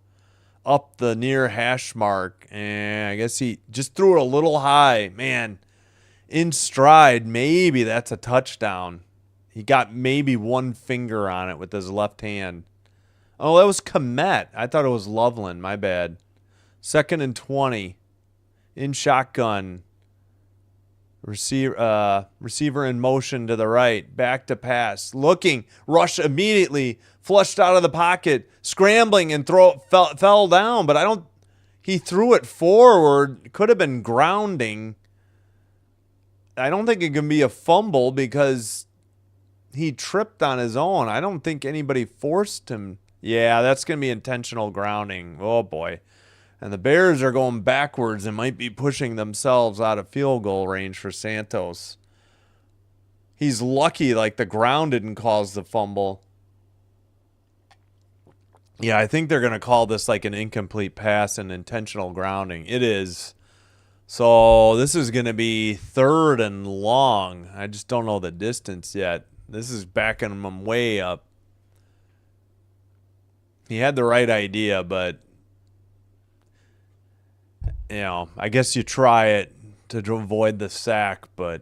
Up the near hash mark. And I guess he just threw it a little high. Man, in stride, maybe that's a touchdown. He got maybe one finger on it with his left hand. Oh, that was Komet. I thought it was Loveland. My bad. 2nd and 20. In shotgun. Receiver in motion to the right. Back to pass. Looking. Rush immediately. Flushed out of the pocket. Scrambling and fell down. But he threw it forward. Could have been grounding. I don't think it can be a fumble because he tripped on his own. I don't think anybody forced him. Yeah, that's going to be intentional grounding. Oh, boy. And the Bears are going backwards and might be pushing themselves out of field goal range for Santos. He's lucky like the ground didn't cause the fumble. Yeah, I think they're going to call this like an incomplete pass and intentional grounding. It is. So this is going to be 3rd and long. I just don't know the distance yet. This is backing him way up. He had the right idea, but I guess you try it to avoid the sack, but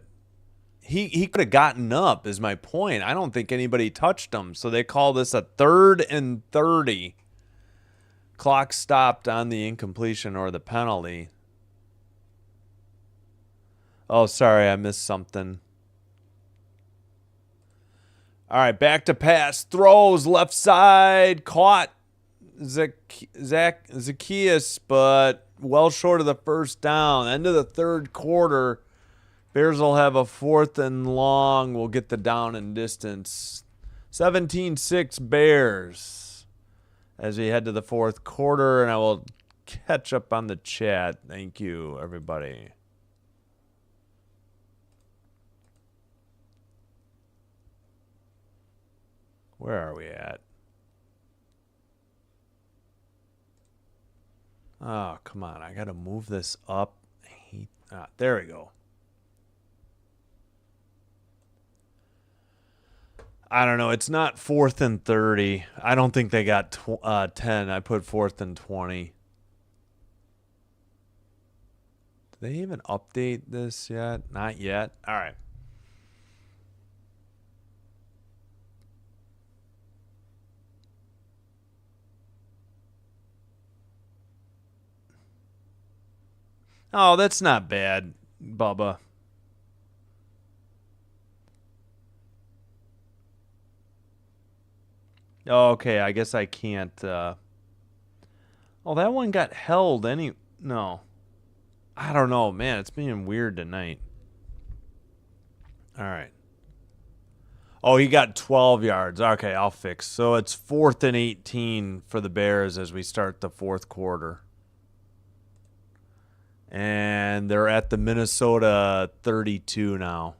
he could have gotten up is my point. I don't think anybody touched him. So they call this a 3rd and 30. Clock stopped on the incompletion or the penalty. Oh, sorry, I missed something. All right, back to pass. Throws left side. Caught Zacchaeus, but well short of the first down. End of the 3rd quarter. Bears will have a 4th and long. We'll get the down and distance. 17-6 Bears as we head to the 4th quarter, and I will catch up on the chat. Thank you, everybody. Where are we at? Oh, come on. I got to move this up. There we go. I don't know. It's not 4th and 30. I don't think they got 10. I put 4th and 20. Did they even update this yet? Not yet. All right. Oh, that's not bad, Bubba. Oh, okay, I guess I can't. Oh, that one got held. No. I don't know, man. It's being weird tonight. All right. Oh, he got 12 yards. Okay, I'll fix. So it's 4th and 18 for the Bears as we start the 4th quarter. And they're at the Minnesota 32 now.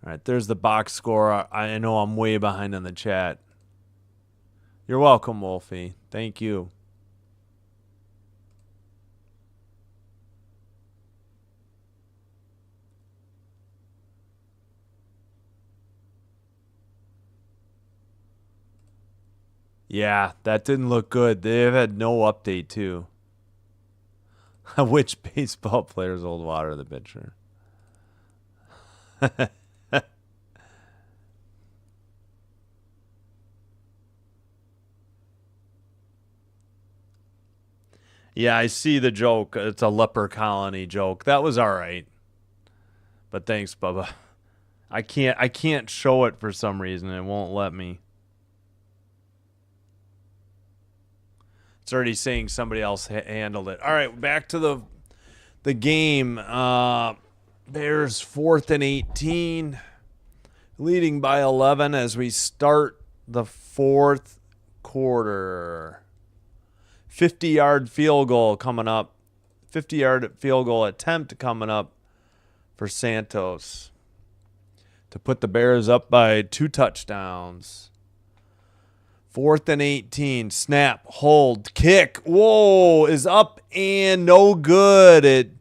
All right, there's the box score. I know I'm way behind on the chat. You're welcome, Wolfie. Thank you. Yeah, that didn't look good. They've had no update, too. Which baseball players hold water in the pitcher? Yeah, I see the joke. It's a leper colony joke. That was all right. But thanks, Bubba. I can't show it for some reason. It won't let me. It's already saying somebody else handled it. All right, back to the game. Bears 4th and 18, leading by 11 as we start the 4th quarter. 50-yard field goal coming up. 50-yard field goal attempt coming up for Santos to put the Bears up by 2 touchdowns. 4th and 18. Snap, hold, kick. Whoa, is up and no good. It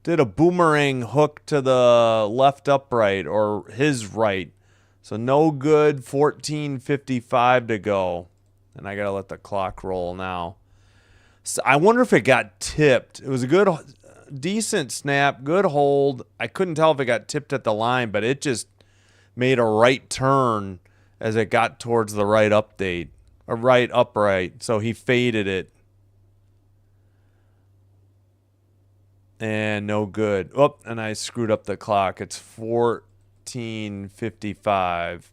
did a boomerang hook to the left upright or his right. So no good. 14:55 to go. And I got to let the clock roll now. So I wonder if it got tipped. It was a decent snap, good hold. I couldn't tell if it got tipped at the line, but it just made a right turn as it got towards the right update. A right upright, so he faded it. And no good. Oh, and I screwed up the clock. It's 14:55.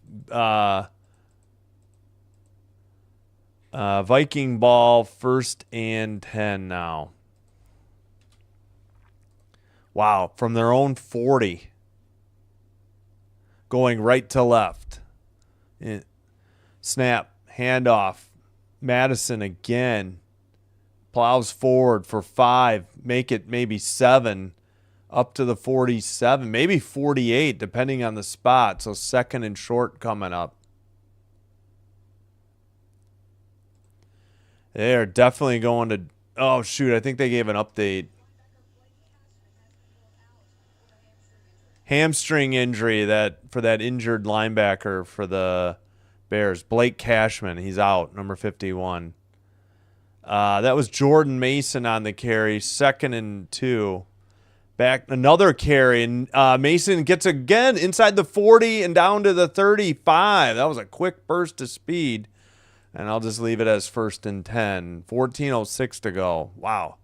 Viking ball, 1st and 10 now. Wow, from their own 40. Going right to left. Snap. Handoff. Madison again. Plows forward for 5. Make it maybe 7. Up to the 47. Maybe 48, depending on the spot. So 2nd and short coming up. They're definitely going to... Oh, shoot. I think they gave an update. Hamstring injury for that injured linebacker for the Bears. Blake Cashman, he's out, number 51. That was Jordan Mason on the carry, 2nd and 2. Back another carry, and Mason gets again inside the 40 and down to the 35. That was a quick burst of speed, and I'll just leave it as 1st and 10. 14:06 to go. Wow.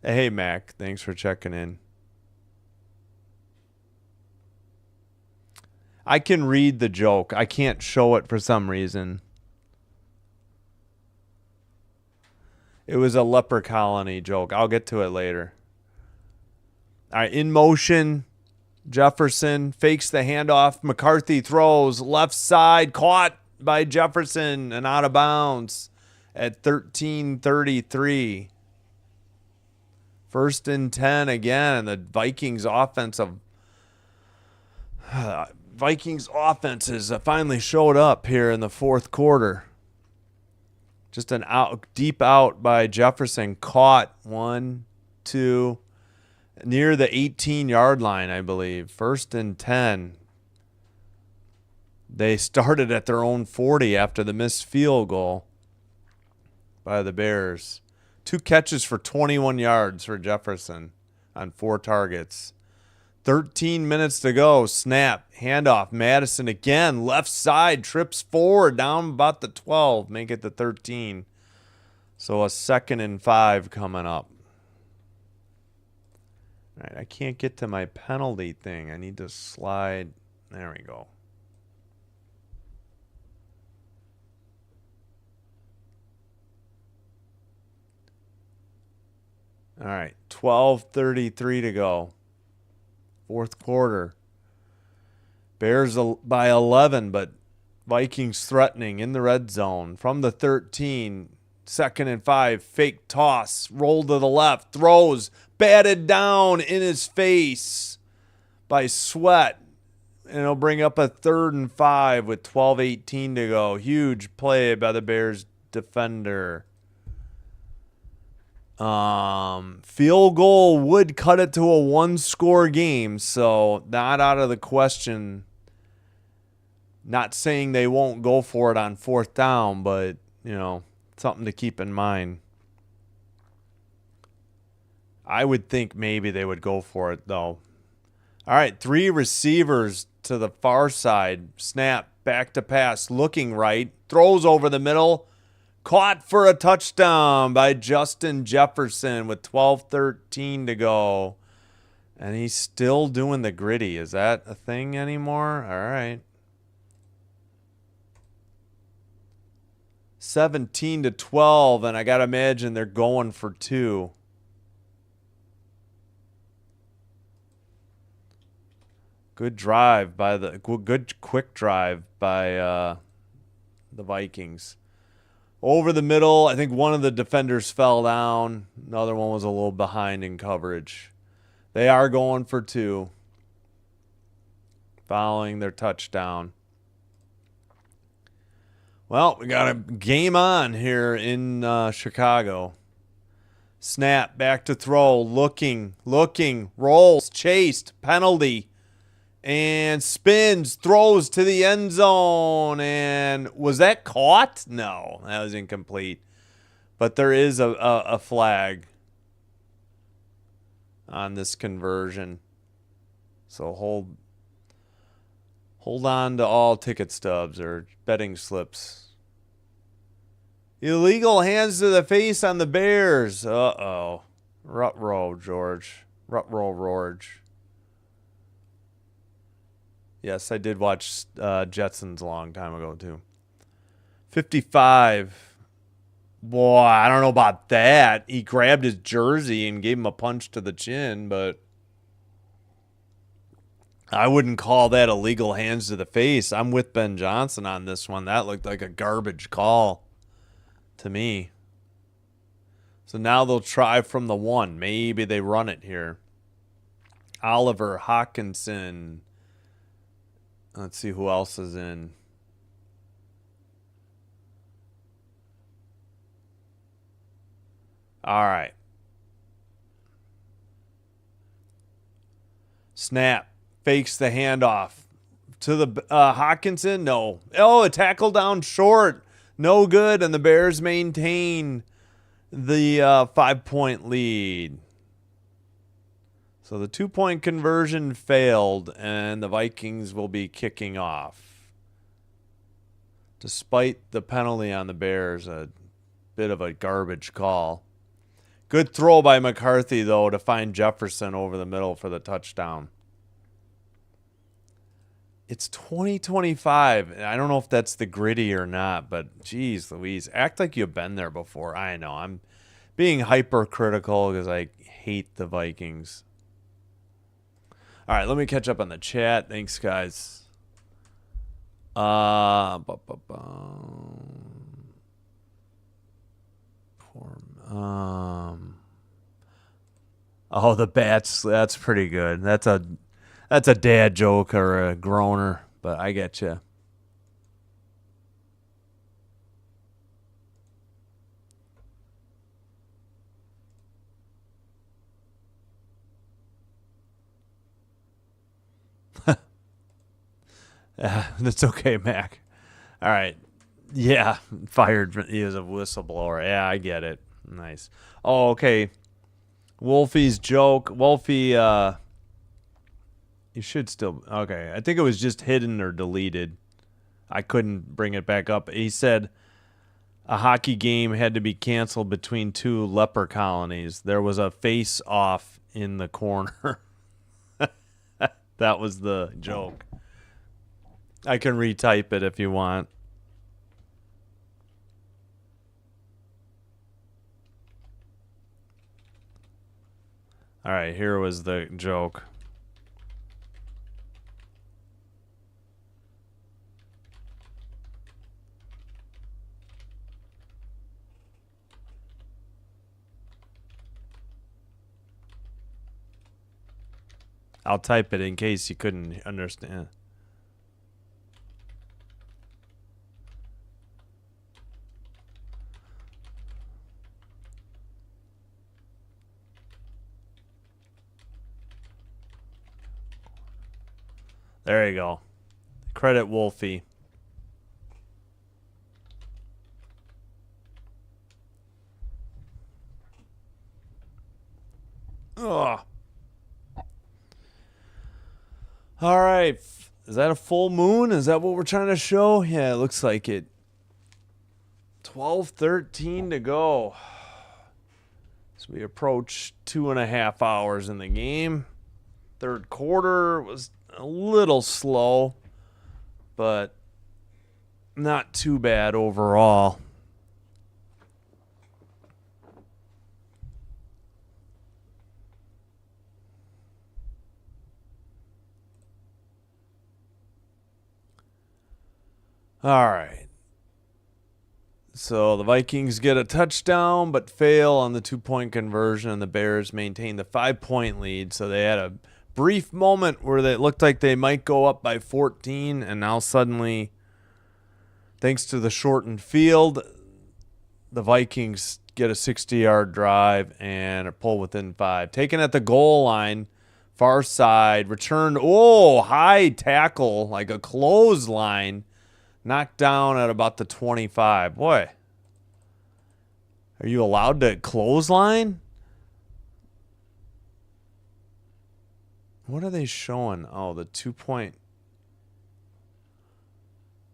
Hey, Mac, thanks for checking in. I can read the joke. I can't show it for some reason. It was a leper colony joke. I'll get to it later. All right, in motion. Jefferson fakes the handoff. McCarthy throws left side, caught by Jefferson and out of bounds at 13:33. 1st and 10 again. The Vikings offenses finally showed up here in the fourth quarter. Just an deep out by Jefferson, caught 1, 2, near the 18-yard line, I believe. 1st and 10. They started at their own 40 after the missed field goal by the Bears. 2 catches for 21 yards for Jefferson on 4 targets. 13 minutes to go. Snap. Handoff. Madison again. Left side. Trips forward. Down about the 12. Make it the 13. So a 2nd and 5 coming up. All right. I can't get to my penalty thing. I need to slide. There we go. All right. 12:33 to go. Fourth quarter. Bears by 11, but Vikings threatening in the red zone. From the 13, 2nd and 5, fake toss, roll to the left, throws, batted down in his face by Sweat. And it'll bring up a 3rd and 5 with 12:18 to go. Huge play by the Bears defender. Field goal would cut it to a 1-score game, so not out of the question. Not saying they won't go for it on 4th down, but, something to keep in mind. I would think maybe they would go for it, though. All right, 3 receivers to the far side. Snap, back to pass, looking right. Throws over the middle. Caught for a touchdown by Justin Jefferson with 12:13 to go. And he's still doing the gritty. Is that a thing anymore? All right. 17-12, and I got to imagine they're going for 2. Good drive by good quick drive by the Vikings. Over the middle, I think one of the defenders fell down. Another one was a little behind in coverage. They are going for 2, following their touchdown. Well, we got a game on here in Chicago. Snap, back to throw, looking, rolls, chased, penalty. And spins, throws to the end zone. And was that caught? No, that was incomplete. But there is a flag on this conversion. So hold on to all ticket stubs or betting slips. Illegal hands to the face on the Bears. Uh-oh. Ruh-roh, George. Ruh-roh, Yes, I did watch Jetsons a long time ago, too. 55. Boy, I don't know about that. He grabbed his jersey and gave him a punch to the chin, but I wouldn't call that illegal hands to the face. I'm with Ben Johnson on this one. That looked like a garbage call to me. So now they'll try from the 1. Maybe they run it here. Oliver, Hawkinson. Let's see who else is in. All right. Snap. Fakes the handoff. To the Hawkinson? No. Oh, a tackle down short. No good. And the Bears maintain the 5-point lead. So the 2-point conversion failed, and the Vikings will be kicking off. Despite the penalty on the Bears, a bit of a garbage call. Good throw by McCarthy, though, to find Jefferson over the middle for the touchdown. It's 2025. I don't know if that's the gritty or not, but geez Louise, act like you've been there before. I know. being hypercritical because I hate the Vikings. All right, let me catch up on the chat. Thanks, guys. Oh, the bats. That's pretty good. That's a dad joke or a groaner, but I get you. That's okay, Mac. All right. Yeah, fired. He is a whistleblower. Yeah, I get it. Nice. Oh, okay. Wolfie's joke. Wolfie, you should still. Okay. I think it was just hidden or deleted. I couldn't bring it back up. He said a hockey game had to be canceled between two leper colonies. There was a face off in the corner. That was the joke. I can retype it if you want. All right, here was the joke. I'll type it in case you couldn't understand. There you go. Credit Wolfie. Ugh. All right. Is that a full moon? Is that what we're trying to show? Yeah, it looks like it. 12:13 to go. So we approach 2.5 hours in the game. Third quarter was a little slow, but not too bad overall. All right. So the Vikings get a touchdown but fail on the 2-point conversion, and the Bears maintain the 5-point lead. So they had a brief moment where it looked like they might go up by 14, and now suddenly, thanks to the shortened field, the Vikings get a 60-yard drive and a pull within 5. Taken at the goal line, far side, returned, high tackle, like a clothesline, knocked down at about the 25. Boy, are you allowed to clothesline? What are they showing? Oh, the 2-point.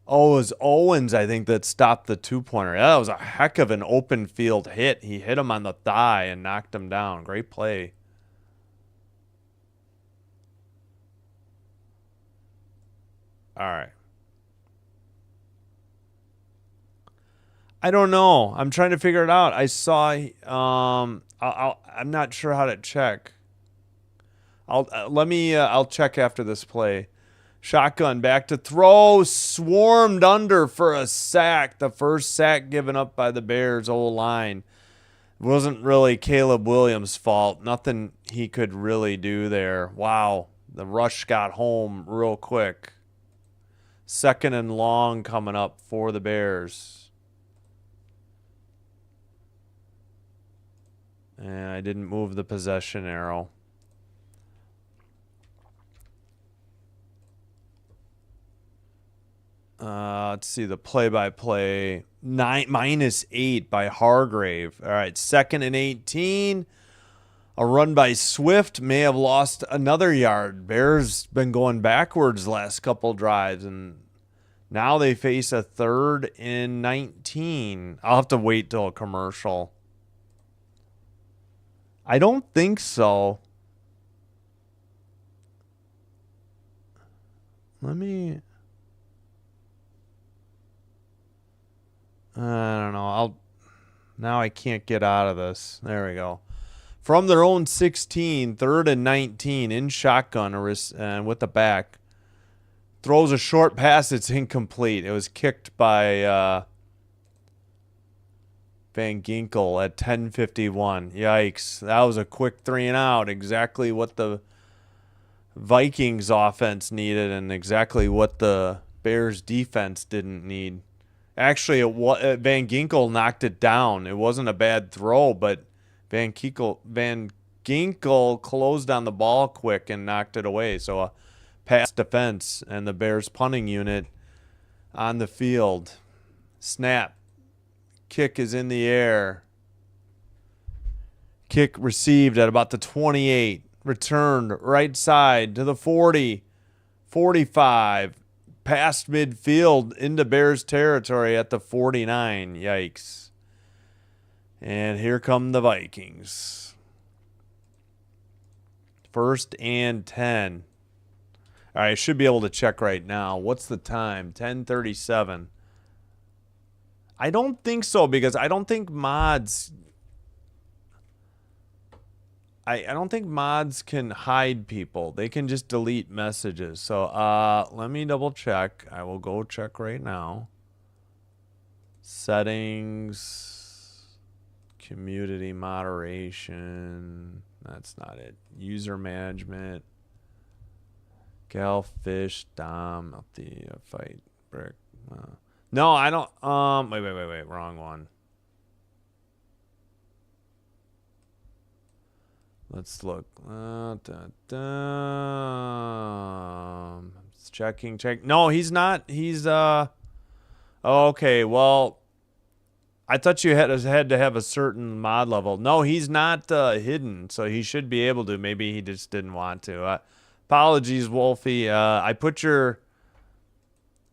Oh, it was Owens, I think, that stopped the 2-pointer. That was a heck of an open field hit. He hit him on the thigh and knocked him down. Great play. All right. I don't know. I'm trying to figure it out. I saw. I'm not sure how to check. I'll check after this play. Shotgun back to throw. Swarmed under for a sack. The first sack given up by the Bears O-line. It wasn't really Caleb Williams' fault. Nothing he could really do there. Wow. The rush got home real quick. 2nd and long coming up for the Bears. And I didn't move the possession arrow. Let's see the play-by-play. -8 by Hargrave. All right, 2nd and 18. A run by Swift may have lost another yard. Bears been going backwards last couple drives, and now they face a 3rd and 19. I'll have to wait till a commercial. I don't think so. Let me... I don't know. Now I can't get out of this. There we go. From their own 16, 3rd and 19 in shotgun and with the back. Throws a short pass. It's incomplete. It was kicked by Van Ginkel at 10:51. Yikes. That was a quick 3 and out. Exactly what the Vikings offense needed and exactly what the Bears defense didn't need. Actually, Van Ginkel knocked it down. It wasn't a bad throw, but Van Ginkel closed on the ball quick and knocked it away. So a pass defense and the Bears punting unit on the field. Snap. Kick is in the air. Kick received at about the 28. Returned right side to the 40. 45. Past midfield into Bears territory at the 49. Yikes. And here come the Vikings. 1st and 10. All right, I should be able to check right now. What's the time? 10:37. I don't think so because I don't think mods... I don't think mods can hide people. They can just delete messages. So let me double check. I will go check right now. Settings, community moderation. That's not it. User management. Gal, Fish, Dom, up the fight, Brick. No, I don't. Wait. Wrong one. Let's look. Checking. No, he's not. He's okay, well, I thought you had to have a certain mod level. No, he's not hidden, so he should be able to. Maybe he just didn't want to. Apologies, Wolfie. I put your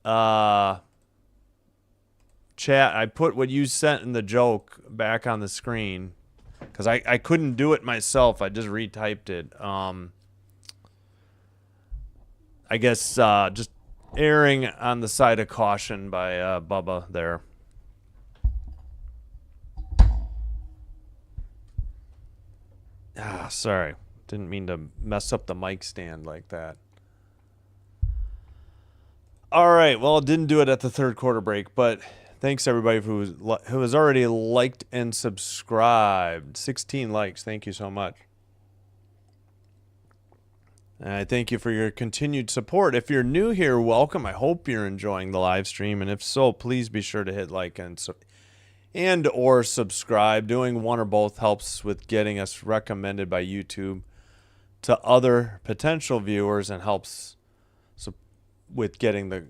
chat. I put what you sent in the joke back on the screen. Because I couldn't do it myself. I just retyped it. I guess just erring on the side of caution by Bubba there. Sorry. Didn't mean to mess up the mic stand like that. All right. Well, didn't do it at the 3rd quarter break, but... Thanks, everybody who has already liked and subscribed. 16 likes. Thank you so much. And I thank you for your continued support. If you're new here, welcome. I hope you're enjoying the live stream. And if so, please be sure to hit like and or subscribe. Doing one or both helps with getting us recommended by YouTube to other potential viewers and helps with getting the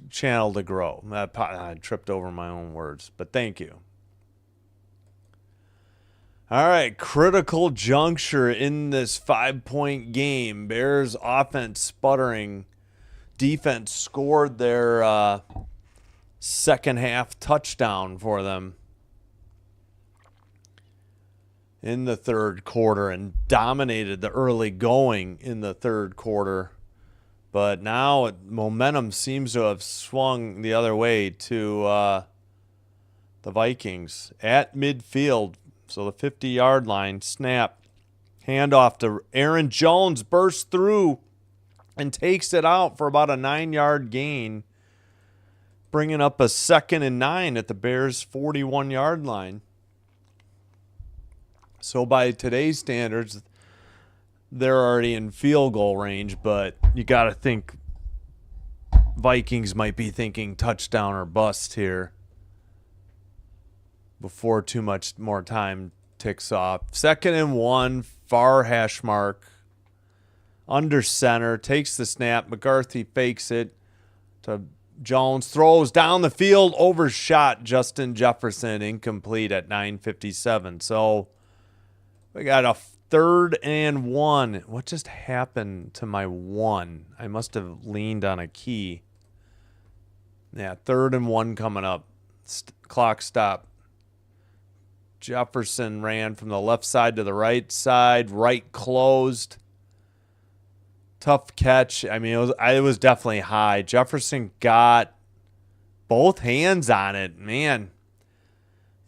channel to grow. I tripped over my own words, but thank you. All right, critical juncture in this 5-point game. Bears offense sputtering. Defense scored their second half touchdown for them in the 3rd quarter and dominated the early going in the 3rd quarter. But now momentum seems to have swung the other way to the Vikings at midfield. So the 50-yard line, snap, handoff to Aaron Jones, bursts through and takes it out for about a 9-yard gain, bringing up a 2nd and 9 at the Bears' 41-yard line. So by today's standards, they're already in field goal range, but you got to think Vikings might be thinking touchdown or bust here before too much more time ticks off. 2nd and 1, far hash mark, under center, takes the snap. McCarthy fakes it to Jones, throws down the field, overshot Justin Jefferson, incomplete at 9:57. So we got a 3rd and 1. What just happened to my 1? I must have leaned on a key. Yeah, 3rd and 1 coming up. Clock stop. Jefferson ran from the left side to the right side. Right closed. Tough catch. I mean, it was definitely high. Jefferson got both hands on it. Man,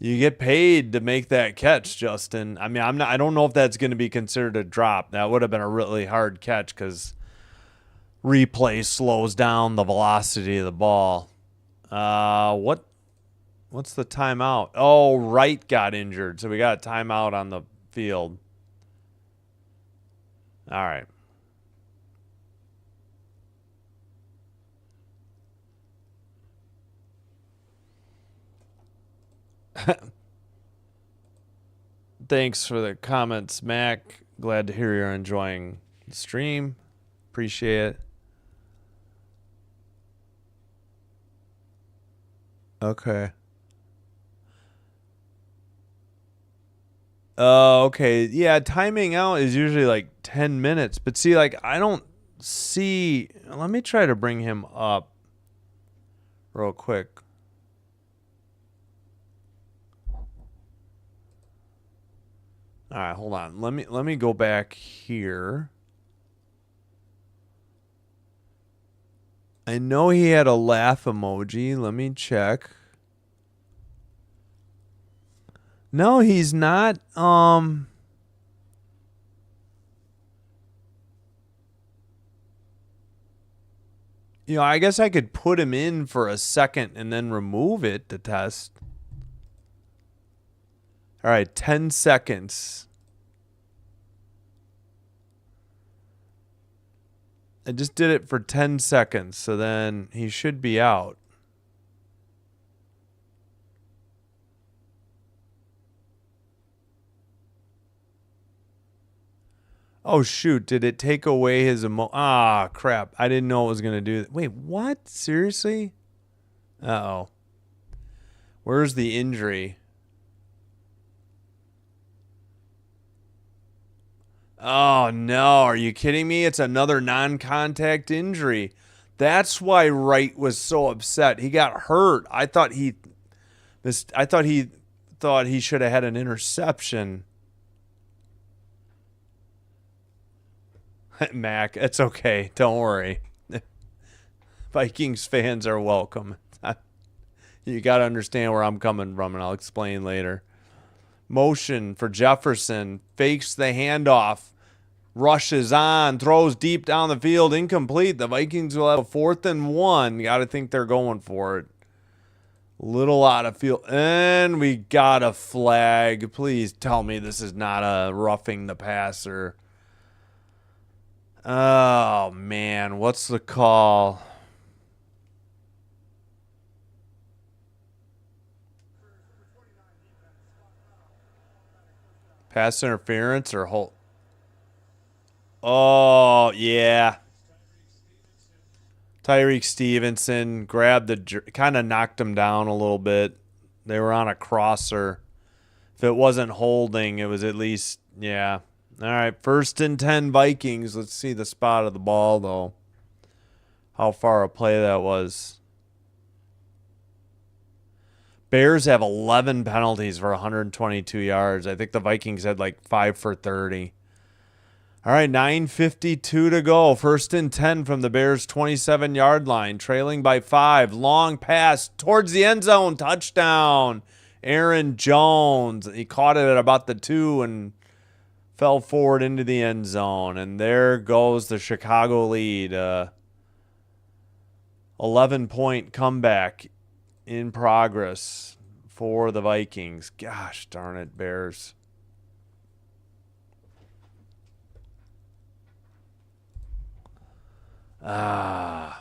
You get paid to make that catch, Justin. I mean, I don't know if that's going to be considered a drop. That would have been a really hard catch because replay slows down the velocity of the ball. What's the timeout? Oh, Wright got injured, so we got a timeout on the field. All right. Thanks for the comments, Mac. Glad to hear you're enjoying the stream. Appreciate it. Okay. Okay. Yeah, timing out is usually like 10 minutes. But see, like, I don't see. Let me try to bring him up real quick. All right, hold on. Let me go back here. I know he had a laugh emoji. Let me check. No, he's not. You know, I guess I could put him in for a second and then remove it to test. All right, 10 seconds. I just did it for 10 seconds, so then he should be out. Oh, shoot. Did it take away his Ah, crap. I didn't know it was going to do that. Wait, what? Seriously? Uh-oh. Where's the injury? Oh, no. Are you kidding me? It's another non-contact injury. That's why Wright was so upset. He got hurt. I thought he should have had an interception. Mac, it's okay. Don't worry. Vikings fans are welcome. You got to understand where I'm coming from, and I'll explain later. Motion for Jefferson. Fakes the handoff. Rushes on. Throws deep down the field. Incomplete. The Vikings will have a 4th and 1. Got to think they're going for it. Little out of field. And we got a flag. Please tell me this is not a roughing the passer. Oh, man. What's the call? Pass interference or hold? Oh, yeah. Tyreek Stevenson grabbed kind of knocked him down a little bit. They were on a crosser. If it wasn't holding, it was at least, yeah. All right, 1st and 10 Vikings. Let's see the spot of the ball, though. How far a play that was. Bears have 11 penalties for 122 yards. I think the Vikings had like 5 for 30. All right, 9:52 to go. 1st and 10 from the Bears' 27-yard line. Trailing by 5. Long pass towards the end zone. Touchdown. Aaron Jones. He caught it at about the 2 and fell forward into the end zone. And there goes the Chicago lead. 11-point comeback in progress for the Vikings. Gosh darn it, Bears. Oh,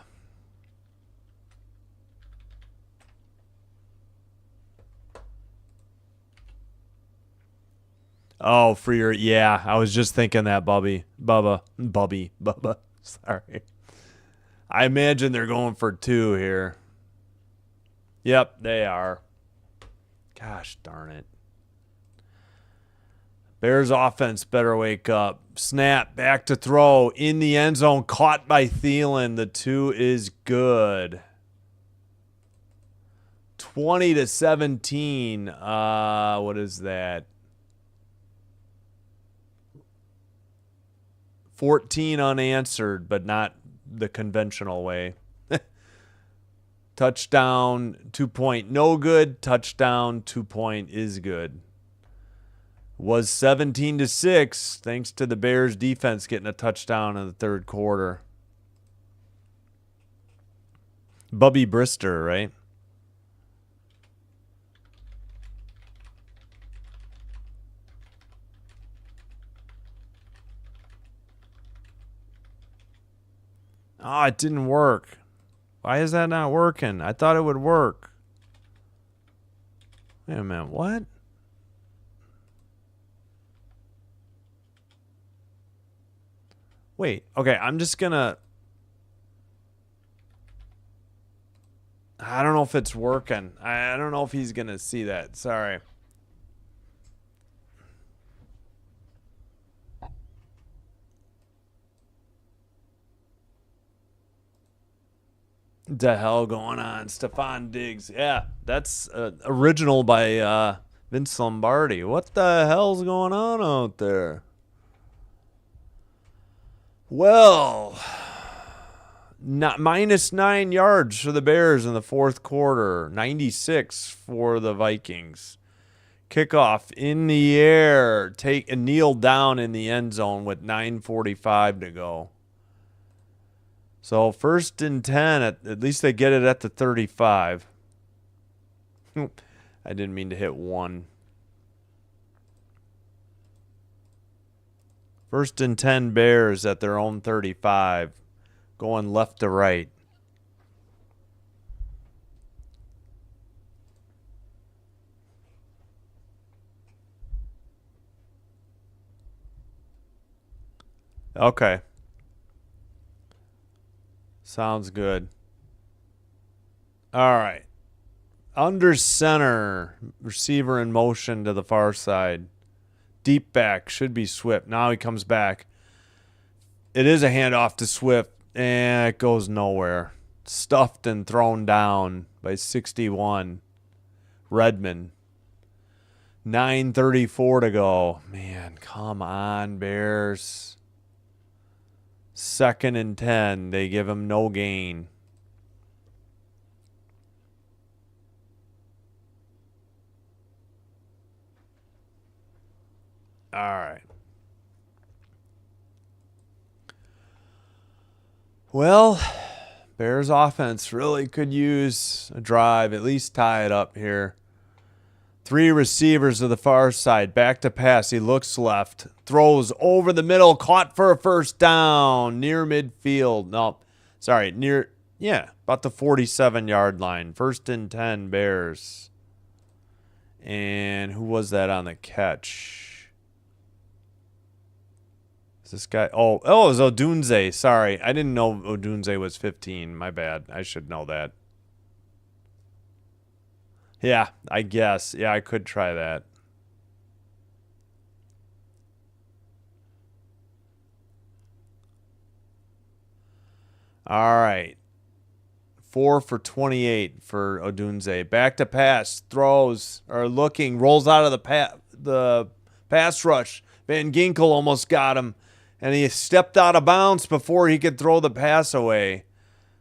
for your, yeah, I was just thinking that, Bubba. Sorry. I imagine they're going for 2 here. Yep, they are. Gosh darn it. Bears offense better wake up. Snap, back to throw, in the end zone, caught by Thielen. The 2 is good. 20-17. What is that? 14 unanswered, but not the conventional way. Touchdown, 2-point, no good. Touchdown, 2-point is good. Was 17-6, thanks to the Bears defense getting a touchdown in the third quarter. Bubby Brister, right? Oh, it didn't work. Why is that not working? I thought it would work. Wait a minute, what? Wait, okay, I'm just gonna... I don't know if it's working. I don't know if he's gonna see that. Sorry. The hell going on? Stephon Diggs. Yeah, that's original by Vince Lombardi. What the hell's going on out there? Well, -9 yards for the Bears in the fourth quarter. 96 for the Vikings. Kickoff in the air. Take a kneel down in the end zone with 9:45 to go. So 1st and 10, at least they get it at the 35. I didn't mean to hit 1. 1st and 10 Bears at their own 35, going left to right. Okay. Sounds good. All right. Under center, receiver in motion to the far side. Deep back, should be Swift. Now he comes back. It is a handoff to Swift, and it goes nowhere. Stuffed and thrown down by 61. Redmond. 9:34 to go. Man, come on, Bears. 2nd and 10. They give him no gain. All right. Well, Bears offense really could use a drive, at least tie it up here. 3 receivers to the far side. Back to pass. He looks left. Throws over the middle. Caught for a first down. Near midfield. No, sorry. About the 47-yard line. 1st and 10 Bears. And who was that on the catch? Is this guy? Oh, it was Odunze. Sorry. I didn't know Odunze was 15. My bad. I should know that. Yeah, I guess. Yeah, I could try that. All right. 4 for 28 for Odunze. Back to pass. Throws. Or looking. Rolls out of the pass rush. Van Ginkel almost got him. And he stepped out of bounds before he could throw the pass away.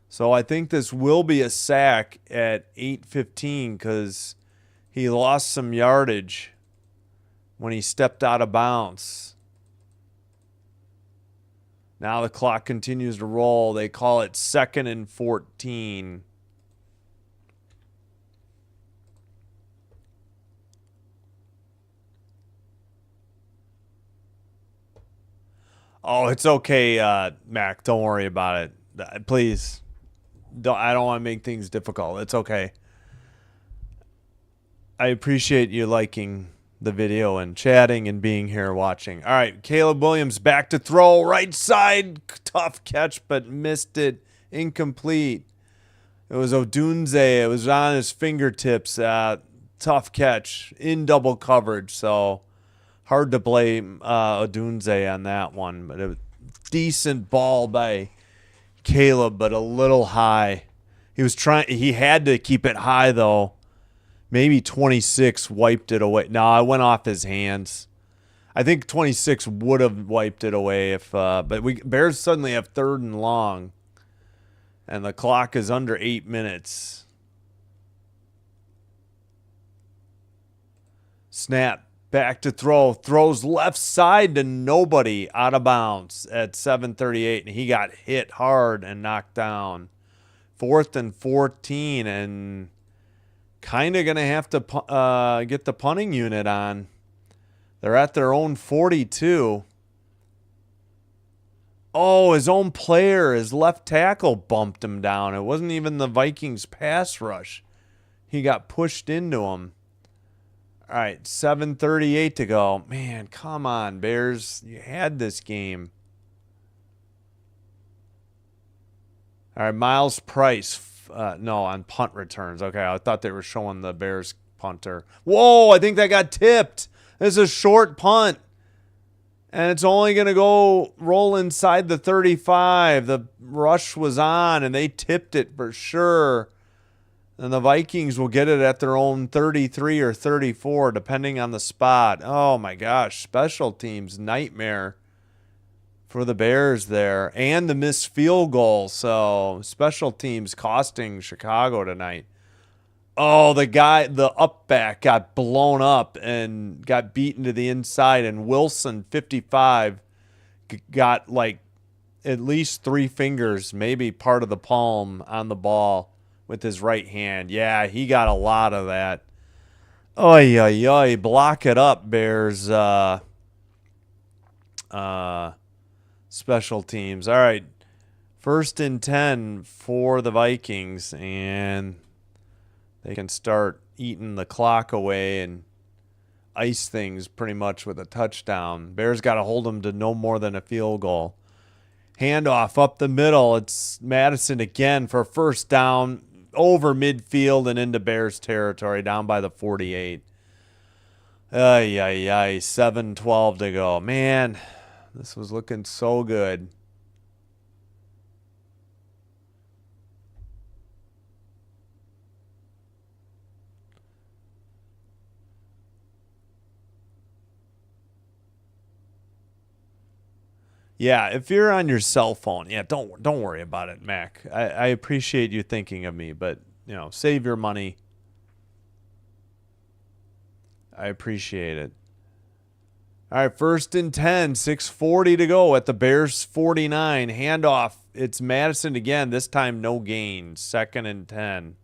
So I think this will be a sack at 8:15 because he lost some yardage when he stepped out of bounds. Now the clock continues to roll. They call it 2nd and 14. Oh, it's okay, Mac. Don't worry about it. Please. I don't want to make things difficult. It's okay. I appreciate you liking the video and chatting and being here watching. All right, Caleb Williams back to throw. Right side. Tough catch, but missed it. Incomplete. It was Odunze. It was on his fingertips. Tough catch. In double coverage, so hard to blame Odunze on that one. But a decent ball by Caleb, but a little high. He had to keep it high though. Maybe 26 wiped it away. No, it went off his hands. I think 26 would have wiped it away if but Bears suddenly have 3rd and long. And the clock is under 8 minutes. Snap. Back to throw. Throws left side to nobody. Out of bounds at 7:38. And he got hit hard and knocked down. 4th and 14. And kind of going to have to get the punting unit on. They're at their own 42. Oh, his own player, his left tackle, bumped him down. It wasn't even the Vikings pass rush. He got pushed into him. All right, 7:38 to go. Man, come on, Bears. You had this game. All right, Miles Price. No, on punt returns. Okay, I thought they were showing the Bears punter. Whoa, I think that got tipped. This is a short punt. And it's only going to go roll inside the 35. The rush was on, and they tipped it for sure. And the Vikings will get it at their own 33 or 34, depending on the spot. Oh, my gosh. Special teams nightmare for the Bears there. And the missed field goal. So special teams costing Chicago tonight. Oh, the up back got blown up and got beaten to the inside. And Wilson, 55, got like at least 3 fingers, maybe part of the palm on the ball with his right hand. Yeah, he got a lot of that. Oy, oy, oy. Block it up, Bears. Special teams. All right. 1st and 10 for the Vikings. And they can start eating the clock away and ice things pretty much with a touchdown. Bears got to hold them to no more than a field goal. Handoff up the middle. It's Madison again for first down over midfield and into Bears territory down by the 48. Ay, ay, ay. 7:12 to go. Man, this was looking so good. Yeah, if you're on your cell phone, yeah, don't worry about it, Mac. I appreciate you thinking of me, but save your money. I appreciate it. All right, 1st and 10, 6:40 to go at the Bears 49. Handoff. It's Madison again. This time no gain. 2nd and 10.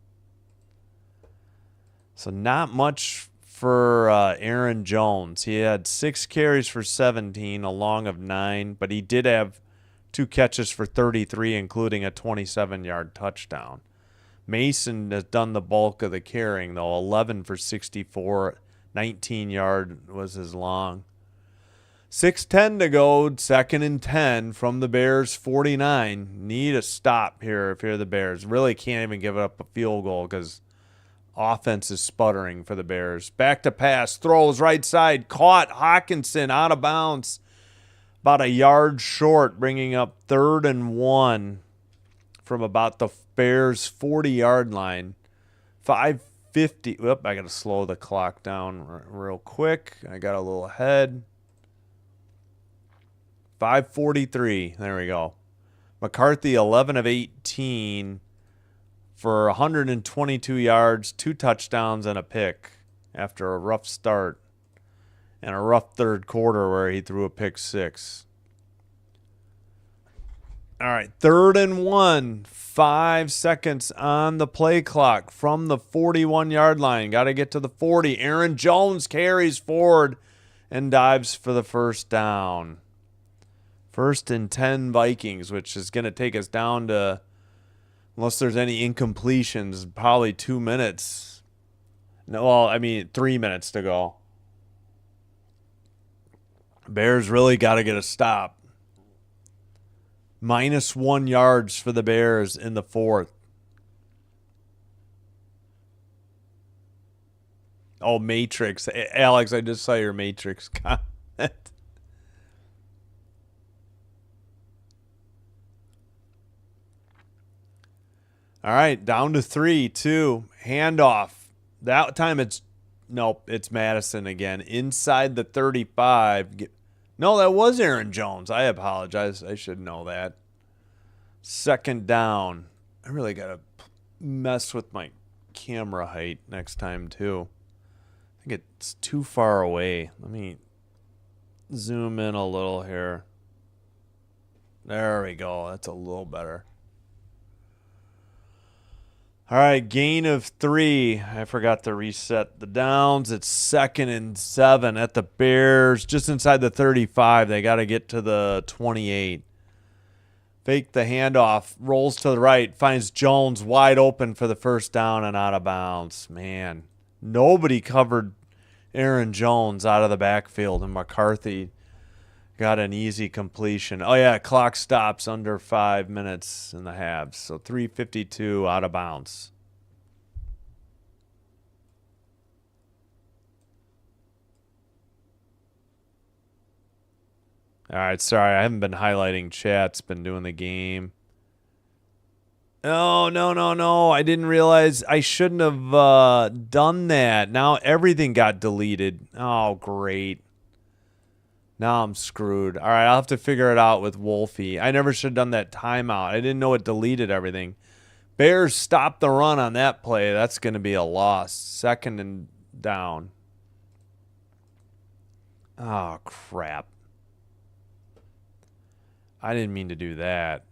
So not much for Aaron Jones. He had 6 carries for 17, a long of 9, but he did have 2 catches for 33, including a 27-yard touchdown. Mason has done the bulk of the carrying, though. 11 for 64, 19-yard was his long. 6:10 to go, 2nd and 10 from the Bears 49. Need a stop here if you're the Bears. Really can't even give up a field goal because offense is sputtering for the Bears. Back to pass, throws right side, caught. Hawkinson out of bounds, about a yard short, bringing up 3rd and 1 from about the Bears 40-yard line. 5:50. Whoop, I got to slow the clock down real quick. I got a little ahead. 5:43. There we go. McCarthy, 11 of 18 for 122 yards, 2 touchdowns, and a pick after a rough start and a rough third quarter where he threw a pick 6. All right, 3rd and 1, 5 seconds on the play clock from the 41-yard line. Got to get to the 40. Aaron Jones carries forward and dives for the first down. 1st and 10 Vikings, which is going to take us down to, unless there's any incompletions, probably 2 minutes. No, well, I mean 3 minutes to go. Bears really got to get a stop. -1 yards for the Bears in the 4th. Oh, Matrix. Alex, I just saw your Matrix comment. All right, down to 3, 2, handoff. That time it's Madison again. Inside the 35. No, that was Aaron Jones. I apologize. I should know that. 2nd down. I really got to mess with my camera height next time, too. I think it's too far away. Let me zoom in a little here. There we go. That's a little better. All right, gain of 3. I forgot to reset the downs. It's 2nd and 7 at the Bears, just inside the 35. They got to get to the 28. Fake the handoff, rolls to the right, finds Jones wide open for the first down and out of bounds. Man, nobody covered Aaron Jones out of the backfield, and McCarthy got an easy completion. Oh, yeah, clock stops under 5 minutes in the halves. So 3:52 out of bounds. All right, sorry, I haven't been highlighting chats, been doing the game. Oh, no. I didn't realize I shouldn't have done that. Now everything got deleted. Oh, great. Now I'm screwed. All right, I'll have to figure it out with Wolfie. I never should have done that timeout. I didn't know it deleted everything. Bears stopped the run on that play. That's going to be a loss. 2nd and down. Oh, crap. I didn't mean to do that.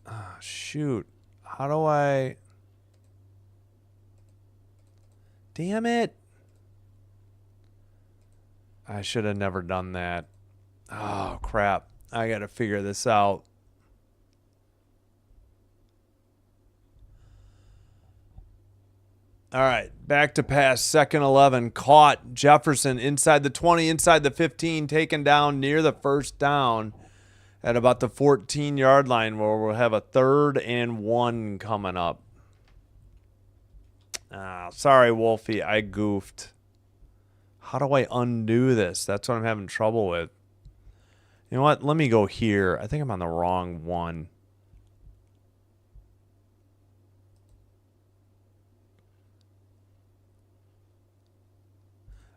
Oh, shoot. How do I... Damn it. I should have never done that. Oh, crap. I got to figure this out. All right, back to pass, 2nd 11. Caught Jefferson inside the 20, inside the 15, taken down near the first down at about the 14-yard line, where we'll have a 3rd and 1 coming up. Sorry, Wolfie, I goofed. How do I undo this? That's what I'm having trouble with. You know what? Let me go here. I think I'm on the wrong one.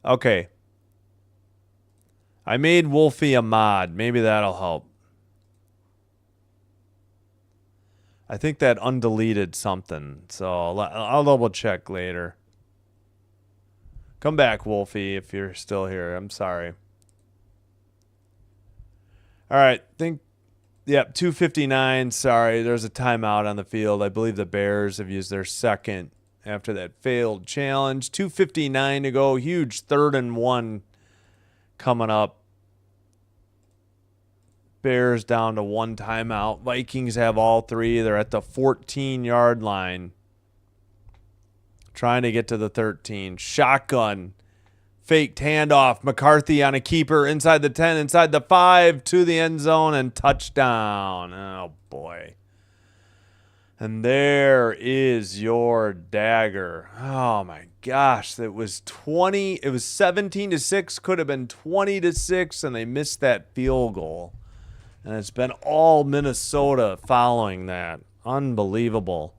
Okay. I made Wolfie a mod. Maybe that'll help. I think that undeleted something. So I'll double check later. Come back, Wolfie, if you're still here. I'm sorry. All right. Yep, 2:59. Sorry, there's a timeout on the field. I believe the Bears have used their 2nd after that failed challenge. 2:59 to go. Huge 3rd and 1 coming up. Bears down to 1 timeout. Vikings have all 3. They're at the 14-yard line. Trying to get to the 13. Shotgun. Faked handoff. McCarthy on a keeper inside the 10, inside the 5, to the end zone, and touchdown. Oh, boy. And there is your dagger. Oh, my gosh. It was 17-6. Could have been 20-6, and they missed that field goal. And it's been all Minnesota following that. Unbelievable.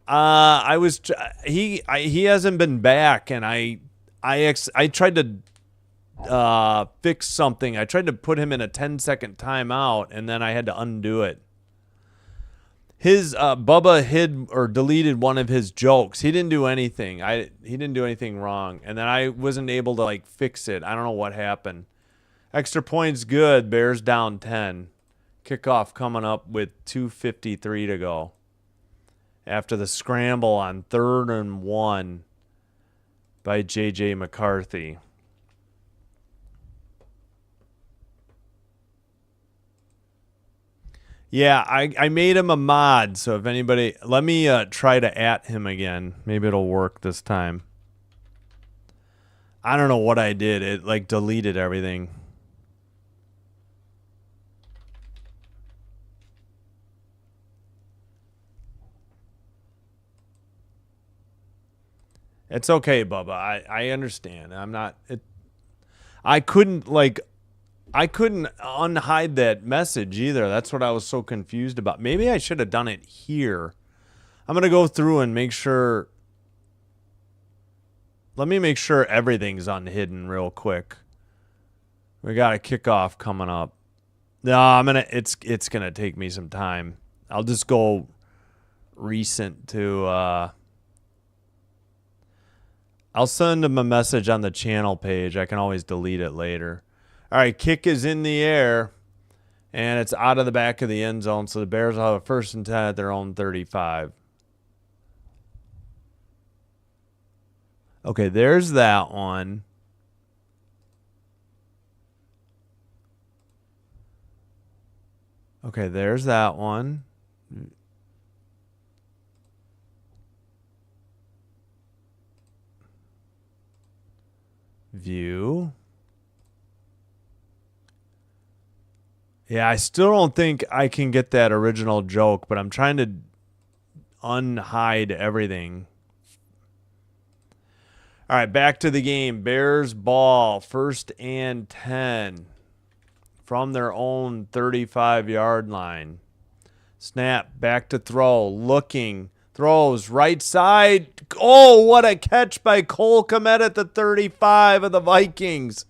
He hasn't been back, and I tried to fix something. I tried to put him in a 10-second timeout, and then I had to undo it. His Bubba hid or deleted one of his jokes. He didn't do anything. He didn't do anything wrong, and then I wasn't able to fix it. I don't know what happened. Extra points good. Bears down 10. Kickoff coming up with 2:53 to go. After the scramble on 3rd and 1 by J.J. McCarthy. Yeah, I made him a mod, so if anybody... Let me try to @ him again. Maybe it'll work this time. I don't know what I did. It, deleted everything. It's okay, Bubba. I understand. I'm not... I couldn't unhide that message either. That's what I was so confused about. Maybe I should have done it here. I'm going to go through and make sure. Let me make sure everything's unhidden real quick. We got a kickoff coming up. No, it's gonna take me some time. I'll just go recent to I'll send him a message on the channel page. I can always delete it later. All right, kick is in the air, and it's out of the back of the end zone, so the Bears will have a 1st and 10 at their own 35. Okay, there's that one. Okay, there's that one. View. Yeah, I still don't think I can get that original joke, but I'm trying to unhide everything. All right, back to the game. Bears ball, 1st and 10 from their own 35-yard line. Snap, back to throw, looking, throws, right side. Oh, what a catch by Cole Kmet at the 35 of the Vikings.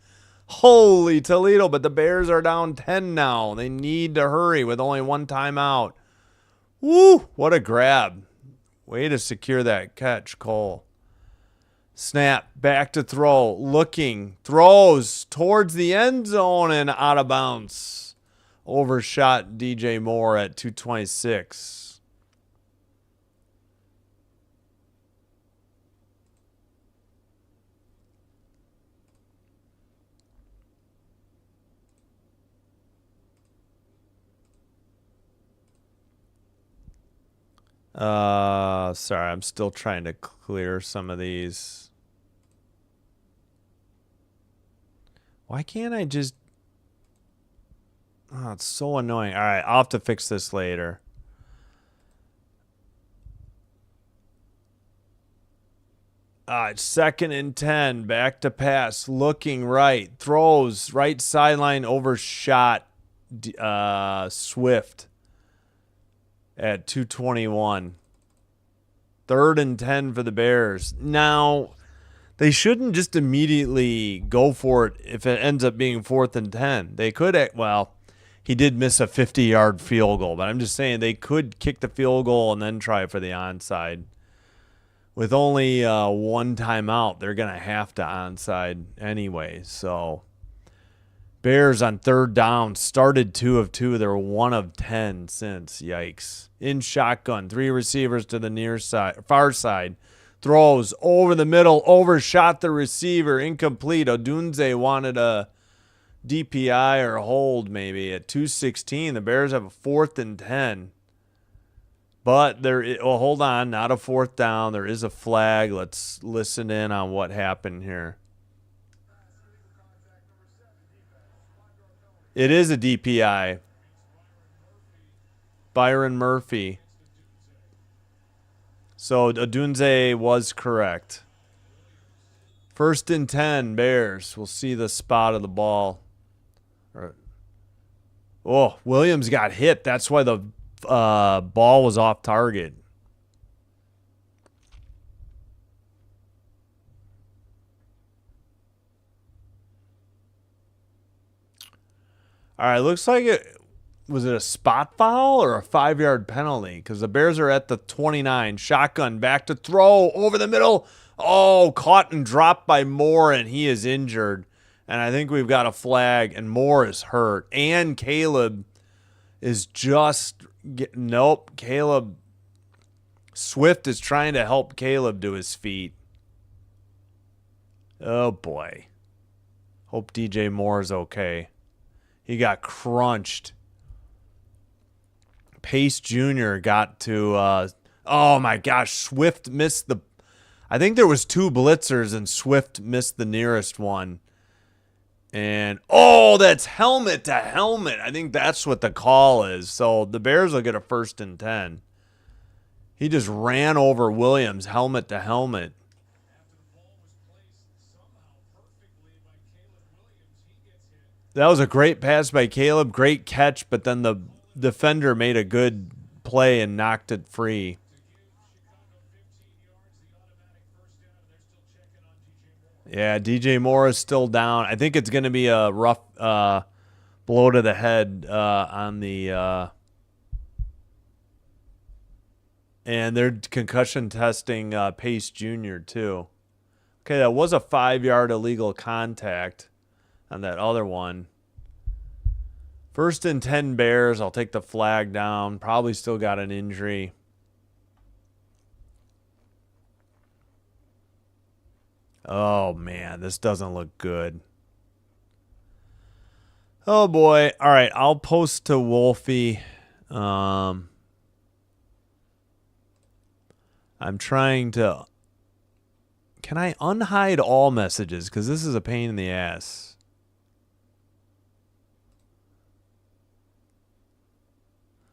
Holy Toledo, but the Bears are down 10 now. They need to hurry with only one timeout. Woo, what a grab. Way to secure that catch, Cole. Snap, back to throw, looking, throws towards the end zone and out of bounds. Overshot DJ Moore at 226. Sorry, I'm still trying to clear some of these. Why can't I just... Oh, it's so annoying. All right, I'll have to fix this later. All right, 2nd and 10, back to pass, looking right, throws, right sideline, overshot Swift at 221. 3rd and 10 for the Bears. Now, they shouldn't just immediately go for it if it ends up being 4th and 10. They could, well, he did miss a 50-yard field goal, but I'm just saying they could kick the field goal and then try for the onside. With only one timeout, they're going to have to onside anyway. So, Bears on 3rd down started 2 of 2. They're 1 of 10 since. Yikes. In shotgun, 3 receivers to the near side, far side. Throws over the middle, overshot the receiver, incomplete. Odunze wanted a DPI or hold maybe at 2:16. The Bears have a 4th and 10. But hold on, not a 4th down. There is a flag. Let's listen in on what happened here. It is a DPI. Byron Murphy. So Odunze was correct. 1st and 10, Bears. We'll see the spot of the ball. Oh, Williams got hit. That's why the ball was off target. All right, looks like it was it a spot foul or a 5-yard penalty? Because the Bears are at the 29. Shotgun back to throw over the middle. Oh, caught and dropped by Moore, and he is injured. And I think we've got a flag, and Moore is hurt. And Caleb is just... Nope, Caleb... Swift is trying to help Caleb to his feet. Oh, boy. Hope DJ Moore is okay. He got crunched. Pace Jr. got to... oh, my gosh. Swift missed the... I think there was 2 blitzers, and Swift missed the nearest one. And, oh, that's helmet to helmet. I think that's what the call is. So the Bears will get a 1st and 10. He just ran over Williams, helmet to helmet. That was a great pass by Caleb, great catch, but then the defender made a good play and knocked it free. Yeah, DJ Moore is still down. I think it's going to be a rough blow to the head on the and they're concussion testing Pace Jr. too. Okay, that was a 5-yard illegal contact on that other one. 1st and 10 Bears. I'll take the flag down. Probably still got an injury. Oh, man, this doesn't look good. Oh, boy. All right, I'll post to Wolfie. I'm trying to... Can I unhide all messages? Because this is a pain in the ass.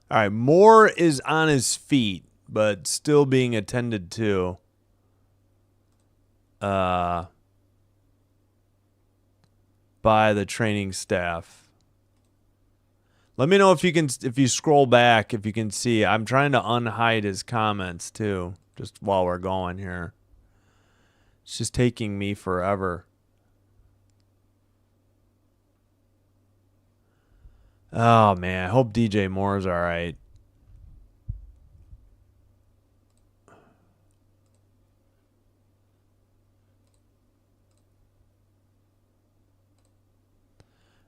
All right, Moore is on his feet, but still being attended to. By the training staff. Let me know if you scroll back, if you can see. I'm trying to unhide his comments too, just while we're going here. It's just taking me forever. Oh man, I hope DJ Moore's all right.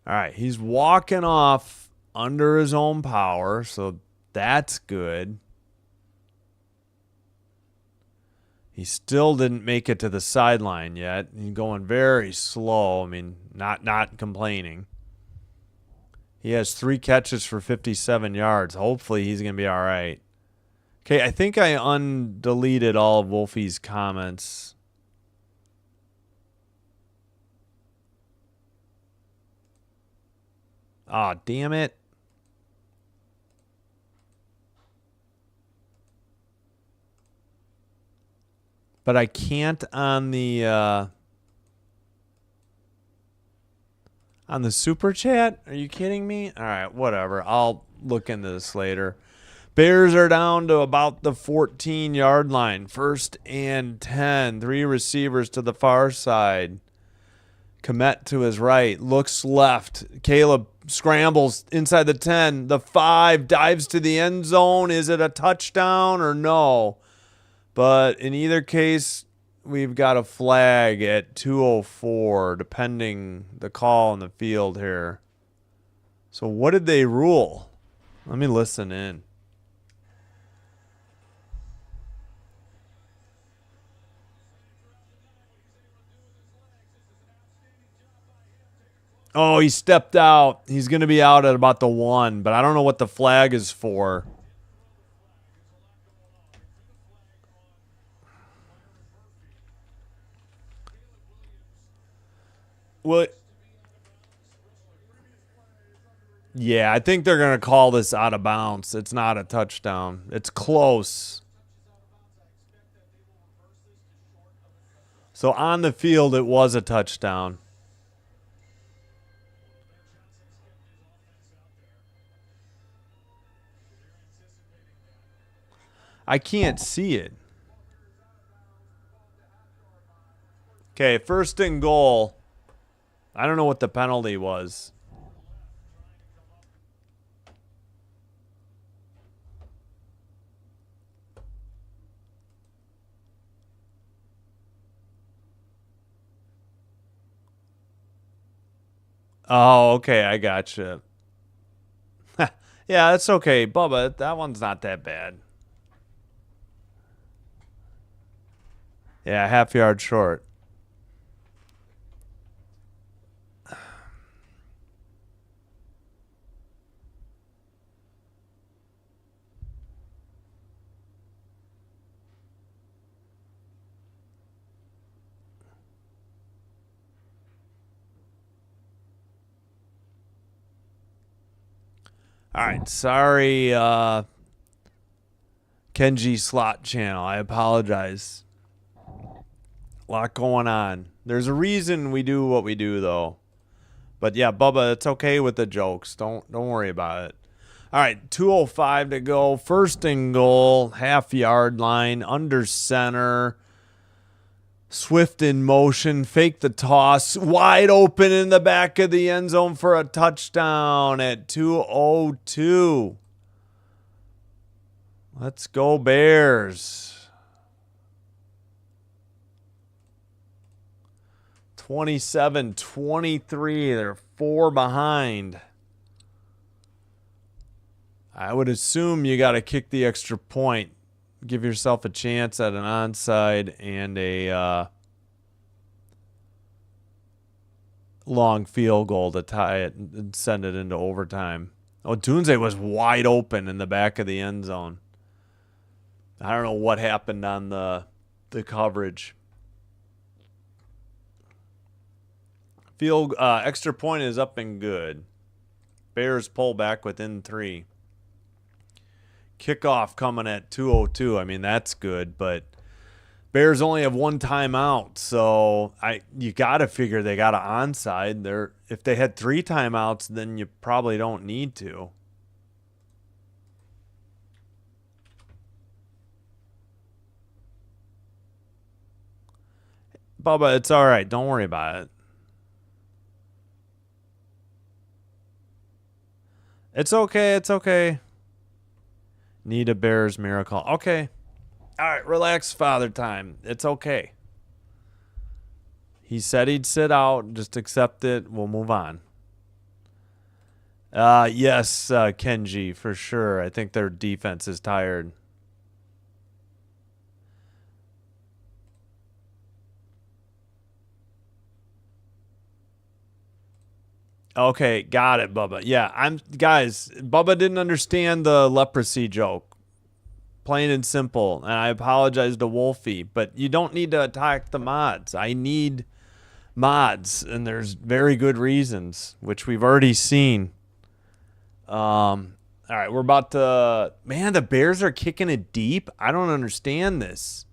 All right, he's walking off under his own power, so that's good. He still didn't make it to the sideline yet. He's going very slow. I mean, not complaining. He has 3 catches for 57 yards. Hopefully he's going to be all right. Okay, I think I undeleted all of Wolfie's comments. Aw, damn it. But I can't on the super chat. Are you kidding me? All right, whatever. I'll look into this later. Bears are down to about the 14-yard line. 1st and 10. 3 receivers to the far side. Komet to his right. Looks left. Caleb scrambles inside the 10. The 5 dives to the end zone. Is it a touchdown or no? But in either case, we've got a flag at 2:04, depending the call in the field here. So what did they rule? Let me listen in. Oh, he stepped out. He's going to be out at about the 1, but I don't know what the flag is for. Well, yeah, I think they're going to call this out of bounds. It's not a touchdown. It's close. So on the field, it was a touchdown. I can't see it. Okay, 1st and goal. I don't know what the penalty was. Oh, okay, I gotcha. Yeah, that's okay, Bubba. That one's not that bad. Yeah, half yard short. All right, sorry, Kenji Slot Channel. I apologize. A lot going on. There's a reason we do what we do, though. But yeah, Bubba, it's okay with the jokes. Don't worry about it. All right, 2:05 to go. 1st and goal, half-yard line, under center. Swift in motion, fake the toss, wide open in the back of the end zone for a touchdown at 2:02. Let's go Bears. 27-23. They're 4 behind. I would assume you got to kick the extra point. Give yourself a chance at an onside and a long field goal to tie it and send it into overtime. Oh, Dunze was wide open in the back of the end zone. I don't know what happened on the coverage. Extra point is up and good. Bears pull back within 3. Kickoff coming at 2:02. I mean, that's good, but Bears only have 1 timeout, so you got to figure they got an onside. If they had 3 timeouts, then you probably don't need to. Bubba, it's all right. Don't worry about it. It's okay. It's okay. Need a Bears miracle. Okay. All right, relax, Father Time. It's okay. He said he'd sit out. Just accept it. We'll move on. Yes, Kenji, for sure. I think their defense is tired. Okay, got it, Bubba. Yeah, guys, Bubba didn't understand the leprosy joke. Plain and simple. And I apologize to Wolfie, but you don't need to attack the mods. I need mods, and there's very good reasons, which we've already seen. All right, we're about to... Man, the Bears are kicking it deep. I don't understand this.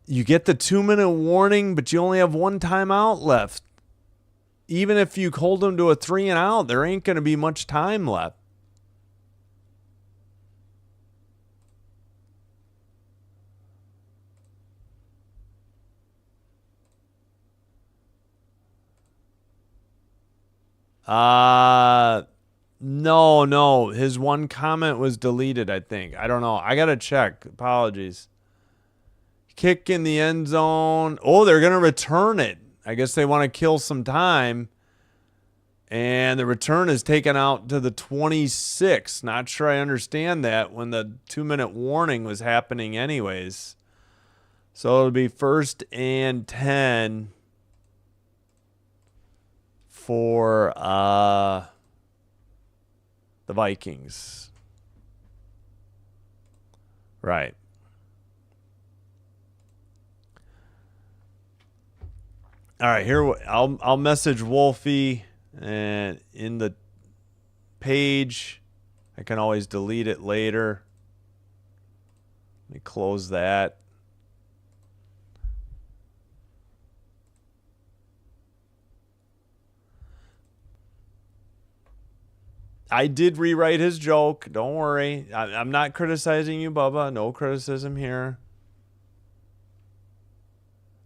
You get the 2-minute warning, but you only have 1 timeout left. Even if you hold them to a 3 and out, there ain't going to be much time left. No. His one comment was deleted, I think. I don't know. I got to check. Apologies. Kick in the end zone. Oh, they're going to return it. I guess they want to kill some time. And the return is taken out to the 26. Not sure I understand that when the 2-minute warning was happening anyways. So it'll be 1st and 10 for the Vikings. Right. All right, here I'll message Wolfie, and in the page, I can always delete it later. Let me close that. I did rewrite his joke. Don't worry. I'm not criticizing you, Bubba. No criticism here.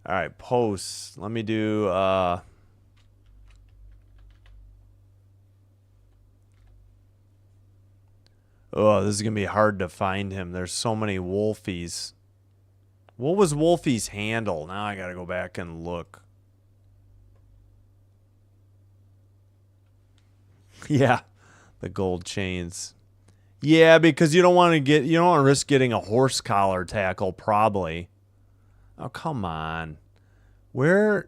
All right, posts. Let me do... Oh, this is going to be hard to find him. There's so many Wolfies. What was Wolfie's handle? Now I got to go back and look. Yeah, the gold chains. Yeah, because you don't want to risk getting a horse collar tackle, probably. Oh, come on. Where...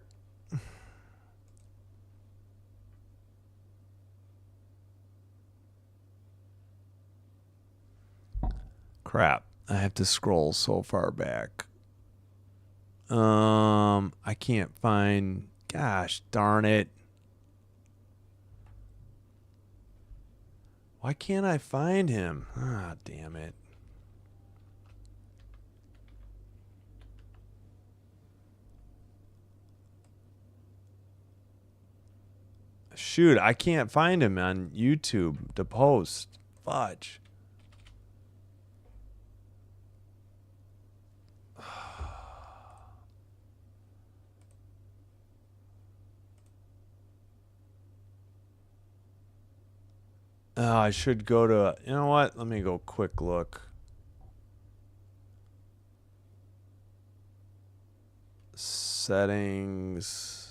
Crap. I have to scroll so far back. I can't find... Gosh, darn it. Why can't I find him? Ah, damn it. Shoot, I can't find him on YouTube to post. Fudge. I should go to, you know what? Let me go quick look. Settings.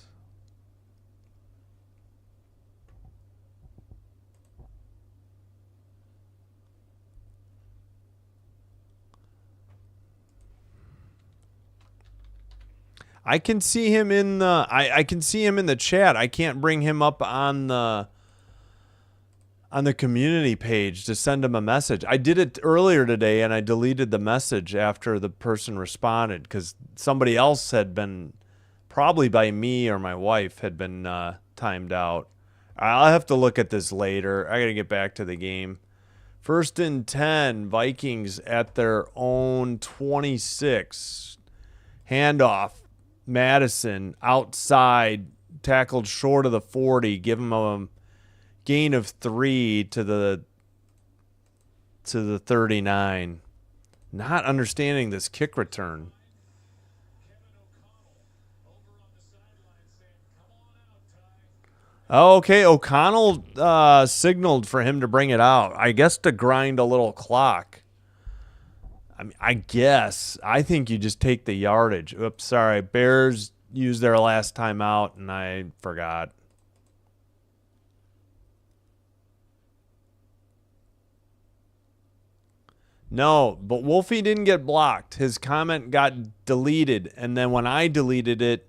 I can see him in the I can see him in the chat. I can't bring him up on the community page to send him a message. I did it earlier today and I deleted the message after the person responded because somebody else had been, probably by me or my wife, had been timed out. I'll have to look at this later. I got to get back to the game. 1st and 10, Vikings at their own 26. Handoff. Madison outside, tackled short of the 40, give him a gain of 3 to the 39. Not understanding this kick return. Oh, okay, O'Connell signaled for him to bring it out. I guess to grind a little clock. I mean, I guess. I think you just take the yardage. Oops, sorry. Bears used their last timeout, and I forgot. No, but Wolfie didn't get blocked. His comment got deleted, and then when I deleted it,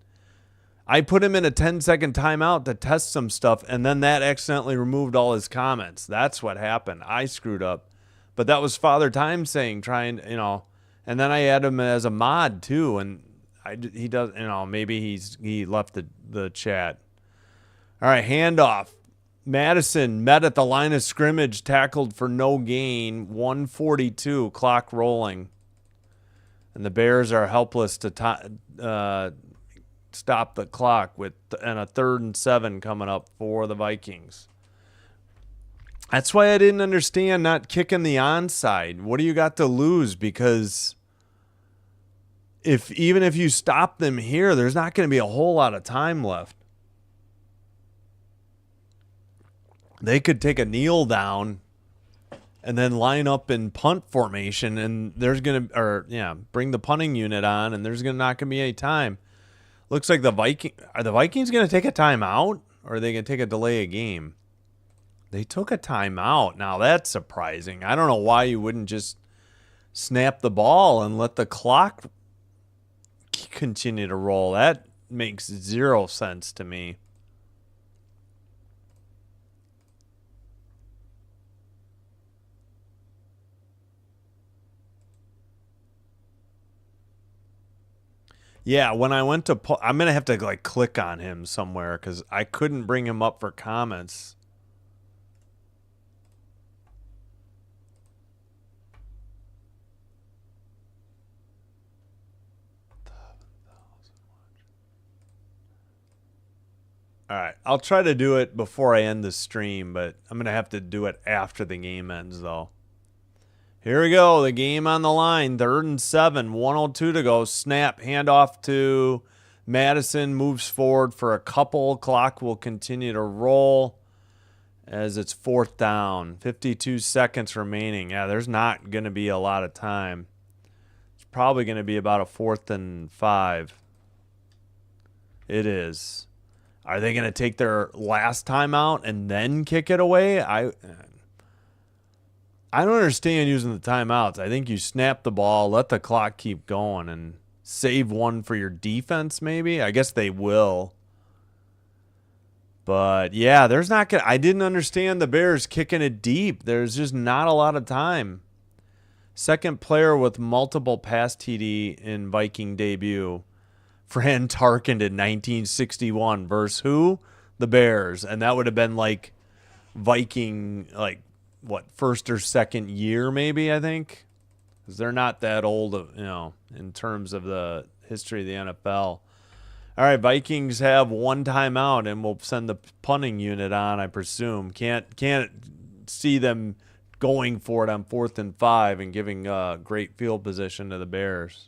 I put him in a 10-second timeout to test some stuff, and then that accidentally removed all his comments. That's what happened. I screwed up. But that was Father Time saying, trying, and then I add him as a mod too, and he does, maybe he left the chat. All right, handoff. Madison met at the line of scrimmage, tackled for no gain, 1:42, clock rolling. And the Bears are helpless to stop the clock and a 3rd and 7 coming up for the Vikings. That's why I didn't understand not kicking the onside. What do you got to lose? Because even if you stop them here, there's not going to be a whole lot of time left. They could take a kneel down and then line up in punt formation, and there's going to, bring the punting unit on, and there's not going to be any time. Looks like are the Vikings going to take a timeout, or are they going to take a delay of game? They took a timeout. Now that's surprising. I don't know why you wouldn't just snap the ball and let the clock continue to roll. That makes 0 sense to me. Yeah, when I went to I'm going to have to click on him somewhere because I couldn't bring him up for comments. All right, I'll try to do it before I end the stream, but I'm going to have to do it after the game ends, though. Here we go, the game on the line, 3rd and 7, 1:02 to go. Snap, handoff to Madison, moves forward for a couple. Clock will continue to roll as it's 4th down. 52 seconds remaining. Yeah, there's not going to be a lot of time. It's probably going to be about a 4th and 5. It is. Are they going to take their last timeout and then kick it away? I don't understand using the timeouts. I think you snap the ball, let the clock keep going, and save one for your defense maybe. I guess they will. But, yeah, there's not going to – I didn't understand the Bears kicking it deep. There's just not a lot of time. Second player with multiple pass TD in Viking debut. Fran Tarkenton in 1961 versus who? The Bears. And that would have been Viking, first or second year maybe, I think. Because they're not that old, in terms of the history of the NFL. All right, Vikings have one timeout, and we'll send the punting unit on, I presume. Can't see them going for it on 4th and 5 and giving great field position to the Bears.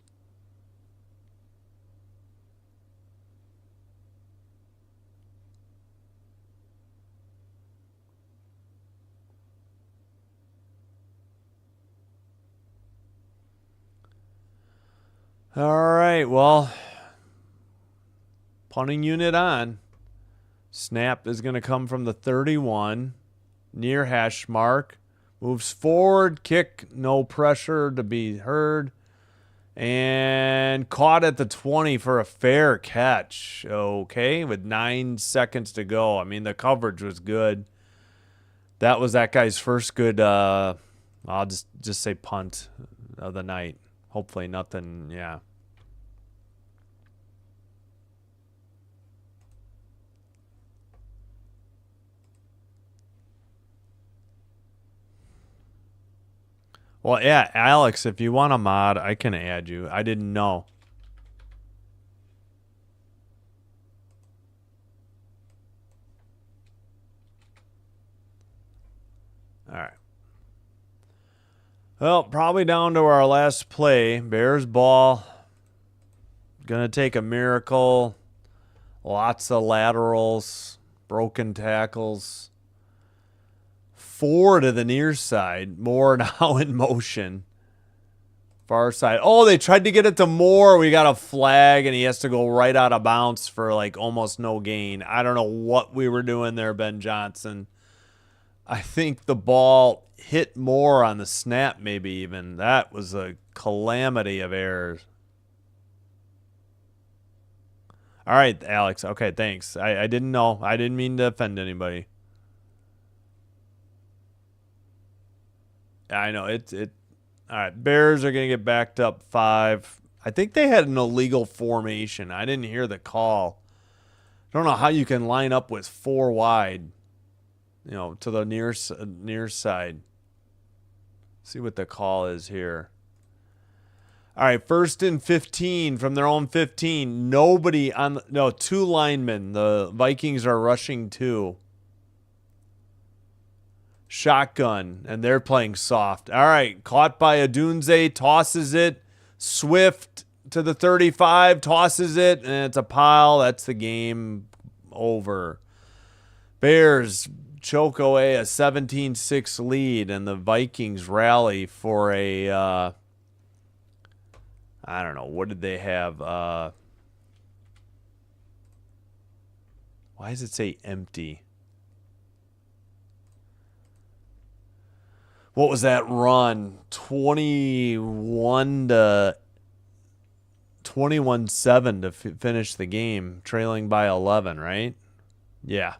All right, well, punting unit on. Snap is going to come from the 31, near hash mark. Moves forward, kick, no pressure to be heard. And caught at the 20 for a fair catch. Okay, with 9 seconds to go. I mean, the coverage was good. That was that guy's first good, I'll just say punt of the night. Hopefully nothing, yeah. Well, yeah, Alex, if you want a mod, I can add you. I didn't know. All right. Well, probably down to our last play. Bears ball. Gonna take a miracle. Lots of laterals. Broken tackles. 4 to the near side. Moore now in motion. Far side. Oh, they tried to get it to Moore. We got a flag, and he has to go right out of bounds for like almost no gain. I don't know what we were doing there, Ben Johnson. I think the ball hit Moore on the snap, maybe even. That was a calamity of errors. All right, Alex. Okay, thanks. I didn't know. I didn't mean to offend anybody. I know it. All right, Bears are gonna get backed up 5. I think they had an illegal formation. I didn't hear the call. I don't know how you can line up with 4 wide. You know, to the near side. See what the call is here. All right, 1st and 15 from their own 15. Nobody on. No, 2 linemen. The Vikings are rushing 2. Shotgun, and they're playing soft. All right, caught by Adunze, tosses it. Swift to the 35, tosses it, and it's a pile. That's the game over. Bears choke away a 17-6 lead, and the Vikings rally for a, I don't know, what did they have? Why does it say empty? What was that run? 21-7 to finish the game, trailing by 11, right? Yeah.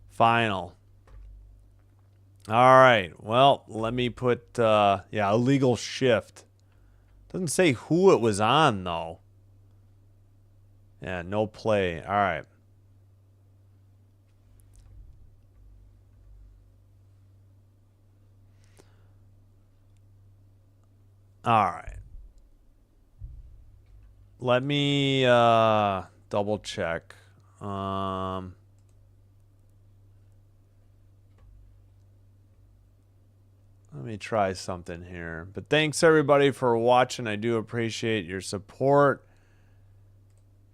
Final. All right. Well, let me put, illegal shift. Doesn't say who it was on, though. Yeah, no play. All right. All right. Let me double check. Let me try something here. But thanks everybody for watching. I do appreciate your support.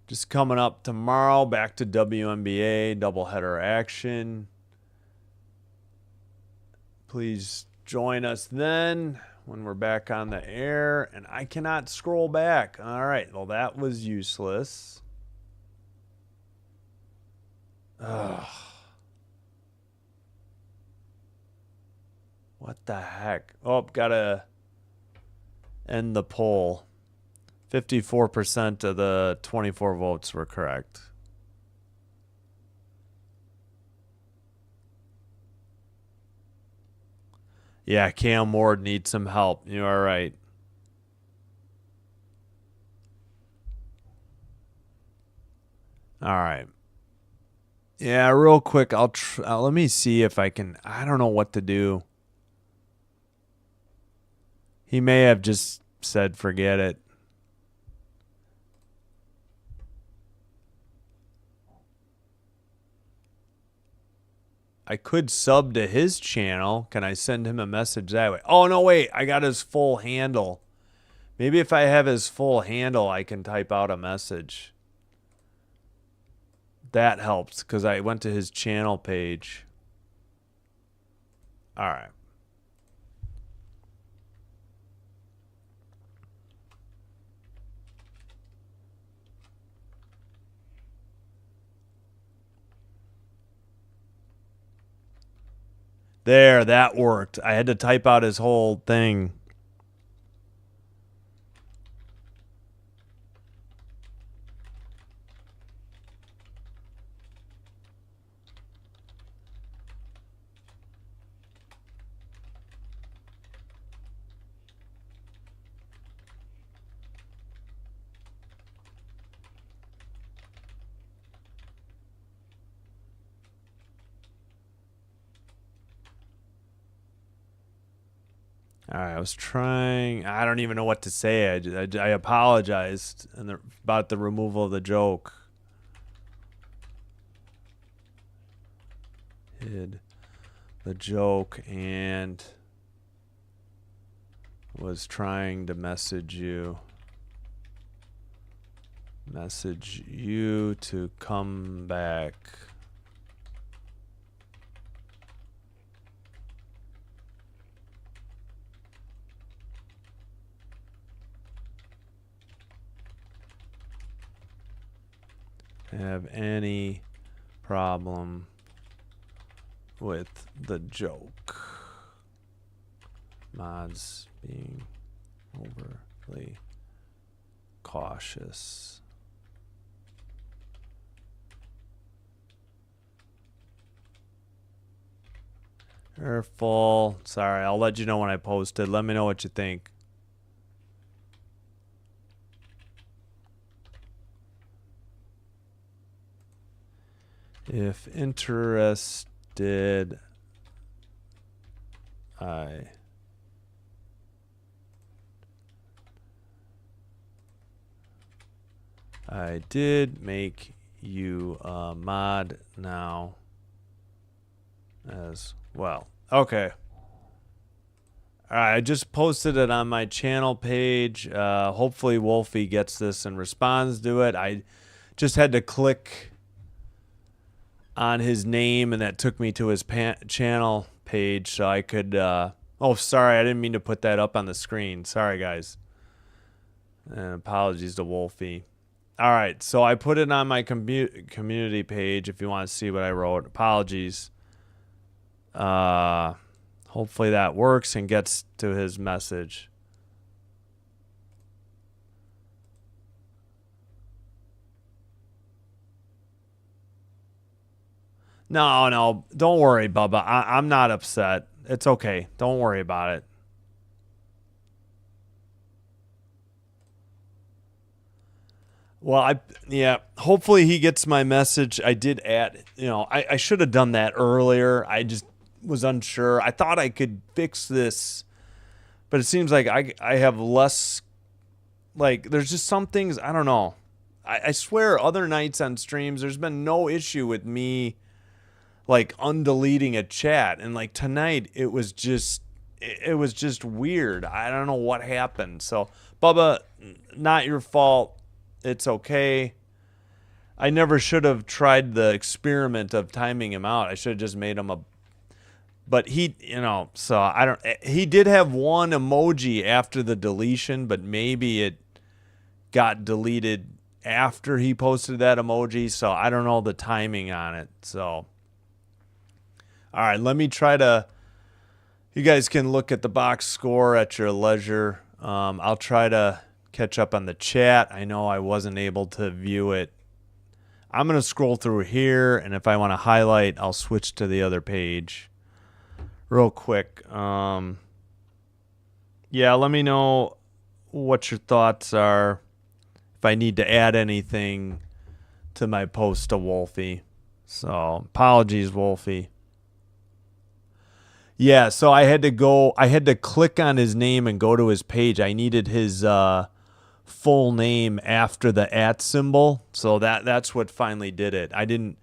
Just coming up tomorrow, back to WNBA doubleheader action. Please join us then when we're back on the air. And I cannot scroll back. All right. Well, that was useless. Ugh. What the heck? Oh, gotta end the poll. 54% of the 24 votes were correct. Yeah, Cam Ward needs some help. You are right. All right. Yeah, real quick, let me see if I can. I don't know what to do. He may have just said forget it. I could sub to his channel. Can I send him a message that way? Oh, no, wait. I got his full handle. Maybe if I have his full handle, I can type out a message. That helps because I went to his channel page. All right. There, that worked. I had to type out his whole thing. All right, I was trying. I don't even know what to say. I apologized about the removal of the joke. Hid the joke and was trying to message you to come back. Have any problem with the joke? Mods being overly cautious. Careful. Sorry, I'll let you know when I post it. Let me know what you think. If interested, I did make you a mod now as well. Okay. All right, I just posted it on my channel page. Hopefully Wolfie gets this and responds to it. I just had to click on his name, and that took me to his channel page so I could... oh, sorry, I didn't mean to put that up on the screen. Sorry, guys. And apologies to Wolfie. All right, so I put it on my community page if you want to see what I wrote. Apologies. Hopefully that works and gets to his message. No, don't worry, Bubba. I'm not upset. It's okay. Don't worry about it. Well, yeah, hopefully he gets my message. I did add, I should have done that earlier. I just was unsure. I thought I could fix this, but it seems like I have less, like, there's just some things, I don't know. I swear other nights on streams, there's been no issue with me, like, undeleting a chat. And, like, tonight, it was just weird. I don't know what happened. So, Bubba, not your fault. It's okay. I never should have tried the experiment of timing him out. I should have just made him a... But he, so I don't... He did have one emoji after the deletion, but maybe it got deleted after he posted that emoji. So I don't know the timing on it. So, all right, let me try to... You guys can look at the box score at your leisure. I'll try to catch up on the chat. I know I wasn't able to view it. I'm going to scroll through here, and if I want to highlight, I'll switch to the other page real quick. Yeah, let me know what your thoughts are, if I need to add anything to my post to Wolfie. So, apologies, Wolfie. Yeah, so I had to click on his name and go to his page. I needed his full name after the @ symbol. So that's what finally did it. I did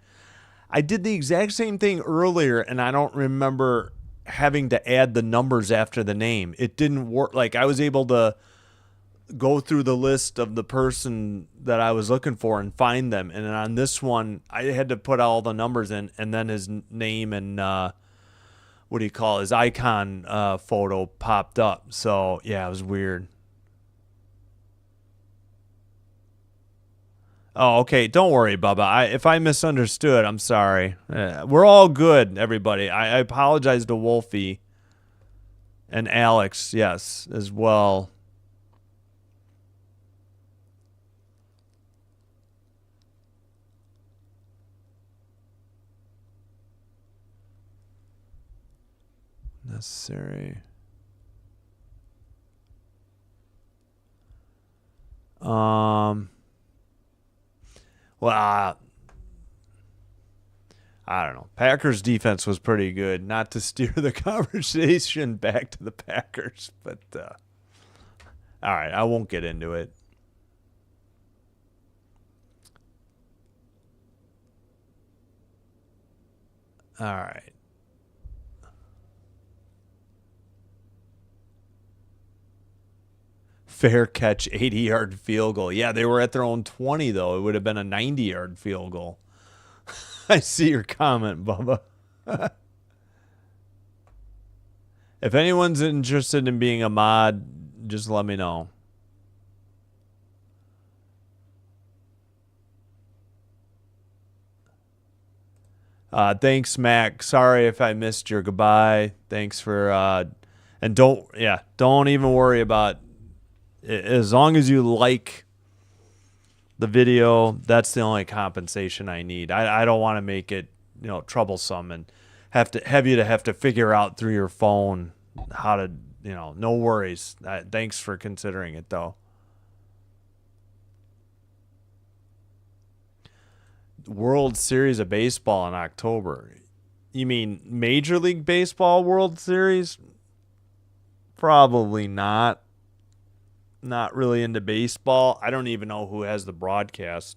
the exact same thing earlier, and I don't remember having to add the numbers after the name. It didn't work. Like, I was able to go through the list of the person that I was looking for and find them. And then on this one, I had to put all the numbers in, and then his name and his icon photo popped up. So yeah, it was weird. Oh, okay. Don't worry, Bubba. If I misunderstood, I'm sorry. We're all good, everybody. I apologize to Wolfie and Alex, yes, as well. Necessary. Well, I don't know. Packers defense was pretty good. Not to steer the conversation back to the Packers, but all right, I won't get into it. All right. Fair catch, 80-yard field goal. Yeah, they were at their own 20, though. It would have been a 90-yard field goal. I see your comment, Bubba. If anyone's interested in being a mod, just let me know. Thanks, Mac. Sorry if I missed your goodbye. Thanks for and don't even worry about it. As long as you like the video, that's the only compensation I need. I don't want to make it, troublesome and have you to figure out through your phone how to, no worries. Thanks for considering it though. World Series of Baseball in October. You mean Major League Baseball World Series? Probably not. Not really into baseball. I don't even know who has the broadcast,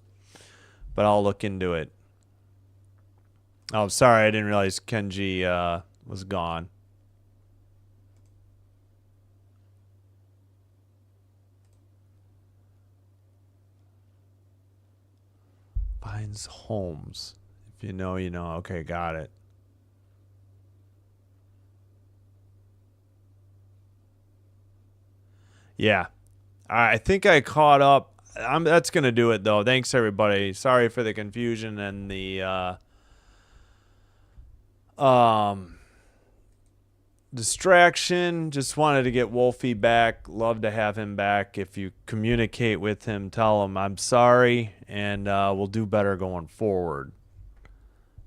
but I'll look into it. Oh, sorry, I didn't realize Kenji was gone. Pines Homes. If you know, you know. Okay, got it. Yeah. I think I caught up. That's going to do it, though. Thanks, everybody. Sorry for the confusion and the distraction. Just wanted to get Wolfie back. Love to have him back. If you communicate with him, tell him I'm sorry, and we'll do better going forward.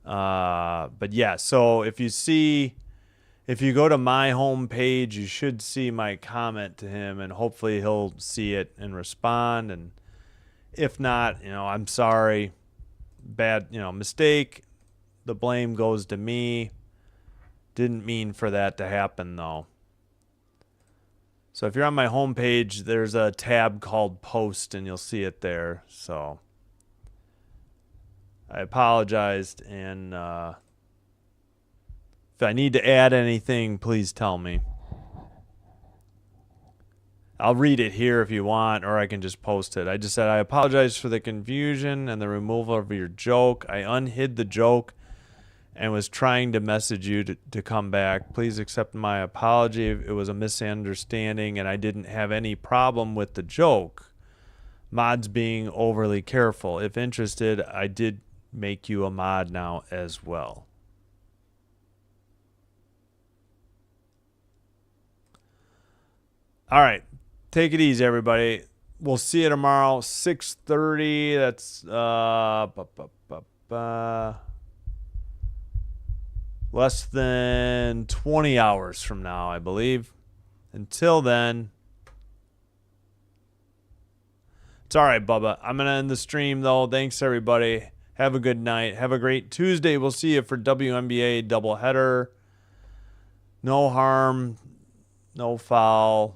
But yeah, so if you go to my homepage, you should see my comment to him, and hopefully he'll see it and respond. And if not, I'm sorry. Bad, mistake. The blame goes to me. Didn't mean for that to happen, though. So if you're on my homepage, there's a tab called Post, and you'll see it there. So I apologized, and if I need to add anything, please tell me. I'll read it here if you want, or I can just post it. I just said, I apologize for the confusion and the removal of your joke. I unhid the joke and was trying to message you to come back. Please accept my apology. It was a misunderstanding, and I didn't have any problem with the joke. Mods being overly careful. If interested, I did make you a mod now as well. All right. Take it easy, everybody. We'll see you tomorrow, 6:30. That's less than 20 hours from now, I believe. Until then, it's all right, Bubba. I'm going to end the stream, though. Thanks, everybody. Have a good night. Have a great Tuesday. We'll see you for WNBA doubleheader. No harm, no foul.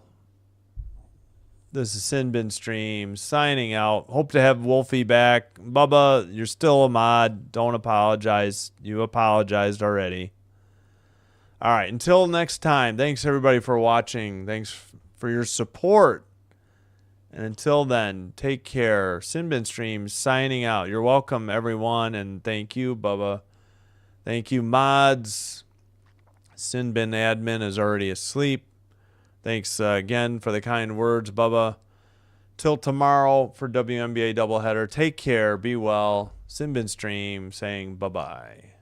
This is Sin Bin Stream signing out. Hope to have Wolfie back. Bubba, you're still a mod. Don't apologize. You apologized already. All right. Until next time, thanks everybody for watching. Thanks for your support. And until then, take care. Sin Bin Stream signing out. You're welcome, everyone. And thank you, Bubba. Thank you, mods. Sin Bin admin is already asleep. Thanks again for the kind words, Bubba. till tomorrow for WNBA doubleheader. Take care. Be well. Simbin Stream saying bye-bye.